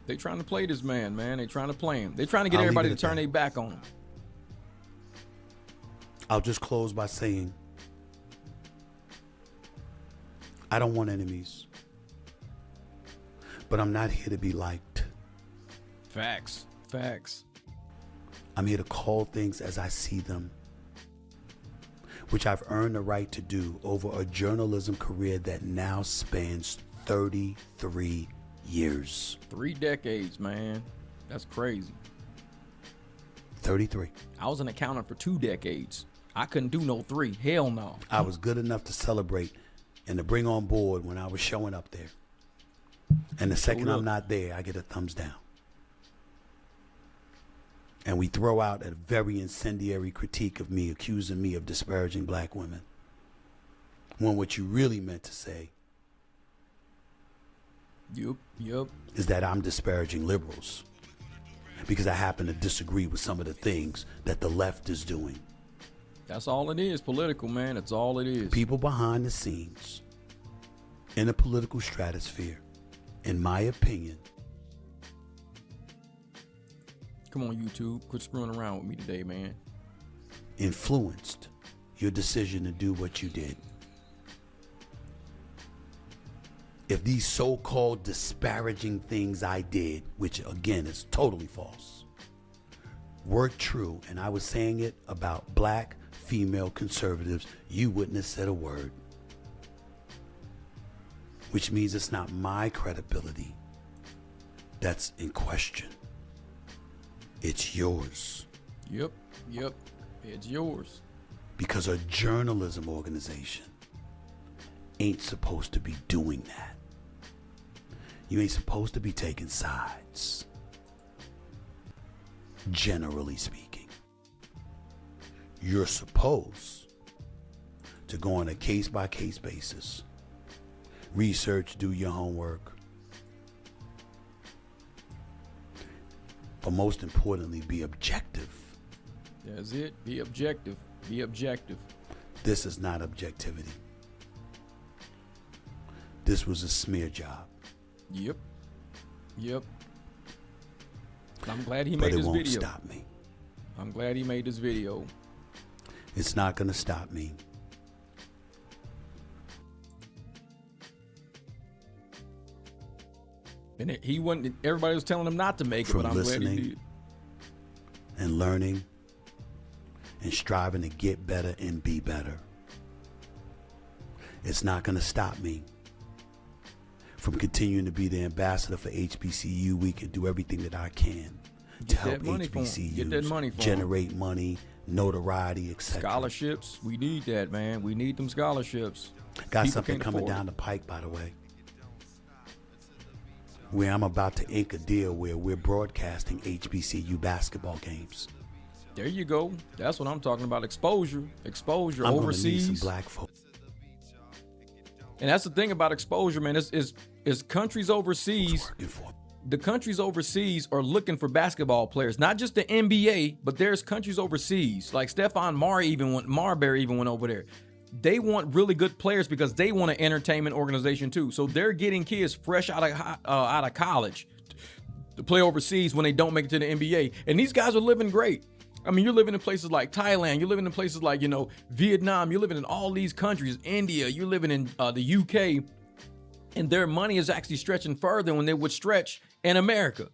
They trying to play this man. They trying to play him. They trying to get I'll everybody leave to it at turn that. their back on him. I'll just close by saying, I don't want enemies, but I'm not here to be liked. Facts. Facts. I'm here to call things as I see them, which I've earned the right to do over a journalism career that now spans 33 years. 3 decades, man. That's crazy. 33. I was an accountant for 2 decades. I couldn't do no 3. Hell no. I was good enough to celebrate and to bring on board when I was showing up there. And the second up. I'm not there, I get a thumbs down. And we throw out a very incendiary critique of me, accusing me of disparaging black women. When what you really meant to say Yup. is that I'm disparaging liberals because I happen to disagree with some of the things that the left is doing. That's all it is. Political, man. That's all it is. People behind the scenes in the political stratosphere, in my opinion, Come on, YouTube. Quit screwing around with me today, man. influenced your decision to do what you did. If these so-called disparaging things I did, which again is totally false, were true, and I was saying it about black female conservatives, you wouldn't have said a word. Which means it's not my credibility that's in question. It's yours. Yep. It's yours. Because a journalism organization ain't supposed to be doing that. You ain't supposed to be taking sides. Generally speaking. You're supposed to go on a case-by-case basis. Research, do your homework. But most importantly, be objective. That's it. Be objective. Be objective. This is not objectivity. This was a smear job. Yep. I'm glad he But made it this won't video. stop me. I'm glad he made this video. It's not going to stop me. And he wasn't. Everybody was telling him not to make it, From but I'm glad he listening did. and learning and striving to get better and be better. It's not going to stop me from continuing to be the ambassador for HBCU. We can do everything that I can to Get help that money for 'em. HBCUs Get that money for 'em. generate money, notoriety, etc. Scholarships. We need that, man. We need them scholarships. Got People something can't coming afford down the pike, by the way, where I'm about to ink a deal where we're broadcasting HBCU basketball games. There you go. That's what I'm talking about. Exposure I'm going to need overseas. some black folks. And that's the thing about exposure, man. Is countries overseas. Working for. The countries overseas are looking for basketball players, not just the NBA, but there's countries overseas. Like Stephon Marbury even went over there. They want really good players because they want an entertainment organization too. So they're getting kids fresh out of college to play overseas when they don't make it to the NBA. And these guys are living great. I mean, you're living in places like Thailand. You're living in places like, Vietnam. You're living in all these countries. India. You're living in the UK. And their money is actually stretching further than they would stretch in America.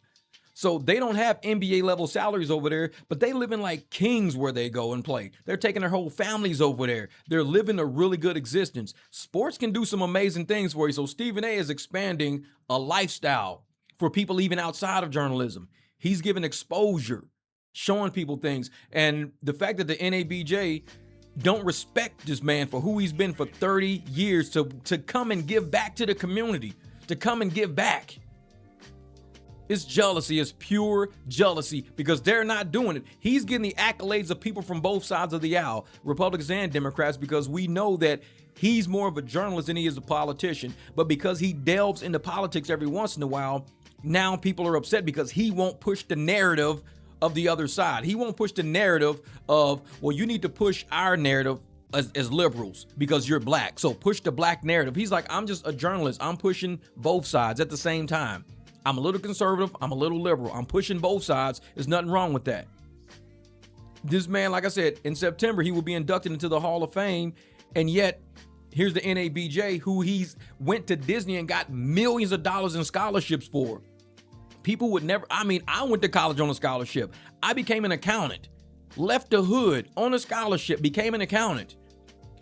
So they don't have NBA level salaries over there, but they live in like kings where they go and play. They're taking their whole families over there. They're living a really good existence. Sports can do some amazing things for you. So Stephen A is expanding a lifestyle for people even outside of journalism. He's giving exposure, showing people things. And the fact that the NABJ don't respect this man for who he's been for 30 years to come and give back to the community, to come and give back. It's jealousy. It's pure jealousy because they're not doing it. He's getting the accolades of people from both sides of the aisle, Republicans and Democrats, because we know that he's more of a journalist than he is a politician. But because he delves into politics every once in a while, now people are upset because he won't push the narrative of the other side. He won't push the narrative of, well, you need to push our narrative as liberals because you're black. So push the black narrative. He's like, I'm just a journalist. I'm pushing both sides at the same time. I'm a little conservative. I'm a little liberal. I'm pushing both sides. There's nothing wrong with that. This man, like I said, in September, he will be inducted into the Hall of Fame. And yet, here's the NABJ, who he's went to Disney and got millions of dollars in scholarships for. People would never, I went to college on a scholarship. I became an accountant. Left the hood on a scholarship, became an accountant.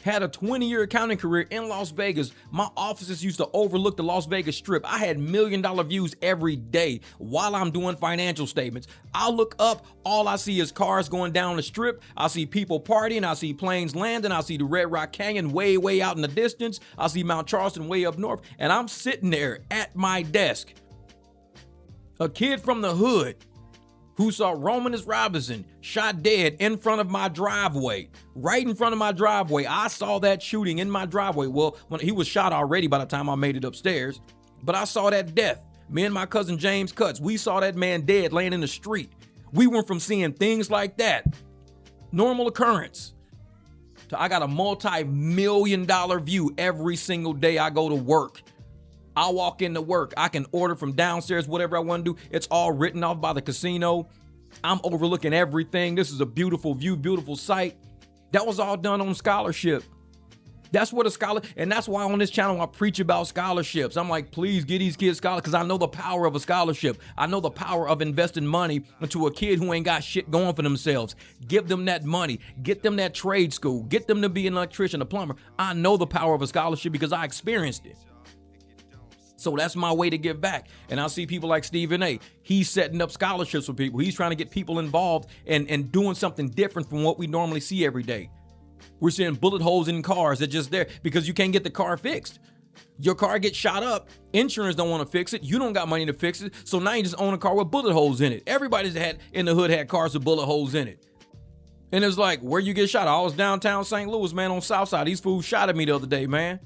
Had a 20-year accounting career in Las Vegas. My offices used to overlook the Las Vegas Strip. I had $1 million views every day while I'm doing financial statements. I look up, all I see is cars going down the strip. I see people partying. I see planes landing. I see the Red Rock Canyon way, way out in the distance. I see Mount Charleston way up north. And I'm sitting there at my desk. A kid from the hood who saw Romanus Robinson shot dead in front of my driveway, right in front of my driveway. I saw that shooting in my driveway. Well, when he was shot already by the time I made it upstairs, but I saw that death. Me and my cousin James Cutts, we saw that man dead laying in the street. We went from seeing things like that, normal occurrence, to I got a multi-million-dollar view every single day I go to work. I walk into work. I can order from downstairs, whatever I want to do. It's all written off by the casino. I'm overlooking everything. This is a beautiful view, beautiful sight. That was all done on scholarship. That's what a scholar, and that's why on this channel I preach about scholarships. I'm like, please get these kids scholarships, because I know the power of a scholarship. I know the power of investing money into a kid who ain't got shit going for themselves. Give them that money. Get them that trade school. Get them to be an electrician, a plumber. I know the power of a scholarship because I experienced it. So that's my way to give back. And I see people like Stephen A. He's setting up scholarships for people. He's trying to get people involved and doing something different from what we normally see every day. We're seeing bullet holes in cars that just there because you can't get the car fixed. Your car gets shot up. Insurance don't want to fix it. You don't got money to fix it. So now you just own a car with bullet holes in it. Everybody's had in the hood had cars with bullet holes in it. And it's like, where you get shot? I was downtown St. Louis, man, on Southside. These fools shot at me the other day, man.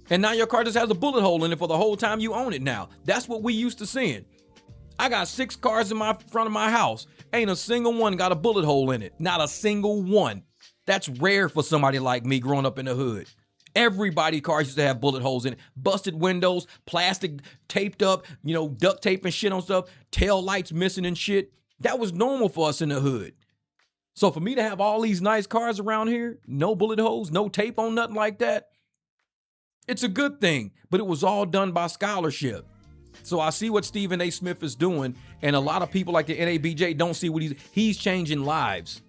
And now your car just has a bullet hole in it for the whole time you own it now. That's what we used to seeing. I got 6 cars in my front of my house. Ain't a single one got a bullet hole in it. Not a single one. That's rare for somebody like me growing up in the hood. Everybody's cars used to have bullet holes in it. Busted windows, plastic taped up, duct tape and shit on stuff, tail lights missing and shit. That was normal for us in the hood. So for me to have all these nice cars around here, no bullet holes, no tape on nothing like that, it's a good thing, but it was all done by scholarship. So I see what Stephen A. Smith is doing, and a lot of people like the NABJ don't see what he's changing lives.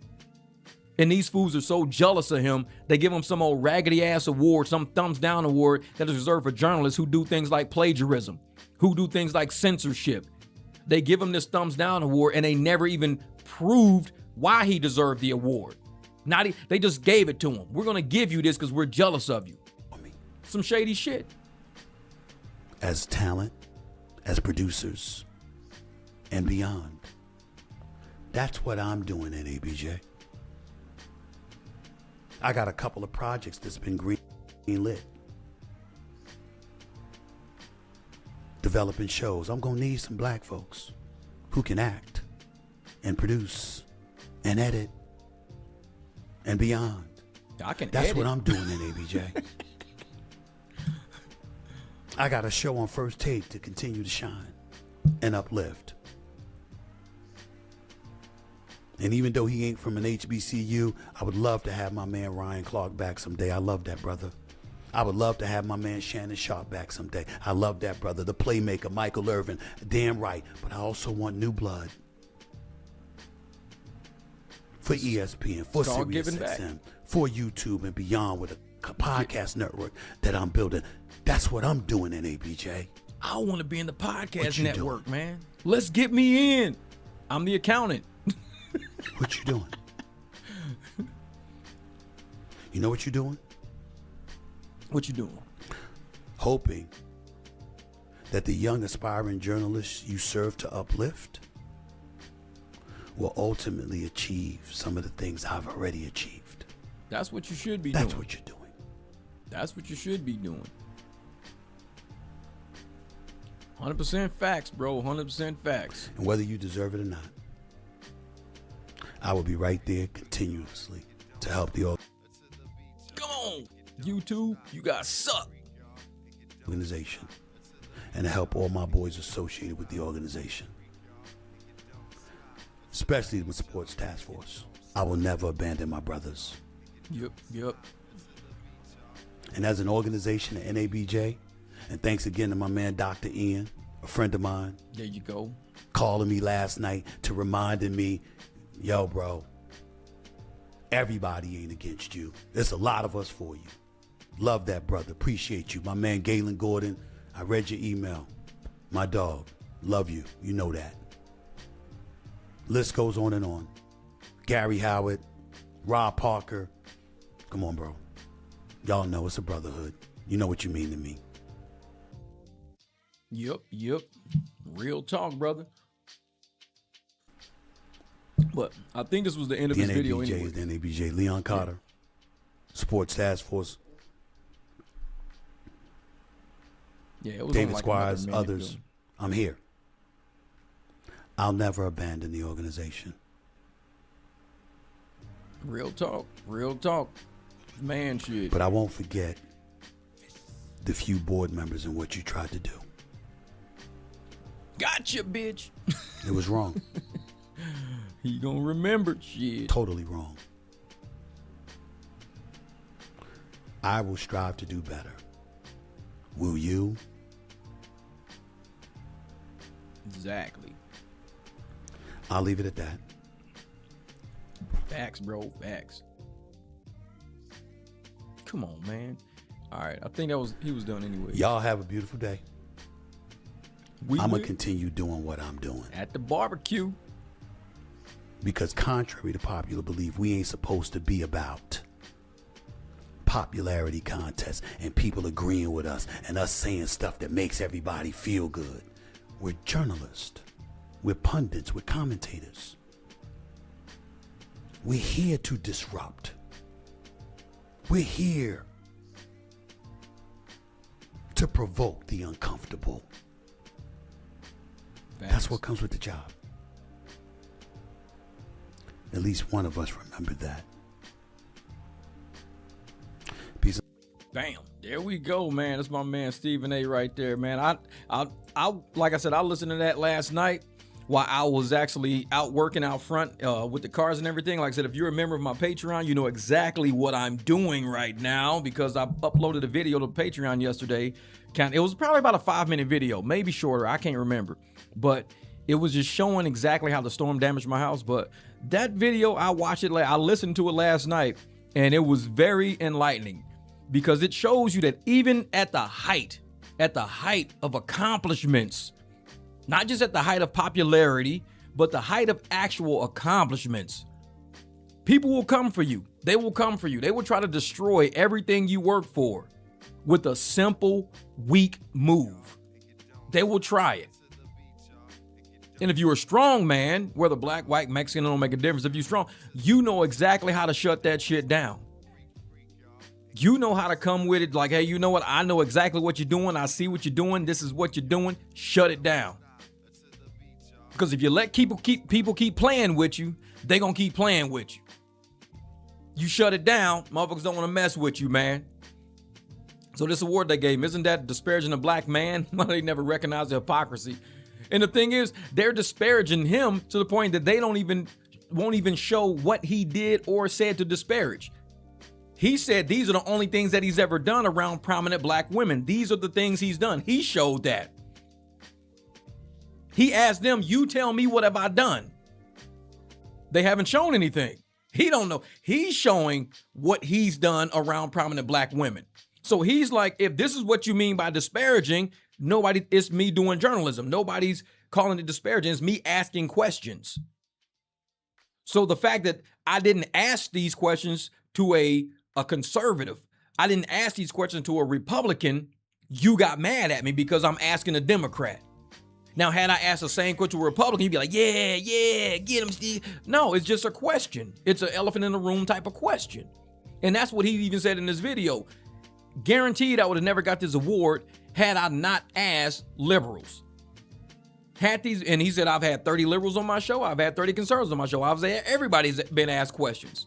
And these fools are so jealous of him, they give him some old raggedy ass award, some thumbs down award that is reserved for journalists who do things like plagiarism, who do things like censorship. They give him this thumbs down award, and they never even proved why he deserved the award. They just gave it to him. We're gonna give you this because we're jealous of you. Some shady shit. As talent, as producers, and beyond. That's what I'm doing at NABJ. I got a couple of projects that's been green lit. Developing shows. I'm gonna need some black folks who can act and produce and edit and beyond. That's what I'm doing at NABJ. I got a show on First Take to continue to shine and uplift. And even though he ain't from an HBCU, I would love to have my man Ryan Clark back someday. I love that brother. I would love to have my man Shannon Sharp back someday. I love that brother. The playmaker, Michael Irvin. Damn right. But I also want new blood. For ESPN, for SiriusXM, for YouTube and beyond with a podcast network that I'm building. That's what I'm doing in NABJ. I want to be in the podcast network, man. Let's get me in. I'm the accountant. What you doing? You know what you're doing? What you doing? Hoping that the young aspiring journalists you serve to uplift will ultimately achieve some of the things I've already achieved. That's what you should be doing. That's what you're doing. That's what you should be doing. 100% facts, bro. 100% facts. And whether you deserve it or not, I will be right there continuously to help the Come on, YouTube. You guys suck. organization and to help all my boys associated with the organization, especially the Sports Task Force. I will never abandon my brothers. Yep. And as an organization, the NABJ, and thanks again to my man, Dr. Ian, a friend of mine. There you go. Calling me last night to reminding me, yo, bro, everybody ain't against you. There's a lot of us for you. Love that, brother. Appreciate you. My man, Galen Gordon, I read your email. My dog, love you. You know that. List goes on and on. Gary Howard, Rob Parker. Come on, bro. Y'all know it's a brotherhood. You know what you mean to me. Yep. Real talk, brother. But I think this was the end of this video anyway. Is the NABJ. Leon Carter, Sports Task Force. Yeah, it was David like Squires, others. I'm here. I'll never abandon the organization. Real talk. Man, shit. But I won't forget the few board members and what you tried to do. Gotcha, bitch. It was wrong. He gonna remember shit. Totally wrong. I will strive to do better. Will you? Exactly. I'll leave it at that. Facts, bro. Facts. Come on, man. All right. I think he was done anyway. Y'all have a beautiful day. I'm will going to continue doing what I'm doing. At the barbecue. Because contrary to popular belief, we ain't supposed to be about popularity contests and people agreeing with us and us saying stuff that makes everybody feel good. We're journalists. We're pundits. We're commentators. We're here to disrupt. We're here to provoke the uncomfortable. That's what comes with the job. At least one of us remembered that. Peace. Bam. There we go, man. That's my man Stephen A. right there, man. I like I said, I listened to that last night while I was actually out working out front with the cars and everything. Like I said, if you're a member of my Patreon, you know exactly what I'm doing right now because I uploaded a video to Patreon yesterday. It was probably about a 5-minute video, maybe shorter. I can't remember. But it was just showing exactly how the storm damaged my house. But that video, I listened to it last night, and it was very enlightening because it shows you that even at the height of accomplishments, not just at the height of popularity, but the height of actual accomplishments, people will come for you. They will come for you. They will try to destroy everything you work for with a simple, weak move. They will try it. And if you're a strong man, whether black, white, Mexican, it don't make a difference. If you're strong, you know exactly how to shut that shit down. You know how to come with it like, hey, you know what? I know exactly what you're doing. I see what you're doing. This is what you're doing. Shut it down. Because if you let people keep playing with you, they're going to keep playing with you. You shut it down, motherfuckers don't want to mess with you, man. So this award they gave him, isn't that disparaging a black man? They never recognize the hypocrisy. And the thing is, they're disparaging him to the point that they won't even show what he did or said to disparage. He said these are the only things that he's ever done around prominent black women. These are the things he's done. He showed that. He asked them, you tell me what have I done? They haven't shown anything. He don't know. He's showing what he's done around prominent black women. So he's like, if this is what you mean by disparaging, it's me doing journalism. Nobody's calling it disparaging. It's me asking questions. So the fact that I didn't ask these questions to a conservative, I didn't ask these questions to a Republican, You got mad at me because I'm asking a Democrat. Now, had I asked the same question to a Republican, he'd be like, yeah, get him, Steve. No, it's just a question. It's an elephant in the room type of question. And that's what he even said in this video. Guaranteed I would have never got this award had I not asked liberals. And he said, I've had 30 liberals on my show. I've had 30 conservatives on my show. Everybody's been asked questions.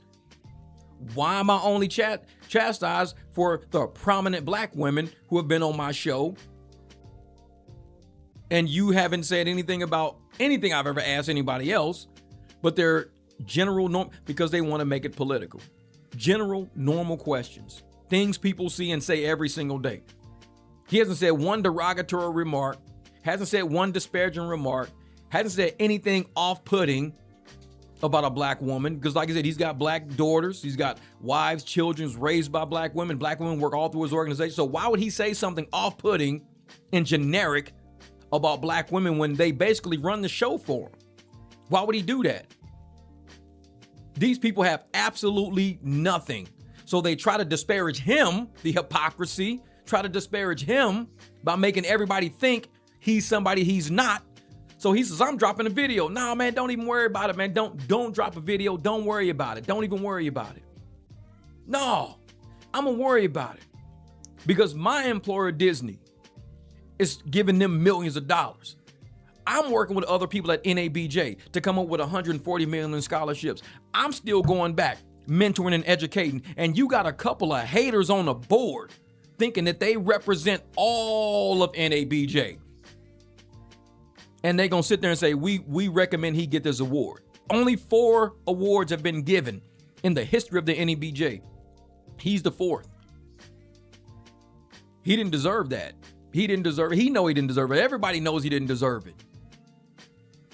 Why am I only chastised for the prominent black women who have been on my show? And you haven't said anything about anything I've ever asked anybody else, but they're general norm because they want to make it political. General normal questions. Things people see and say every single day. He hasn't said one derogatory remark, hasn't said one disparaging remark, hasn't said anything off-putting about a black woman. Because like I said, he's got black daughters, he's got wives, children raised by black women. Black women work all through his organization. So why would he say something off-putting and generic about black women when they basically run the show for him? Why would he do that? These people have absolutely nothing. So they try to disparage him, the hypocrisy, try to disparage him by making everybody think he's somebody he's not. So he says, I'm dropping a video. Nah, man, don't even worry about it, man. Don't drop a video. Don't worry about it. Don't even worry about it. No, I'm gonna worry about it because my employer, Disney, is giving them millions of dollars. I'm working with other people at NABJ to come up with 140 million in scholarships. I'm still going back, mentoring and educating. And you got a couple of haters on the board thinking that they represent all of NABJ. And they're going to sit there and say, we recommend he get this award. Only 4 awards have been given in the history of the NABJ. He's the 4th. He didn't deserve that. He didn't deserve it. He know he didn't deserve it. Everybody knows he didn't deserve it.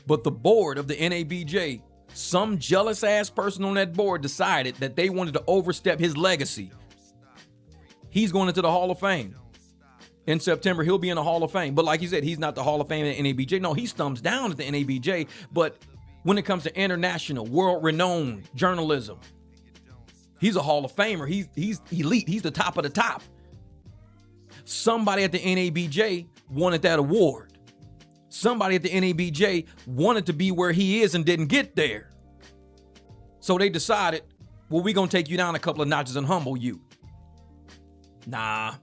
But the board of the NABJ, some jealous ass person on that board decided that they wanted to overstep his legacy. He's going into the Hall of Fame. In September, he'll be in the Hall of Fame. But like you said, he's not the Hall of Fame at NABJ. No, he thumbs down at the NABJ. But when it comes to international, world-renowned journalism, he's a Hall of Famer. He's elite. He's the top of the top. Somebody at the NABJ wanted that award. Somebody at the NABJ wanted to be where he is and didn't get there. So they decided, well, we're going to take you down a couple of notches and humble you. Nah,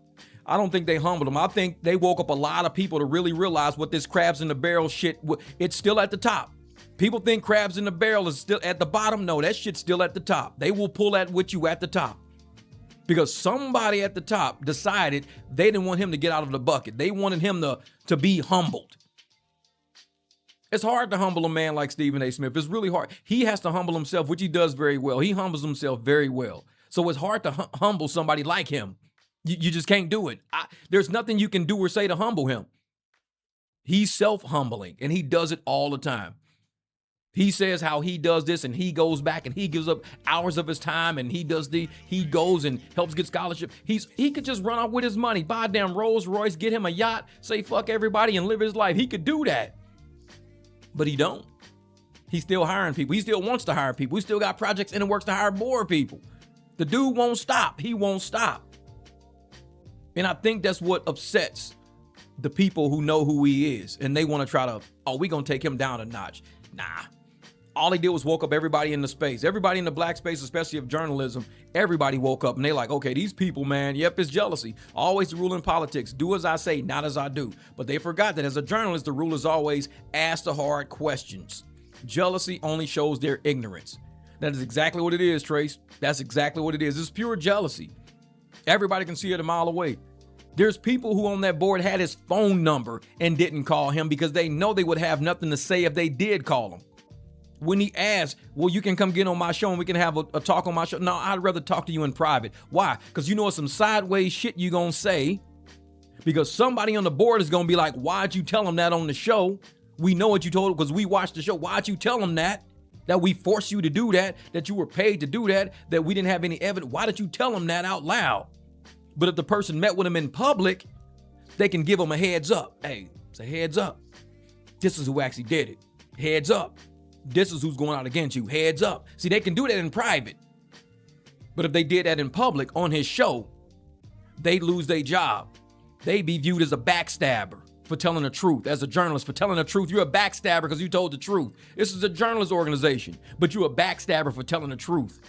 I don't think they humbled him. I think they woke up a lot of people to really realize what this crabs in the barrel shit, it's still at the top. People think crabs in the barrel is still at the bottom. No, that shit's still at the top. They will pull that with you at the top. Because somebody at the top decided they didn't want him to get out of the bucket. They wanted him to be humbled. It's hard to humble a man like Stephen A. Smith. It's really hard. He has to humble himself, which he does very well. He humbles himself very well. So it's hard to humble somebody like him. You just can't do it. There's nothing you can do or say to humble him. He's self-humbling, and he does it all the time. He says how he does this, and he goes back and he gives up hours of his time, and he goes and helps get scholarship. He could just run off with his money, buy a damn Rolls Royce, get him a yacht, say fuck everybody, and live his life. He could do that, but he don't. He's still hiring people. He still wants to hire people. He still got projects in the works to hire more people. The dude won't stop. He won't stop. And I think that's what upsets the people who know who he is, and they want to try to, we're going to take him down a notch. Nah. All he did was woke up everybody in the space. Everybody in the black space, especially of journalism, everybody woke up and they like, okay, these people, man, yep, it's jealousy. Always the rule in politics. Do as I say, not as I do. But they forgot that as a journalist, the rule is always ask the hard questions. Jealousy only shows their ignorance. That is exactly what it is, Trace. That's exactly what it is. It's pure jealousy. Everybody can see it a mile away. There's people who on that board had his phone number and didn't call him because they know they would have nothing to say if they did call him. When he asked, well, you can come get on my show and we can have a talk on my show. No, I'd rather talk to you in private. Why? Because you know some sideways shit you gonna say. Because somebody on the board is gonna be like, why'd you tell him that on the show? We know what you told him because we watched the show. Why'd you tell him that? That we forced you to do that? That you were paid to do that? That we didn't have any evidence? Why did you tell him that out loud? But if the person met with him in public, they can give him a heads up. Hey, it's a heads up. This is who actually did it. Heads up. This is who's going out against you. Heads up. See, they can do that in private. But if they did that in public on his show, they lose their job. They be viewed as a backstabber for telling the truth. As a journalist, for telling the truth, you're a backstabber because you told the truth. This is a journalist organization, but you're a backstabber for telling the truth.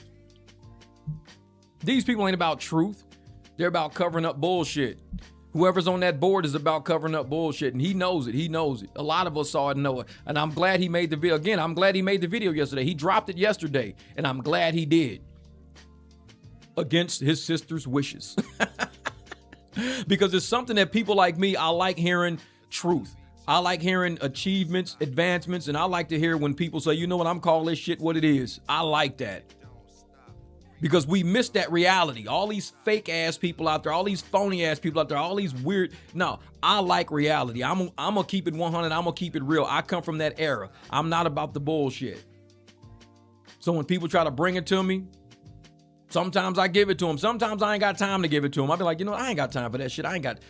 These people ain't about truth. They're about covering up bullshit. Whoever's on that board is about covering up bullshit, and he knows it. He knows it. A lot of us saw it and know it. And I'm glad he made the video. Again, I'm glad he made the video yesterday. He dropped it yesterday, and I'm glad he did. Against his sister's wishes. Because it's something that people like me, I like hearing truth. I like hearing achievements, advancements, and I like to hear when people say, you know what, I'm calling this shit what it is. I like that. Because we miss that reality. All these fake ass people out there, all these phony ass people out there, all these weird. No, I like reality. I'm going to keep it 100. I'm going to keep it real. I come from that era. I'm not about the bullshit. So when people try to bring it to me, sometimes I give it to them. Sometimes I ain't got time to give it to them. I'll be like, you know, I ain't got time for that shit.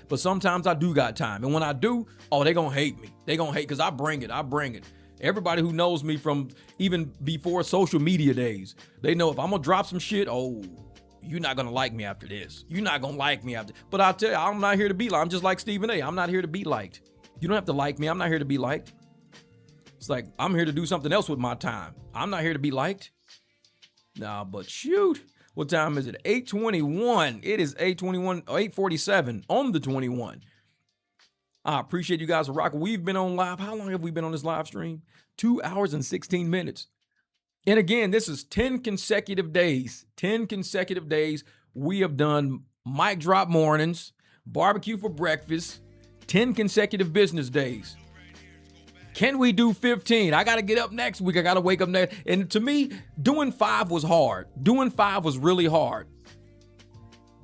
But sometimes I do got time. And when I do, they going to hate me. They going to hate because I bring it. Everybody who knows me from even before social media days, they know if I'm going to drop some shit, you're not going to like me after this. You're not going to like me after. But I'll tell you, I'm not here to be liked. I'm just like Stephen A. I'm not here to be liked. You don't have to like me. I'm not here to be liked. It's like, I'm here to do something else with my time. I'm not here to be liked. Nah, but shoot. What time is it? 8:21. It is 8:21, 8:47 on the 21. I appreciate you guys for rocking. We've been on live. How long have we been on this live stream? 2 hours and 16 minutes. And again, this is 10 consecutive days. 10 consecutive days. We have done MicDrop mornings, barbecue for breakfast, 10 consecutive business days. Can we do 15? I got to get up next week. I got to wake up next. And to me, doing 5 was hard. Doing 5 was really hard.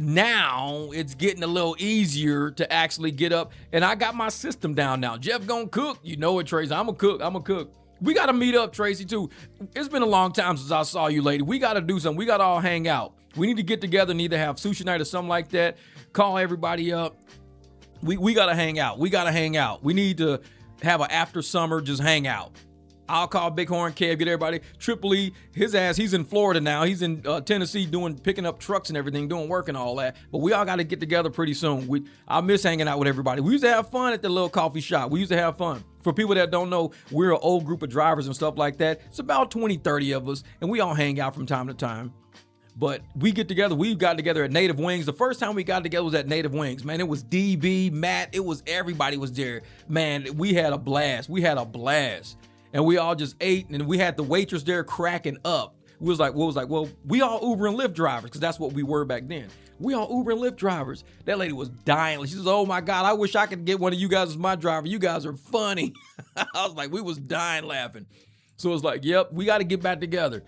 Now it's getting a little easier to actually get up, and I got my system down now. Jeff gonna cook, you know it, Tracy. I'm a cook. We gotta meet up, Tracy, too. It's been a long time since I saw you, lady. We gotta do something. We gotta all hang out. We need to get together and either have sushi night or something like that. Call everybody up. We gotta hang out. We need to have an after summer just hang out. I'll call Bighorn Kev, get everybody. Triple E, his ass, he's in Florida now. He's in Tennessee picking up trucks and everything, doing work and all that. But we all got to get together pretty soon. I miss hanging out with everybody. We used to have fun at the little coffee shop. We used to have fun. For people that don't know, we're an old group of drivers and stuff like that. It's about 20, 30 of us, and we all hang out from time to time. But we get together. We've got together at Native Wings. The first time we got together was at Native Wings. Man, it was DB, Matt. It was everybody was there. Man, we had a blast. And we all just ate, and we had the waitress there cracking up. Well, we all Uber and Lyft drivers, because that's what we were back then. We all Uber and Lyft drivers. That lady was dying. She says, oh my God, I wish I could get one of you guys as my driver. You guys are funny. I was like, we was dying laughing. So it's like, yep, we got to get back together.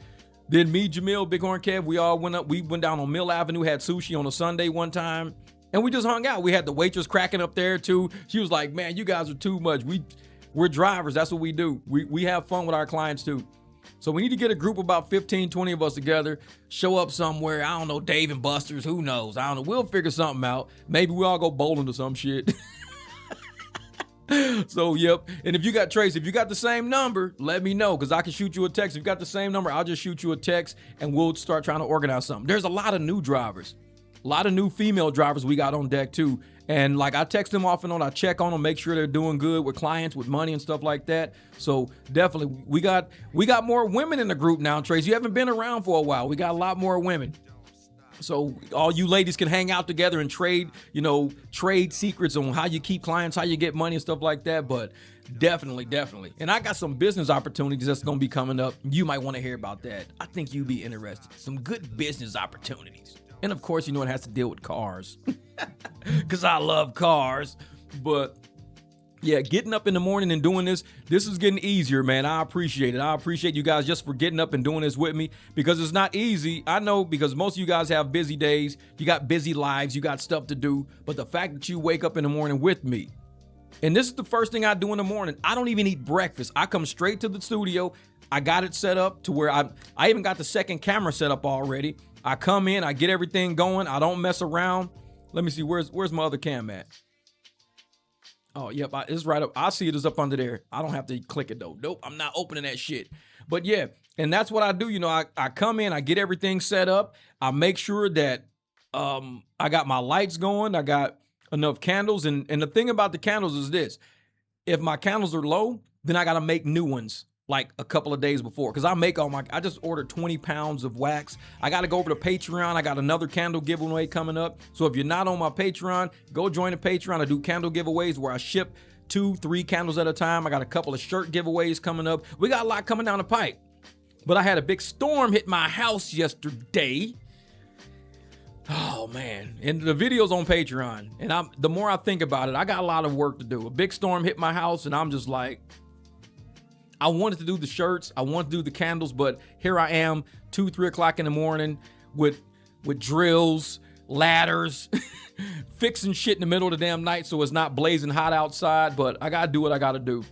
Then me, Jamil, Bighorn Kev, we all went up. We went down on Mill Avenue, had sushi on a Sunday one time, and we just hung out. We had the waitress cracking up there too. She was like, man, you guys are too much. We're drivers. That's what we do. We have fun with our clients too. So we need to get a group of about 15, 20 of us together, show up somewhere. I don't know, Dave and Buster's, who knows? I don't know. We'll figure something out. Maybe we all go bowling or some shit. So, yep. And if you got Trace, if you got the same number, let me know, because I can shoot you a text. If you got the same number, I'll just shoot you a text and we'll start trying to organize something. There's a lot of new drivers, a lot of new female drivers we got on deck too. And like I text them off and on, I check on them, make sure they're doing good with clients, with money and stuff like that. So definitely we got more women in the group now, Trace. You haven't been around for a while. We got a lot more women. So all you ladies can hang out together and trade secrets on how you keep clients, how you get money and stuff like that. But definitely. And I got some business opportunities that's going to be coming up. You might want to hear about that. I think you'd be interested. Some good business opportunities. And of course, it has to deal with cars because I love cars. But yeah, getting up in the morning and doing this is getting easier, man. I appreciate it. I appreciate you guys just for getting up and doing this with me, because it's not easy. I know, because most of you guys have busy days. You got busy lives. You got stuff to do. But the fact that you wake up in the morning with me, and this is the first thing I do in the morning. I don't even eat breakfast. I come straight to the studio. I got it set up to where I even got the second camera set up already. I come in, I get everything going. I don't mess around. Let me see, where's my other cam at? Oh, yep, it's right up. I see it is up under there. I don't have to click it though. Nope, I'm not opening that shit. But yeah, and that's what I do. I come in, I get everything set up. I make sure that I got my lights going. I got enough candles. And the thing about the candles is this. If my candles are low, then I got to make new ones like a couple of days before, because I just ordered 20 pounds of wax. I got to go over to Patreon. I got another candle giveaway coming up. So if you're not on my Patreon, go join the Patreon. I do candle giveaways where I ship 2-3 candles at a time. I got a couple of shirt giveaways coming up. We got a lot coming down the pipe. But I had a big storm hit my house yesterday. Oh man, and the video's on Patreon. And the more I think about it, I got a lot of work to do. A big storm hit my house, and I'm just like, I wanted to do the shirts, I wanted to do the candles, but here I am, 2-3 o'clock in the morning with drills, ladders, fixing shit in the middle of the damn night so it's not blazing hot outside. But I gotta do what I gotta do.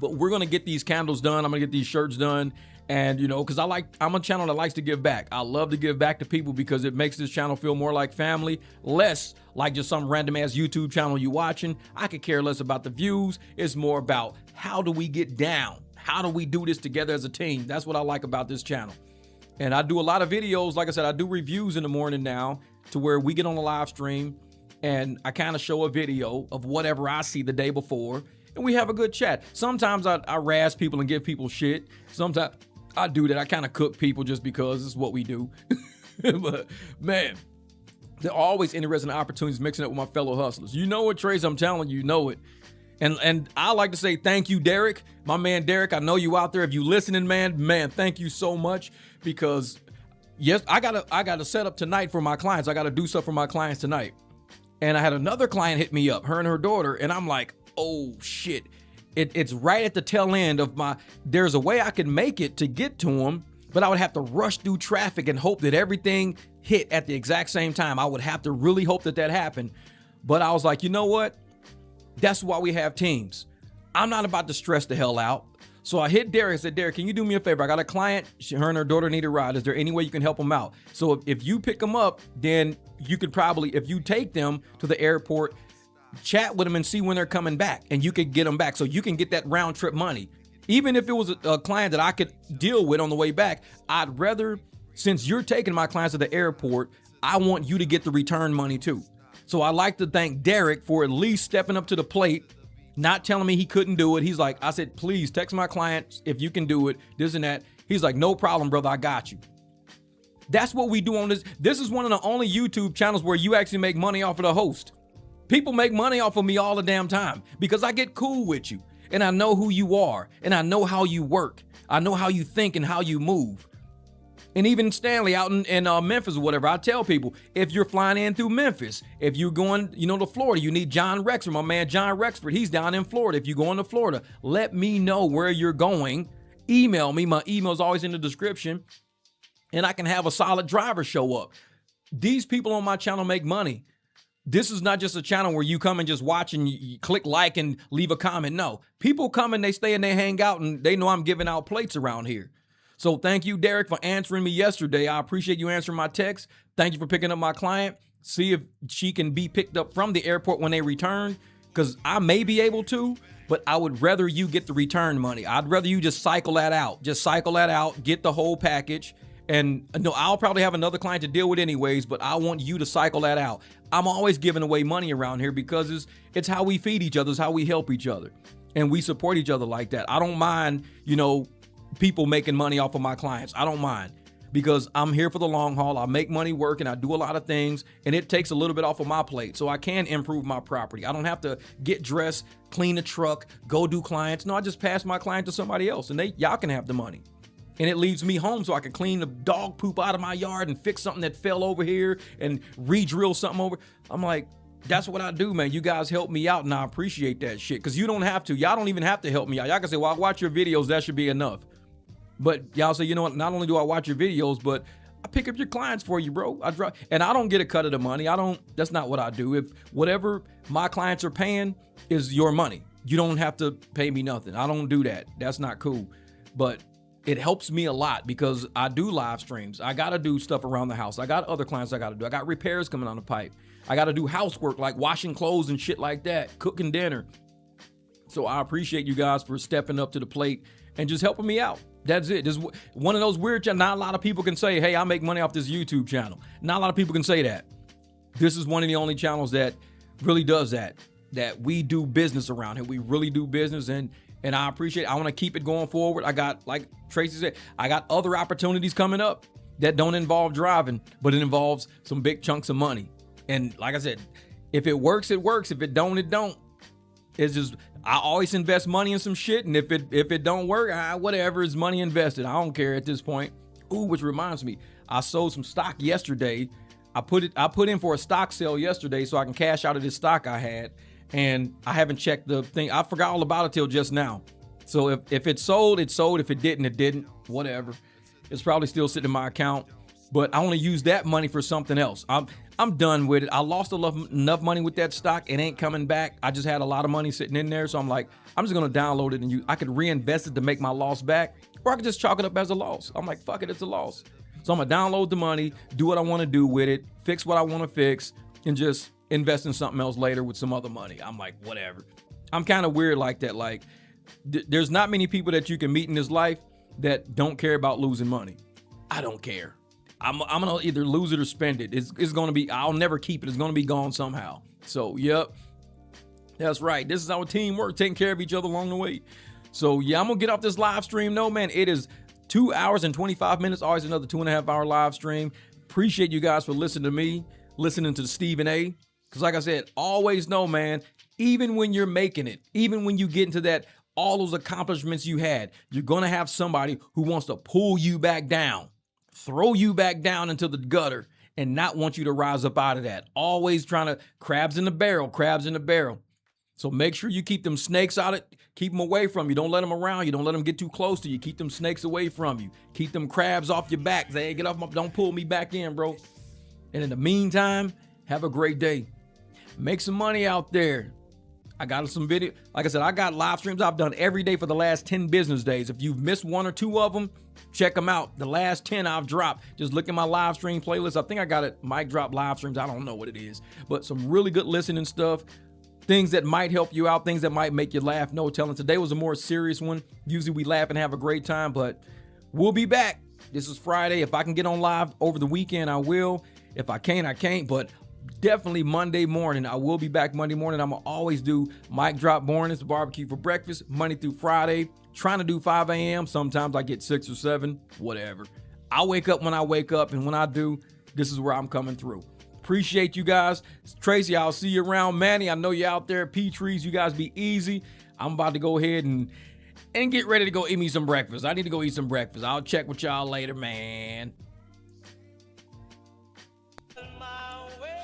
But we're gonna get these candles done. I'm gonna get these shirts done. And, you know, because I'm a channel that likes to give back. I love to give back to people because it makes this channel feel more like family, less like just some random ass YouTube channel you watching. I could care less about the views. It's more about how do we get down? How do we do this together as a team? That's what I like about this channel. And I do a lot of videos. Like I said, I do reviews in the morning now to where we get on a live stream and I kind of show a video of whatever I see the day before. And we have a good chat. Sometimes I razz people and give people shit. Sometimes I do that. I kind of cook people just because it's what we do. But man, there are always interesting opportunities mixing it with my fellow hustlers. You know what, Trace? I'm telling you, you know it. And I like to say thank you, Derek. My man, Derek, I know you out there. If you listening, man, thank you so much. Because yes, I gotta set up tonight for my clients. I gotta do stuff for my clients tonight. And I had another client hit me up, her and her daughter, and I'm like, oh shit. It's right at the tail end of there's a way I could make it to get to them, but I would have to rush through traffic and hope that everything hit at the exact same time. I would have to really hope that happened. But I was like, you know what? That's why we have teams. I'm not about to stress the hell out. So I hit Derek and said, Derek, can you do me a favor? I got a client, her and her daughter need a ride. Is there any way you can help them out? So if you pick them up, then you could probably, if you take them to the airport, chat with them and see when they're coming back, and you could get them back so you can get that round trip money. Even if it was a client that I could deal with on the way back, I'd rather, since you're taking my clients to the airport, I want you to get the return money too. So I like to thank Derek for at least stepping up to the plate, not telling me he couldn't do it. He's like, I said, please text my clients if you can do it, this and that. He's like, no problem, brother, I got you. That's what we do on this. This is one of the only YouTube channels where you actually make money off of the host. People make money off of me all the damn time because I get cool with you and I know who you are and I know how you work. I know how you think and how you move. And even Stanley out in Memphis or whatever, I tell people, if you're flying in through Memphis, if you're going, to Florida, you need John Rexford, my man John Rexford. He's down in Florida. If you're going to Florida, let me know where you're going. Email me. My email's always in the description. And I can have a solid driver show up. These people on my channel make money. This is not just a channel where you come and just watch and you click like and leave a comment. No, people come and they stay and they hang out and they know I'm giving out plates around here. So thank you, Derek, for answering me yesterday. I appreciate you answering my text. Thank you for picking up my client. See if she can be picked up from the airport when they return, because I may be able to, but I would rather you get the return money. I'd rather you just cycle that out. Just cycle that out, get the whole package. And no, I'll probably have another client to deal with anyways, but I want you to cycle that out. I'm always giving away money around here because it's how we feed each other, it's how we help each other. And we support each other like that. I don't mind, people making money off of my clients. I don't mind because I'm here for the long haul. I make money work and I do a lot of things and it takes a little bit off of my plate so I can improve my property. I don't have to get dressed, clean the truck, go do clients. No, I just pass my client to somebody else and y'all can have the money. And it leaves me home so I can clean the dog poop out of my yard and fix something that fell over here and re-drill something over. I'm like, that's what I do, man. You guys help me out and I appreciate that shit because you don't have to. Y'all don't even have to help me out. Y'all can say, well, I watch your videos. That should be enough. But y'all say, you know what? Not only do I watch your videos, but I pick up your clients for you, bro. And I don't get a cut of the money. That's not what I do. If whatever my clients are paying is your money, you don't have to pay me nothing. I don't do that. That's not cool. But it helps me a lot because I do live streams. I got to do stuff around the house. I got other clients I got to do. I got repairs coming on the pipe. I got to do housework like washing clothes and shit like that, cooking dinner. So I appreciate you guys for stepping up to the plate and just helping me out. That's it. Just one of those weird channels. Not a lot of people can say, hey, I make money off this YouTube channel. Not a lot of people can say that. This is one of the only channels that really does that we do business around here. We really do business, and I appreciate it. I want to keep it going forward. I got, like Tracy said, I got other opportunities coming up that don't involve driving, but it involves some big chunks of money. And like I said, if it works, it works. If it don't, it don't. It's just, I always invest money in some shit, and if it don't work, whatever, is money invested. I don't care at this point. Ooh, which reminds me, I sold some stock yesterday. I put in for a stock sale yesterday so I can cash out of this stock I had, and I haven't checked the thing. I forgot all about it till just now. So if it sold, it sold. If it didn't, it didn't. Whatever. It's probably still sitting in my account, but I want to use that money for something else. I'm done with it. I lost enough money with that stock. It ain't coming back. I just had a lot of money sitting in there, so I'm like, I'm just gonna download it and I could reinvest it to make my loss back, or I could just chalk it up as a loss. I'm like, fuck it, it's a loss. So I'm gonna download the money, do what I want to do with it, fix what I want to fix, and just invest in something else later with some other money. I'm like, whatever. I'm kind of weird like that. Like, there's not many people that you can meet in this life that don't care about losing money. I don't care. I'm gonna either lose it or spend it. It's gonna be, I'll never keep it. It's gonna be gone somehow. So, yep, that's right. This is our teamwork, taking care of each other along the way. So yeah, I'm gonna get off this live stream. No, man, it is 2 hours and 25 minutes. Always another 2.5 hour live stream. Appreciate you guys for listening to me, listening to Stephen A. Because like I said, always know, man, even when you're making it, even when you get into that, all those accomplishments you had, you're going to have somebody who wants to pull you back down, throw you back down into the gutter, and not want you to rise up out of that. Always trying to, crabs in the barrel. So make sure you keep them snakes out of, keep them away from you. Don't let them around you. Don't let them get too close to you. Keep them snakes away from you. Keep them crabs off your back. Say, hey, get off my, don't pull me back in, bro. And in the meantime, have a great day. Make some money out there. I got some video. Like I said, I got live streams I've done every day for the last 10 business days. If you've missed 1 or 2 of them, check them out. The last 10 I've dropped. Just look at my live stream playlist. I think I got it, MicDrop live streams. I don't know what it is, but some really good listening stuff. Things that might help you out. Things that might make you laugh. No telling. Today was a more serious one. Usually we laugh and have a great time, but we'll be back. This is Friday. If I can get on live over the weekend, I will. If I can't, I can't, but definitely Monday morning. I will be back Monday morning. I'm going to always do MicDrop mornings, barbecue for breakfast, Monday through Friday. Trying to do 5 a.m. Sometimes I get 6 or 7, whatever. I wake up when I wake up, and when I do, this is where I'm coming through. Appreciate you guys. Tracy, I'll see you around. Manny, I know you're out there. P-Trees, you guys be easy. I'm about to go ahead and get ready to go eat me some breakfast. I need to go eat some breakfast. I'll check with y'all later, man.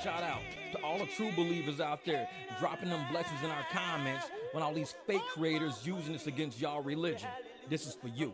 Shout out to all the true believers out there, dropping them blessings in our comments when all these fake creators using this against y'all religion. This is for you.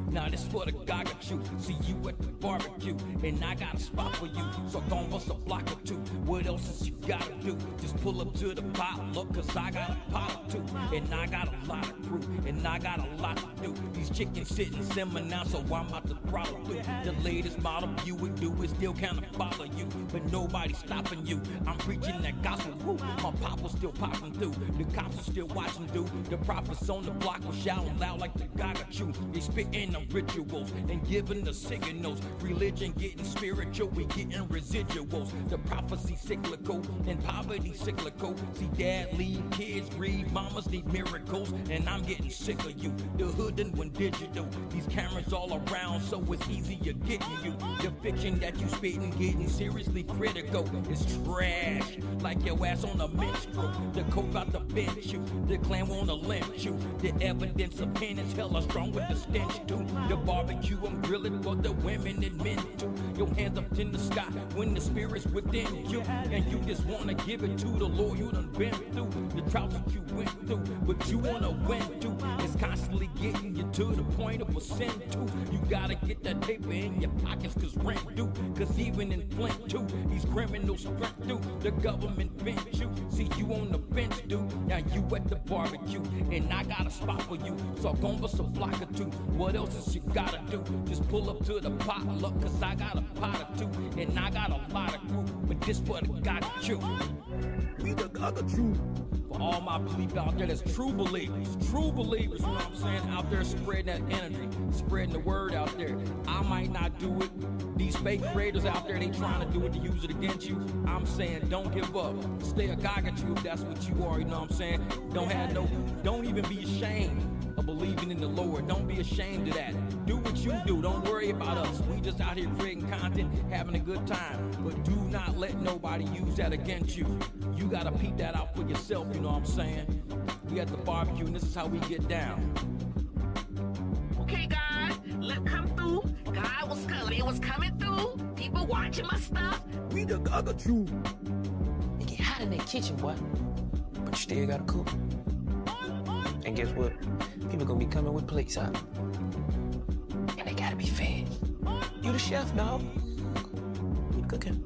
Now this for the guy got you. See you at the barbecue, and I got a spot for you. So don't bust a block or two. What else is you gotta do? Just pull up to the potluck, cause I got a pot or two. And I got a lot of crew, and I got a lot to do. These chickens sitting simmer now, so I'm about to throttle through. The latest model you would do is still kinda bother you, but nobody's stopping you. I'm preaching that gospel, woo. My pop was still popping through. The cops are still watching through. The prophets on the block were shouting loud like the guy got you. They spitting the rituals and giving the signals. Religion getting spiritual, we getting residuals. The prophecy cyclical and poverty cyclical. See, dad leave kids grieve, mamas need miracles, and I'm getting sick of you. The hood and went digital. These cameras all around, so it's easier getting you. The fiction that you spitting getting seriously critical. It's trash, like your ass on a minstrel. The coke about to bench you, the clan wanna lynch you. The evidence of penance hella strong with the stench too. The barbecue I'm grilling for the women and men too. Your hands up in the sky when the spirit's within you, and you just wanna give it to the Lord. You done been through the droughts that you went through, but you wanna win too. It's constantly getting you to the point of a sin too. You gotta get that paper in your pockets, cause rent due. Cause even in Flint too, these criminals sprint through. The government bent you. See you on the bench, dude. Now you at the barbecue, and I got a spot for you. So gon' bust a block or two. What else is you gotta do? Just pull up to the potluck, cause I got a pot or two, and I got a lot of crew. But this for the guy that you. We the other true. For all my people out there that's true believers, you know what I'm saying, out there spreading that energy, spreading the word out there. I might not do it. These fake creators out there, they trying to do it to use it against you. I'm saying don't give up. Stay a God at you if that's what you are, you know what I'm saying? Don't even be ashamed of believing in the Lord. Don't be ashamed of that. Do what you do. Don't worry about us. We just out here creating content, having a good time. But do not let nobody use that against you. You gotta peep that out for yourself, you know what I'm saying? We at the barbecue and this is how we get down. Okay, guys, look, come through. God was coming. It was coming through. People watching my stuff. We the got you. It get hot in that kitchen, boy. But you still gotta cook. And guess what? People gonna be coming with plates out. And they gotta be fed. You the chef, dog. Keep cooking.